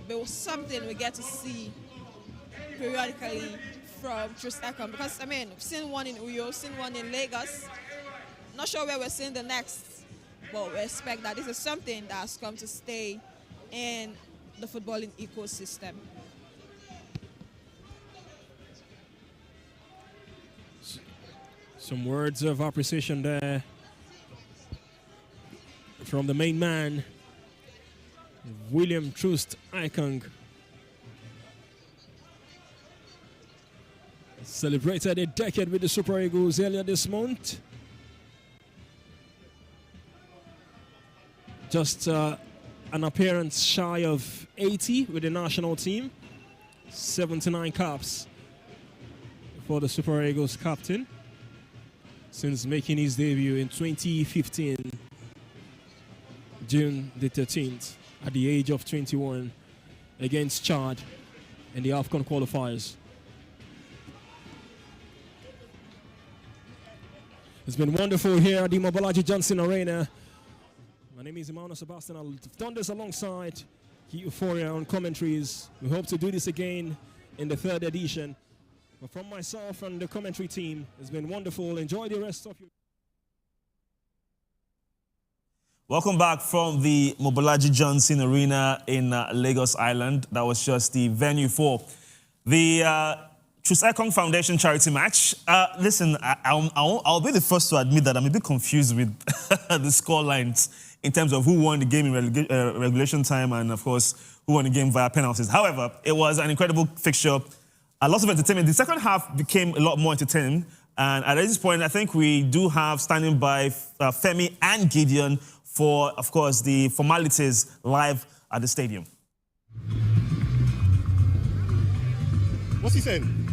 be something we get to see periodically from TROOST EKONG, because I mean, we've seen one in Uyo, seen one in Lagos. Not sure where we're seeing the next, but we expect that this is something that has come to stay in the footballing ecosystem. Some words of appreciation there from the main man, William TROOST EKONG. Celebrated a decade with the Super Eagles earlier this month. Just an appearance shy of 80 with the national team. 79 caps for the Super Eagles captain since making his debut in 2015, June the 13th, at the age of 21 against Chad in the AFCON qualifiers. It's been wonderful here at the Mobolaji Johnson Arena. My name is Emmanuel Sebastian. I've done this alongside Euphoria on commentaries. We hope to do this again in the 3rd edition. But from myself and the commentary team, it's been wonderful. Enjoy the rest of your... Welcome back from the Mobolaji Johnson Arena in Lagos Island. That was just the venue for the TROOST EKONG Foundation charity match. Listen, I'll be the first to admit that I'm a bit confused with the score lines in terms of who won the game in regulation time and, of course, who won the game via penalties. However, it was an incredible fixture. A lot of entertainment. The second half became a lot more entertaining. And at this point, I think we do have standing by Femi and Gideon for, of course, the formalities live at the stadium. What's he saying?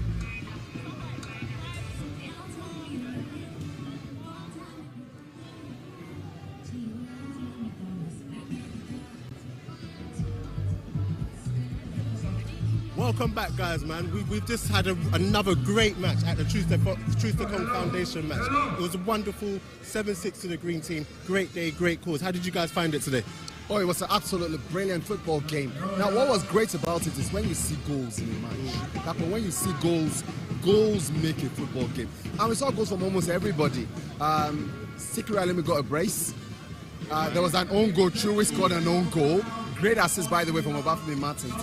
Welcome back, guys, man. We've just had another great match at the TROOST EKONG Foundation match. It was a wonderful 7-6 to the green team. Great day, great cause. How did you guys find it today? Oh, it was an absolutely brilliant football game. Now, what was great about it is when you see goals in a match. Like when you see goals, goals make a football game. And we saw goals from almost everybody. Sikiri Alimi got a brace. There was an own goal. Chewy scored an own goal. Great assist, by the way, from Obafemi Martin.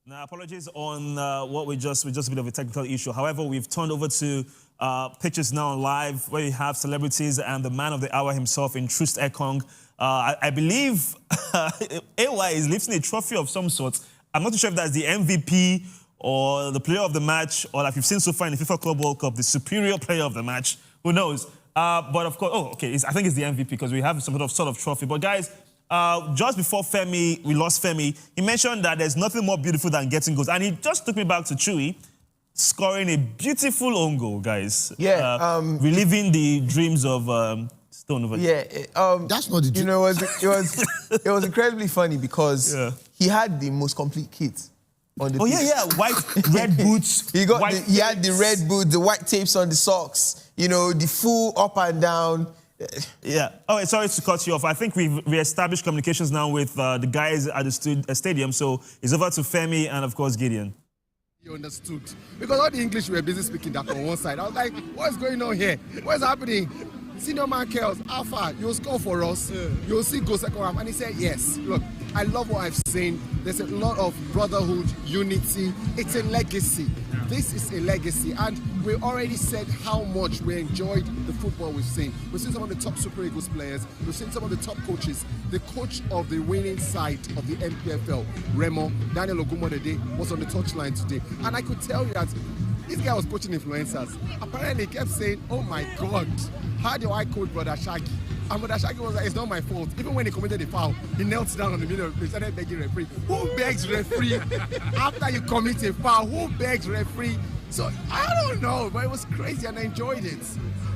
Now, apologies on what we just a bit of a technical issue. However, we've turned over to pictures now live where you have celebrities and the man of the hour himself in TROOST EKONG. I believe AY is lifting a trophy of some sort. I'm not too sure if that's the MVP or the player of the match, or like you've seen so far in the FIFA Club World Cup, the superior player of the match. Who knows? But of course, I think it's the MVP because we have some sort of trophy. But guys, just before we lost Femi, he mentioned that there's nothing more beautiful than getting goals. And he just took me back to Chewy, scoring a beautiful own goal, guys. Yeah. Reliving the dreams of Stone over Yeah. That's not the dream. You know, it was incredibly funny because he had the most complete kit on the pitch. White, red boots. He had the red boots, the white tapes on the socks, you know, the full up and down. Yeah. Oh, sorry to cut you off. I think we've re-established communications now with the guys at the stadium. So it's over to Femi and, of course, Gideon. You understood. Because all the English were busy speaking that on one side. I was like, what's going on here? What's happening? Senior man Kels, Alpha, you'll score for us. You'll see go second half. And he said, yes. Look, I love what I've seen. There's a lot of brotherhood, unity. It's a legacy. This is a legacy. And we already said how much we enjoyed the football we've seen. We've seen some of the top Super Eagles players. We've seen some of the top coaches. The coach of the winning side of the MPFL, Remo, Daniel Ogumodede, was on the touchline today. And I could tell you that this guy was coaching influencers. Apparently, he kept saying, oh my God, how do I coach Brother Shaggy? And Brother Shaggy was like, it's not my fault. Even when he committed the foul, he knelt down on the middle of the pitch, started begging referee. Who begs referee after you commit a foul? Who begs referee? So, I don't know, but it was crazy and I enjoyed it.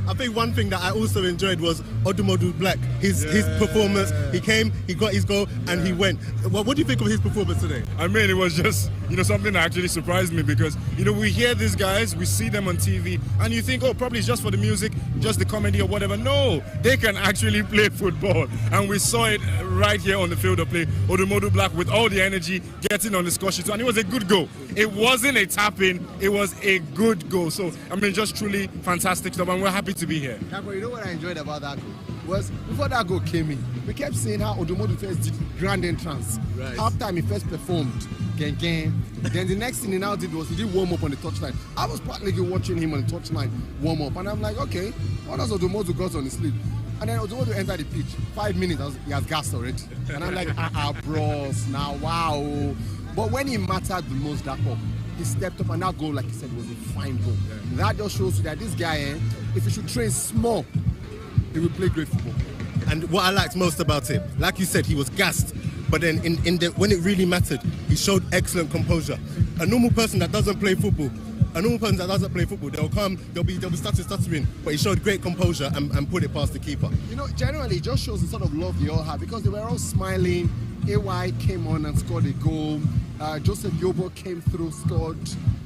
I think one thing that I also enjoyed was Odumodu Black. His performance. He came, he got his goal, and he went. What do you think of his performance today? I mean, it was just, something that actually surprised me because, we hear these guys, we see them on TV, and you think, oh, probably it's just for the music, just the comedy or whatever. No, they can actually play football. And we saw it right here on the field of play. Odumodu Black with all the energy, getting on the score sheet. And it was a good goal. It wasn't a tap-in, it was a good goal. So, I mean, just truly fantastic stuff, and we're happy to be here. Yeah, but you know what I enjoyed about that goal? Was before that goal came in, we kept saying how Odumodu first did grand entrance. Right. Half time he first performed, gang. Then the next thing he now did was he did warm up on the touchline. I was partly watching him on the touchline warm up, and I'm like, okay, what does Odumodu got on his sleeve? And then Odumodu entered the pitch. 5 minutes, he has gassed already. And I'm like, bros, now wow. But when he mattered the most, that up, he stepped up, and that goal, like he said, was a fine goal. Yeah. That just shows you that this guy, if he should train small, he will play great football. And what I liked most about him, like you said, he was gassed, but then when it really mattered, he showed excellent composure. A normal person that doesn't play football, they'll come, they'll be stuttering, but he showed great composure and put it past the keeper. Generally, it just shows the sort of love they all have because they were all smiling. AY came on and scored a goal. Joseph Yobo came through, scored,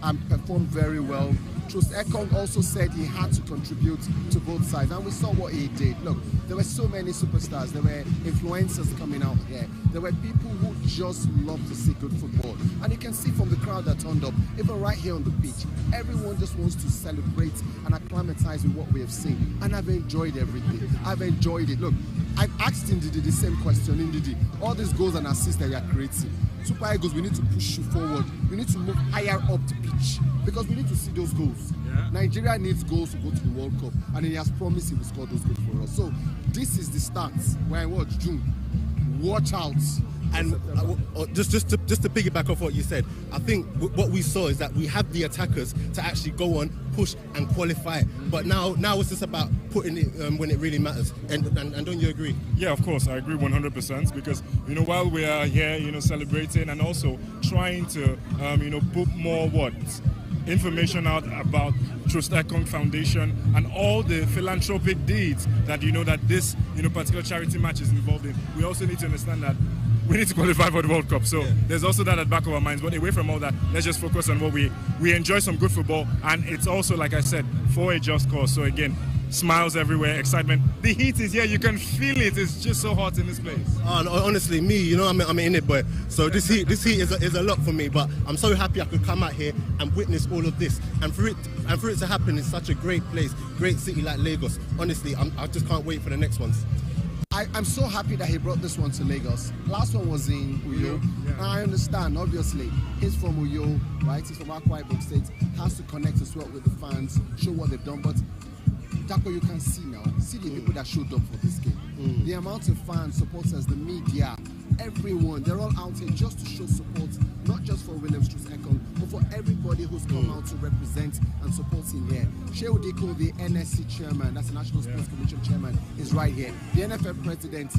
and performed very well. TROOST EKONG also said he had to contribute to both sides, and we saw what he did. Look, there were so many superstars. There were influencers coming out here. There were people who just love to see good football. And you can see from the crowd that turned up, even right here on the pitch, everyone just wants to celebrate and acclimatize with what we have seen. And I've enjoyed everything. I've enjoyed it. Look, I've asked Ndidi the same question. Ndidi, all these goals and assists that you are creating, Super Eagles, we need to push you forward. We need to move higher up the pitch because we need to see those goals. Yeah. Nigeria needs goals to go to the World Cup, and he has promised he will score those goals for us. So this is the start. When I watch June, watch out. And just to piggyback off what you said, I think what we saw is that we have the attackers to actually go on, push and qualify. But now it's just about putting it when it really matters. And don't you agree? Yeah, of course, I agree 100% because while we are here, celebrating and also trying to put more information out about TROOST EKONG Foundation and all the philanthropic deeds that that this particular charity match is involved in. We also need to understand that we need to qualify for the World Cup. So there's also that at the back of our minds. But away from all that, let's just focus on what we enjoy some good football. And it's also, like I said, for a just cause. So again, smiles everywhere, excitement. The heat is here. You can feel it. It's just so hot in this place. Honestly, me, I'm in it, but so this heat is a lot for me. But I'm so happy I could come out here and witness all of this. And for it to happen in such a great place, great city like Lagos. Honestly, I just can't wait for the next ones. I'm so happy that he brought this one to Lagos. Last one was in Uyo. Yeah. I understand, obviously. He's from Uyo, right? He's from Akwa Ibom State. Has to connect as well with the fans, show what they've done. But Dako, you can see now, see the people that showed up for this game. The amount of fans, supporters, the media, everyone, they're all out here just to show support, not just for Williams TROOST EKONG, but for everybody who's come out to represent and support him here. Shehu Diko, the NSC chairman, that's the National Sports Commission chairman, is right here. The NFF president,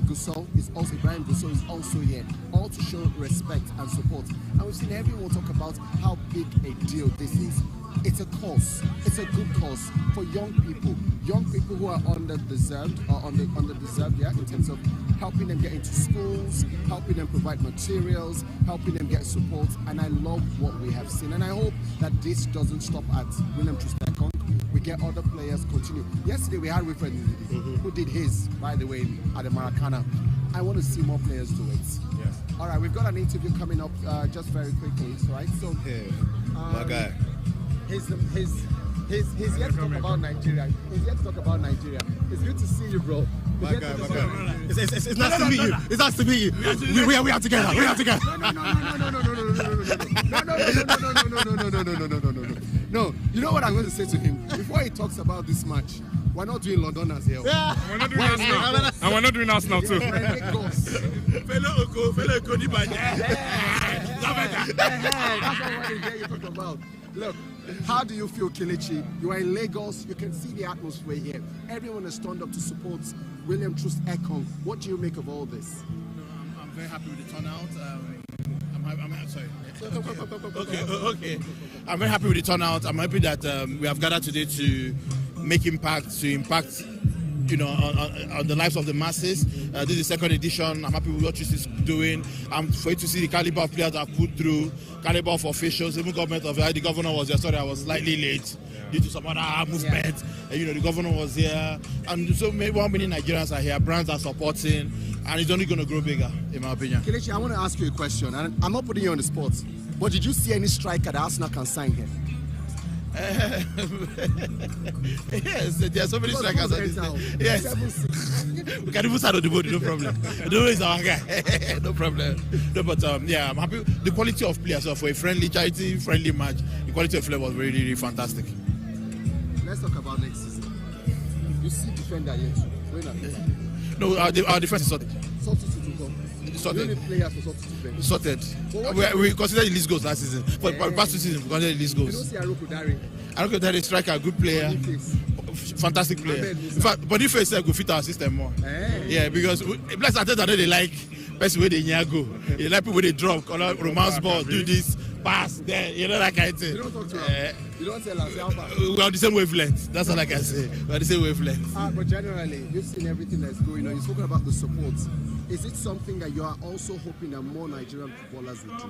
Gusau, is also, Ibrahim Gusau, is also here, all to show respect and support. And we've seen everyone talk about how big a deal this is. It's a cause. It's a good cause for young people who are underdeserved, yeah, in terms of helping them get into schools, helping them provide materials, helping them get support. And I love what we have seen. And I hope that this doesn't stop at Williams TROOST EKONG. We get other players continue. Yesterday we had Wilfred who did his, by the way, at the Maracana. I want to see more players do it. Yes. All right, we've got an interview coming up just very quickly, right? So, my guy. He's yet to talk about Nigeria. He's yet to talk about Nigeria. It's good to see you, bro. My guy. It's nice to meet you. It's nice to meet you. We are together. We are together. No. You know what I'm going to say to him before he talks about this match? We're not doing Londoners here. Yeah. We're not doing Arsenal. And we're not doing Arsenal too. Fellow Oko, That's what you talk about. Look, how do you feel, Kelechi? You are in Lagos. You can see the atmosphere here. Everyone has turned up to support Williams TROOST EKONG. What do you make of all this? I'm very happy with the turnout. Okay. I'm very happy with the turnout. I'm happy that we have gathered today to make impact, on the lives of the masses. This is the second edition. I'm happy with what TROOST is doing. I'm for you to see the caliber of players that put through, caliber of officials, even government of the governor was there. Sorry, I was slightly late due to some other movement. The governor was here. And so maybe 1 million Nigerians are here, brands are supporting, and it's only going to grow bigger, in my opinion. Kelechi, I want to ask you a question, and I'm not putting you on the spot, but did you see any striker that Arsenal can sign here? Yes, there are so many strikers. Yes, we can even start on the board, no problem. No, is our guy, no problem. No, but yeah, I'm happy. The quality of players for a charity-friendly match, the quality of play was really, really fantastic. Let's talk about next season. You see defender yet? No, our defense is sorted. Sorted. Players for substitutions. Sorted. We considered the least goals last season. For the past 2 seasons, we considered the least goals. You don't see Aroko Dari striker, good player, fantastic player. In fact, Boniface could fit our system more. Hey. Yeah, because plus I think they like person where they go. They like people where they drop, romance ball, do this, pass there, that kind of thing. You don't talk to her. You don't tell us. We're on the same wavelength. That's all I can say. We're on the same wavelength. But generally, you've seen everything that's going on. You've spoken about the support. Is it something that you are also hoping that more Nigerian footballers will do?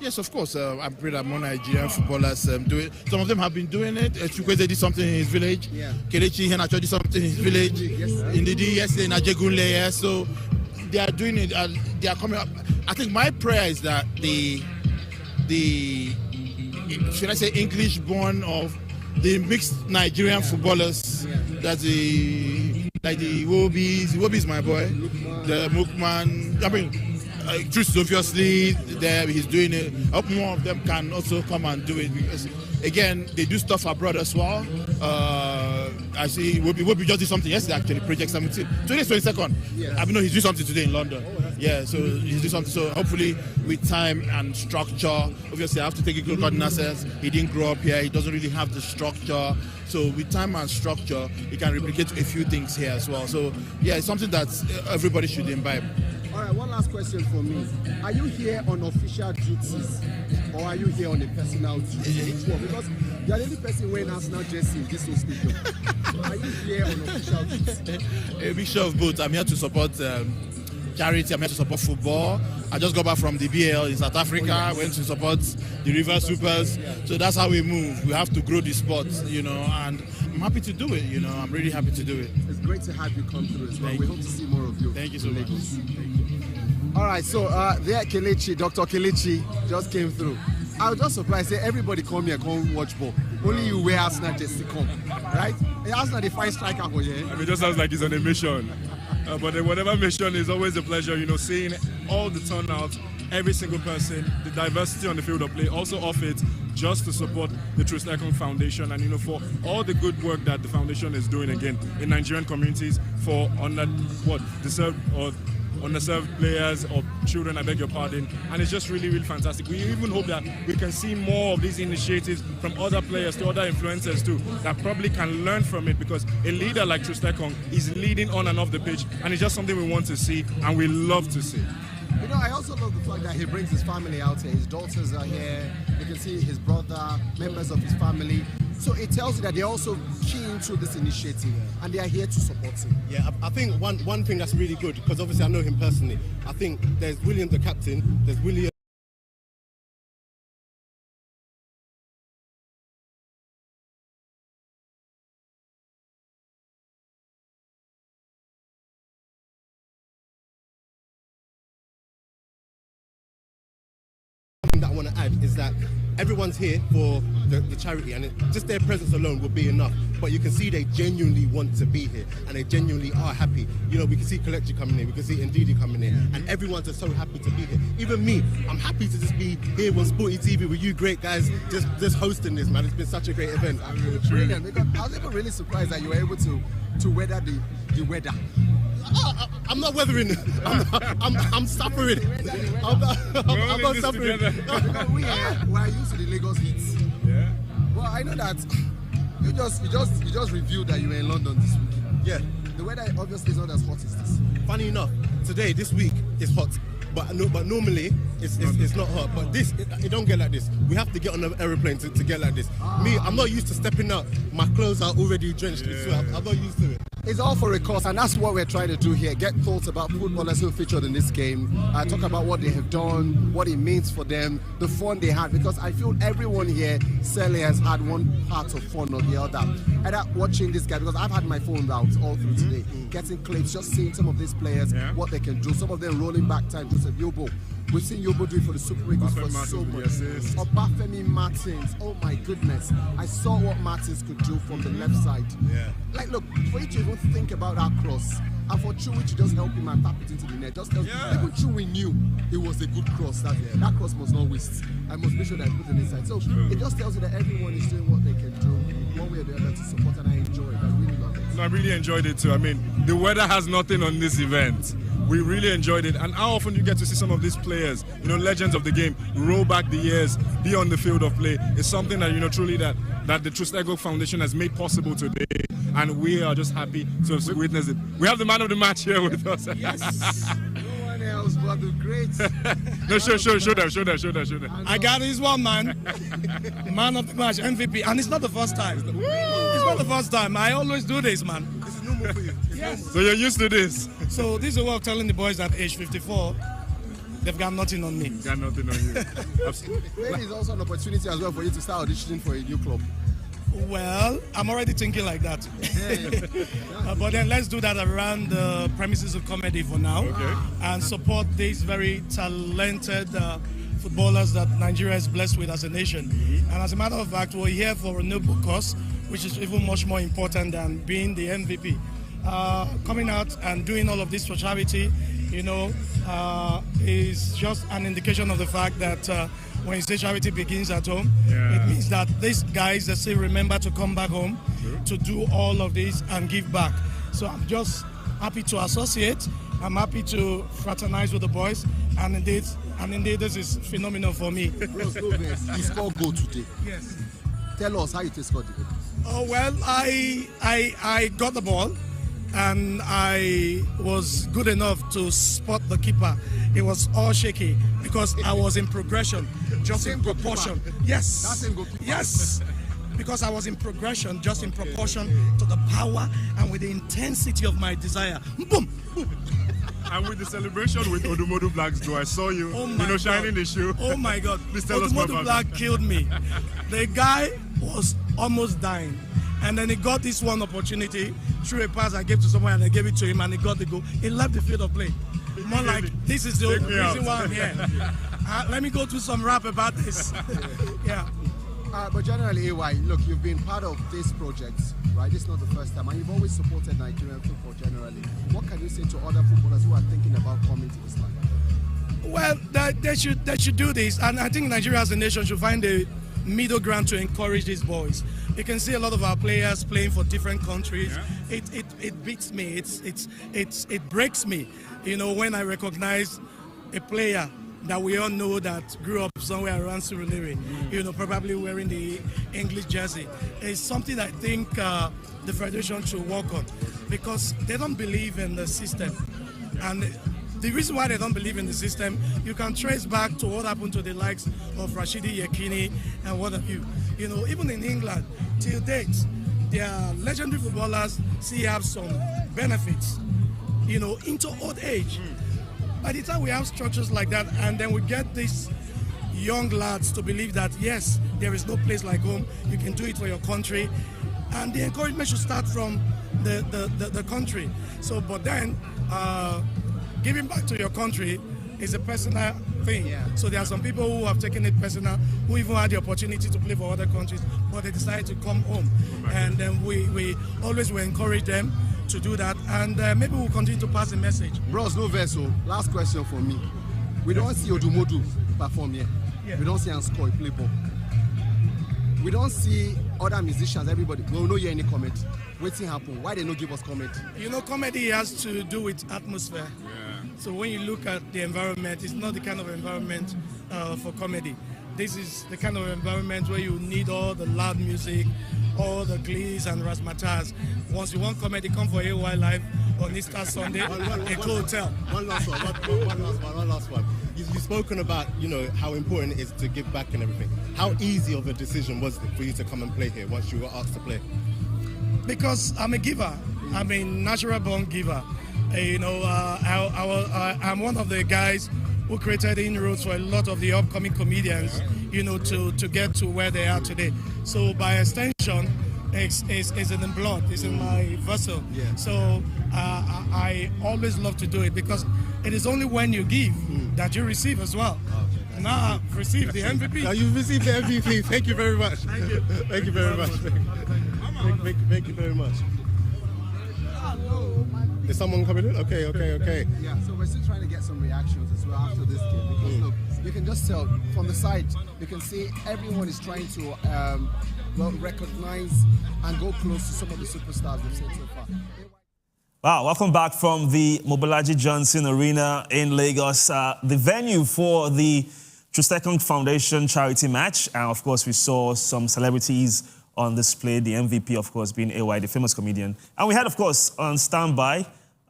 Yes, of course. I'm pretty that more Nigerian footballers do it. Some of them have been doing it. Chukwueze did something in his village. Yeah. Kelechi Iheanacho did something in his village. Indidi yesterday in Ajegunle. Yeah. So they are doing it. They are coming up. I think my prayer is that the should I say English-born of the mixed Nigerian footballers, that's like the Wobis. Wobi is my boy. The Mukman. I mean, TROOST obviously there. He's doing it. I hope more of them can also come and do it because, again, they do stuff abroad as well. I see Wobi just did something yesterday actually. Project 17. Today is 22nd. Yes. I mean, no, he's doing something today in London. Yeah, so he's doing something. So hopefully, with time and structure, obviously I have to take a good cognizance. He didn't grow up here. He doesn't really have the structure. So with time and structure, he can replicate a few things here as well. So yeah, it's something that everybody should imbibe. All right, one last question for me. Are you here on official duties or are you here on a personal duty? Which one? Because you are the only person wearing Arsenal jersey in this whole stadium. Are you here on official duties? A mixture of both. I'm here to support charity. I'm here to support football. I just got back from the BL in South Africa. I went to support the River Supers. So that's how we move. We have to grow the sport, and I'm happy to do it. I'm really happy to do it. It's great to have you come through as well. We hope to see more of you. Thank you so much. All right, so there Kelechi, Dr. Kelechi just came through. I was just surprised. Say everybody come here, come watch ball. Only you wear Arsenal jersey, come, right? Arsenal, the fine striker for you. I mean, it just sounds like he's on a mission. But whatever mission is always a pleasure, you know, seeing all the turnout, every single person, the diversity on the field of play, also off it, just to support the TROOST EKONG Foundation, and you know, for all the good work that the foundation is doing again in Nigerian communities for underserved players or children, I beg your pardon, and it's just really, really fantastic. We even hope that we can see more of these initiatives from other players to other influencers too, that probably can learn from it, because a leader like TROOST EKONG is leading on and off the pitch, and it's just something we want to see and we love to see. You know, I also love the fact that he brings his family out here. His daughters are here. You can see his brother, members of his family. So it tells you that they're also keen to this initiative and they are here to support him. Yeah, I think one thing that's really good, because obviously I know him personally, I think there's William the captain, there's William that I want to add is that everyone's here for the charity, and just their presence alone will be enough. But you can see they genuinely want to be here, and they genuinely are happy. You know, we can see Collector coming in, we can see Ndidi coming in, and everyone's just so happy to be here. Even me, I'm happy to just be here on SportyTV with you great guys, just hosting this, man. It's been such a great event. Brilliant, because I was even really surprised that you were able to weather the weather. I'm not weathering. I'm suffering. I'm not suffering. We are used to the Lagos heat. Yeah. Well, I know that you just revealed that you were in London this week. Yeah. The weather obviously is not as hot as this. Funny enough, this week is hot. But normally it's not hot. But it don't get like this. We have to get on an aeroplane to get like this. Me, I'm not used to stepping out. My clothes are already drenched, so I'm not used to it. It's all for a cause, and that's what we're trying to do here. Get thoughts about footballers who featured in this game, talk about what they have done, what it means for them, the fun they had, because I feel everyone here certainly has had one part of fun or the other. Either watching this guy, because I've had my phone out all through today, getting clips, just seeing some of these players, what they can do, some of them rolling back time. Joseph Yobo, we've seen Yobo do it for the Super Eagles for so much. Obafemi Martins, oh my goodness. I saw what Martins could do from the left side. Yeah. Like, look, for you to even think about that cross, and for Chewy to just help him and tap it into the net, just tells even Chewy knew it was a good cross. That cross must not waste. I must make sure that I put it inside. So it just tells you that everyone is doing what they can do, one way or the other, to support, and I enjoy it. I really love it. No, I really enjoyed it too. I mean, the weather has nothing on this event. We really enjoyed it, and how often you get to see some of these players, you know, legends of the game, roll back the years, be on the field of play. It's something that, you know, truly that the TROOST EKONG Foundation has made possible today, and we are just happy to witness it. We have the man of the match here with us. Yes. No one else but the great. No, show them. I got this one, man. Man of the match, MVP, and it's not the first time. It's not the first time. I always do this, man. This is normal for you. Yes. So you're used to this. So this is a way of telling the boys that age 54, they've got nothing on me. Got nothing on you. Maybe it's also an opportunity as well for you to start auditioning for a new club. Well, I'm already thinking like that. But then let's do that around the premises of comedy for now, and support these very talented footballers that Nigeria is blessed with as a nation. And as a matter of fact, we're here for a noble cause, which is even much more important than being the MVP. Coming out and doing all of this for charity, you know, is just an indication of the fact that when you say charity begins at home, it means that these guys, they still remember to come back home to do all of this and give back. So I'm just happy to associate. I'm happy to fraternize with the boys, and indeed this is phenomenal for me. You scored goal today. Yes. Tell us how you scored the goal. Oh well, I got the ball, and I was good enough to spot the keeper. It was all shaky because I was in progression, just in proportion. Yes. Yes. Because I was in progression, just in proportion to the power and with the intensity of my desire. Boom! Boom! And with the celebration with Odumodu Black's I saw you, shining the shoe. Oh my God! Please tell us more about Odumodu Black killed me. The guy was almost dying, and then he got this one opportunity through a pass I gave to someone, and I gave it to him, and he got the goal. He left the field of play. More like, this is the reason why I'm here. Let me go through some rap about this. Yeah. But generally, AY, look, you've been part of this project, right? It's not the first time, and you've always supported Nigerian football generally. What can you say to other footballers who are thinking about coming to this land? Well, they should do this, and I think Nigeria as a nation should find a middle ground to encourage these boys. You can see a lot of our players playing for different countries. Yeah. It beats me. It breaks me, you know, when I recognize a player that we all know that grew up somewhere around Surulere, you know, probably wearing the English jersey. It's something I think the Federation should work on, because they don't believe in the system. And the reason why they don't believe in the system, you can trace back to what happened to the likes of Rashidi Yekini and what have you. You know, even in England, till date, their legendary footballers still have some benefits, you know, into old age. By the time we have structures like that, and then we get these young lads to believe that, yes, there is no place like home, you can do it for your country, and the encouragement should start from the country. So, but then, giving back to your country is a personal thing. Yeah. So there are some people who have taken it personal, who even had the opportunity to play for other countries, but they decided to come home. And then we always will encourage them to do that, and maybe we'll continue to pass the message. Bros, no vessel. Last question for me. We don't see Odumodu perform here. Yeah. We don't see him score, play ball. We don't see other musicians, everybody. We don't hear any comment. What's happen? Why they don't give us comment? You know, comedy has to do with atmosphere. Yeah. So when you look at the environment, it's not the kind of environment for comedy. This is the kind of environment where you need all the loud music, all the glees and razzmatazz. Once you want comedy, come for AY Live on Easter Sunday at Eco Hotel. One last one. You've spoken about, you know, how important it is to give back and everything. How easy of a decision was it for you to come and play here once you were asked to play? Because I'm a giver. I'm a natural born giver. You know, I'm one of the guys who created inroads for a lot of the upcoming comedians, you know, to get to where they are today. So by extension, it's in the blood, it's in my vessel. Yeah. So I always love to do it, because it is only when you give that you receive as well. Okay. Now I've received the MVP. Now you've received the MVP. Thank you very much. Thank you. Thank you very much. Thank you very much. Is someone coming in? Okay. Yeah, so we're still trying to get some reactions as well after this game, because look, you can just tell from the side, you can see everyone is trying to recognize and go close to some of the superstars we've seen so far. Wow, welcome back from the Mobolaji Johnson Arena in Lagos, the venue for the TROOST EKONG Foundation charity match. And of course, we saw some celebrities on display, the MVP, of course, being AY, the famous comedian. And we had, of course, on standby,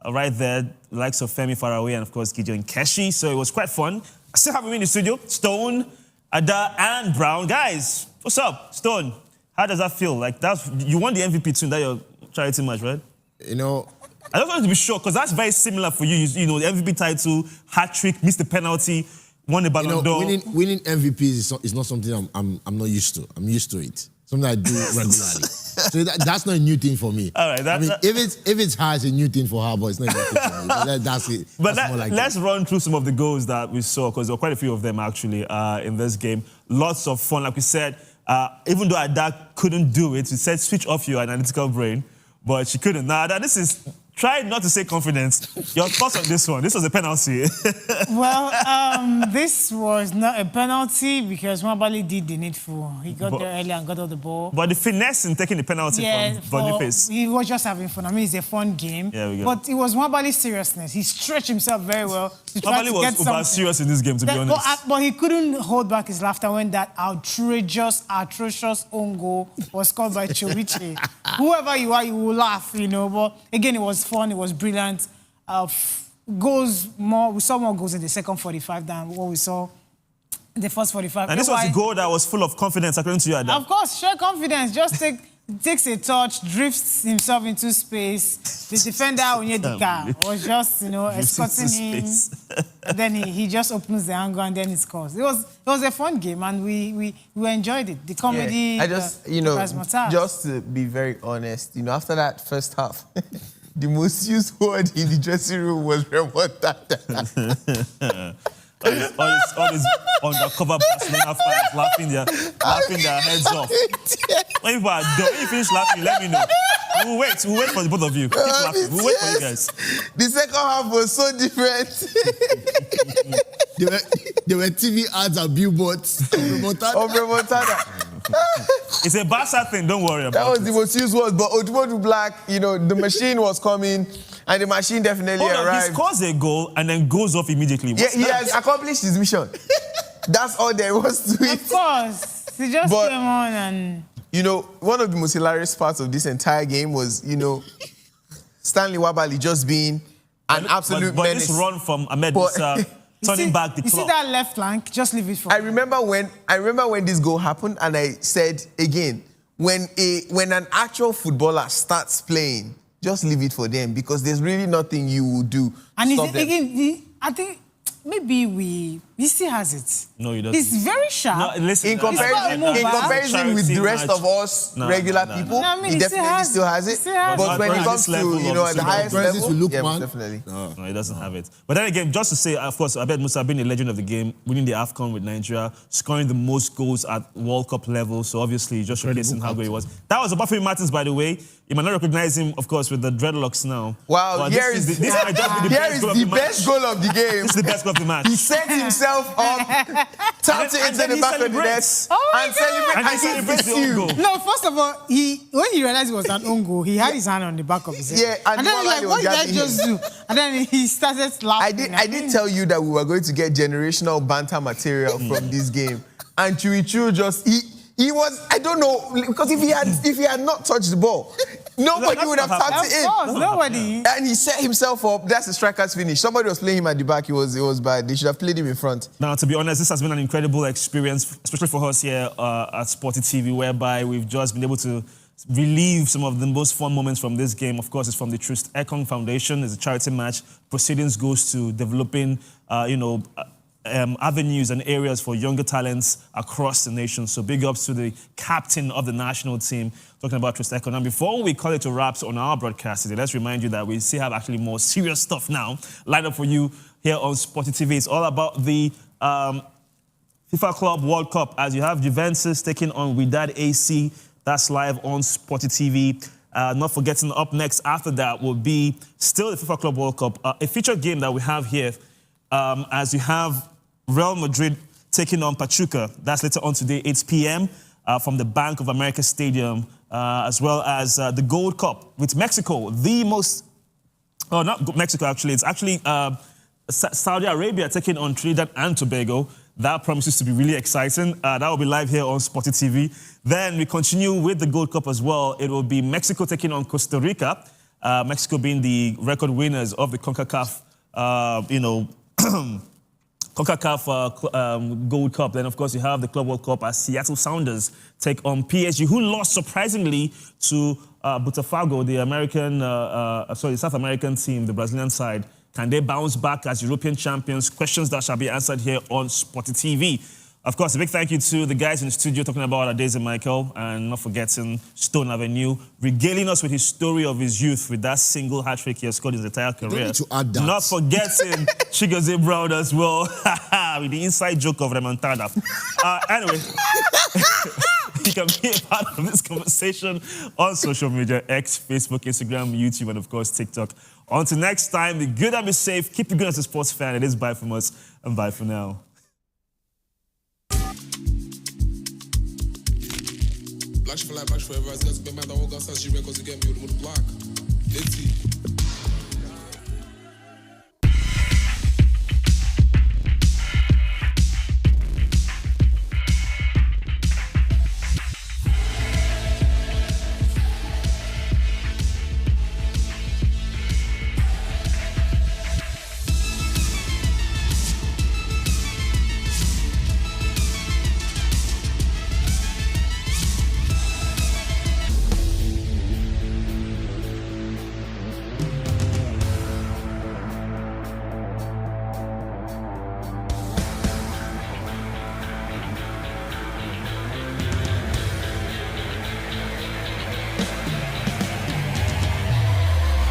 right there, the likes of Femi Faraway and, of course, Gideon Keshi. So it was quite fun. I still have him in the studio, Stone, Ada, and Brown. Guys, what's up? Stone, how does that feel? Like, you won the MVP too in that your charity match, right? You know, I just wanted to be sure, because that's very similar for you. You know, the MVP title, hat-trick, missed the penalty, won the Ballon d'Or. Winning MVPs is not something I'm not used to. I'm used to it. Something I do regularly. So that's not a new thing for me. All right. If it's her, it's a new thing for her, but it's not a new thing for me. That's it. But let's run through some of the goals that we saw, because there were quite a few of them, actually, in this game. Lots of fun. Like we said, even though Ada couldn't do it, we said switch off your analytical brain, but she couldn't. Now, Ada, try not to say confidence. Your thoughts on this one? This was a penalty. Well, this was not a penalty because Mwabali did the needful. He got there early and got all the ball. But the finesse in taking the penalty from Boniface. He was just having fun. I mean, it's a fun game. Yeah, we go. But it was Mwabali's seriousness. He stretched himself very well. Mwabali was over serious in this game, to be honest. But he couldn't hold back his laughter when that atrocious own goal was scored by Choriche. Whoever you are, you will laugh, you know. But again, it was fun, it was brilliant. We saw more goals in the second 45 than what we saw in the first 45. And this was a goal that was full of confidence, according to you, Adam. Of course, sheer confidence. Just takes a touch, drifts himself into space. The defender, Onyedika, was just, escorting him. Then he just opens the angle and then he scores. It was a fun game and we enjoyed it. The comedy, I just, just to be very honest, after that first half, the most used word in the dressing room was remontada. all these undercover Barcelona fans laughing their heads off. When people are done, when you finish laughing, let me know. We'll wait for the both of you. Keep laughing. We'll wait for you guys. The second half was so different. There were TV ads and billboards of remontada. It's a Barca thing, don't worry about it. That was the most used word, but Odumodu Black, the machine was coming, and the machine definitely arrived. He scores a goal and then goes off immediately. Yeah, he has accomplished his mission. That's all there was to it. Of course. He just came on and... one of the most hilarious parts of this entire game was, Stanley Wabali just being an absolute menace. But this run from Ahmed Musa... Turning back the clock. You see that left flank? Just leave it for I remember when this goal happened, and I said again, when an actual footballer starts playing, just leave it for them, because there's really nothing you will do. And I think maybe he still has it. No, he doesn't. He's very sharp. No, listen, in comparison with the rest of us regular people, he definitely still has it. But when it comes to at the highest level, definitely. No, he doesn't have it. But then again, just to say, of course, Ahmed Musa being a legend of the game, winning the AFCON with Nigeria, scoring the most goals at World Cup level. So obviously, just showcasing how good he was. That was Obafemi Martins, by the way. You might not recognize him, of course, with the dreadlocks now. Wow, here is the best goal of the game. This is the best goal of the match. He set himself up, tapped it into the back of the net, and celebrates you. No, first of all, when he realized it was an own goal, he had his hand on the back of his head. Yeah, and then he's like, what did I just do? And then he started laughing. I did tell you that we were going to get generational banter material from this game. And Chuichu just, he was, I don't know, because if he had not touched the ball, nobody would have tapped it in. Of course, nobody. And he set himself up. That's the striker's finish. Somebody was playing him at the back. It was bad. They should have played him in front. Now, to be honest, this has been an incredible experience, especially for us here at SportyTV, whereby we've just been able to relive some of the most fun moments from this game. Of course, it's from the TROOST EKONG Foundation. It's a charity match. Proceedings goes to developing, avenues and areas for younger talents across the nation. So big ups to the captain of the national team, talking about TROOST EKONG. And before we call it to wraps on our broadcast today, let's remind you that we still have actually more serious stuff now lined up for you here on SportyTV. It's all about the FIFA Club World Cup, as you have Juventus taking on Wydad AC. That's live on SportyTV. Not forgetting, up next after that will be still the FIFA Club World Cup, a featured game that we have here, as you have Real Madrid taking on Pachuca. That's later on today, 8 p.m. From the Bank of America Stadium, as well as the Gold Cup with Mexico, not Mexico actually, it's actually Saudi Arabia taking on Trinidad and Tobago. That promises to be really exciting. That will be live here on SportyTV. Then we continue with the Gold Cup as well. It will be Mexico taking on Costa Rica. Mexico being the record winners of the CONCACAF, CONCACAF Gold Cup. Then, of course, you have the Club World Cup as Seattle Sounders take on PSG, who lost surprisingly to Botafogo, the South American team, the Brazilian side. Can they bounce back as European champions? Questions that shall be answered here on SportyTV. Of course, a big thank you to the guys in the studio talking about Adeze Michael, and not forgetting Stone Avenue, regaling us with his story of his youth with that single hat-trick he has scored his entire career. Don't need to add that. Not forgetting Chigozie Brown as well, with the inside joke of remontada. Anyway, you can be a part of this conversation on social media, X, Facebook, Instagram, YouTube, and of course, TikTok. Until next time, be good and be safe. Keep it good as a sports fan. It is bye from us, and bye for now. Black for life, black forever. As guys, be mad, all guys, as you records again, you would block. Let's see.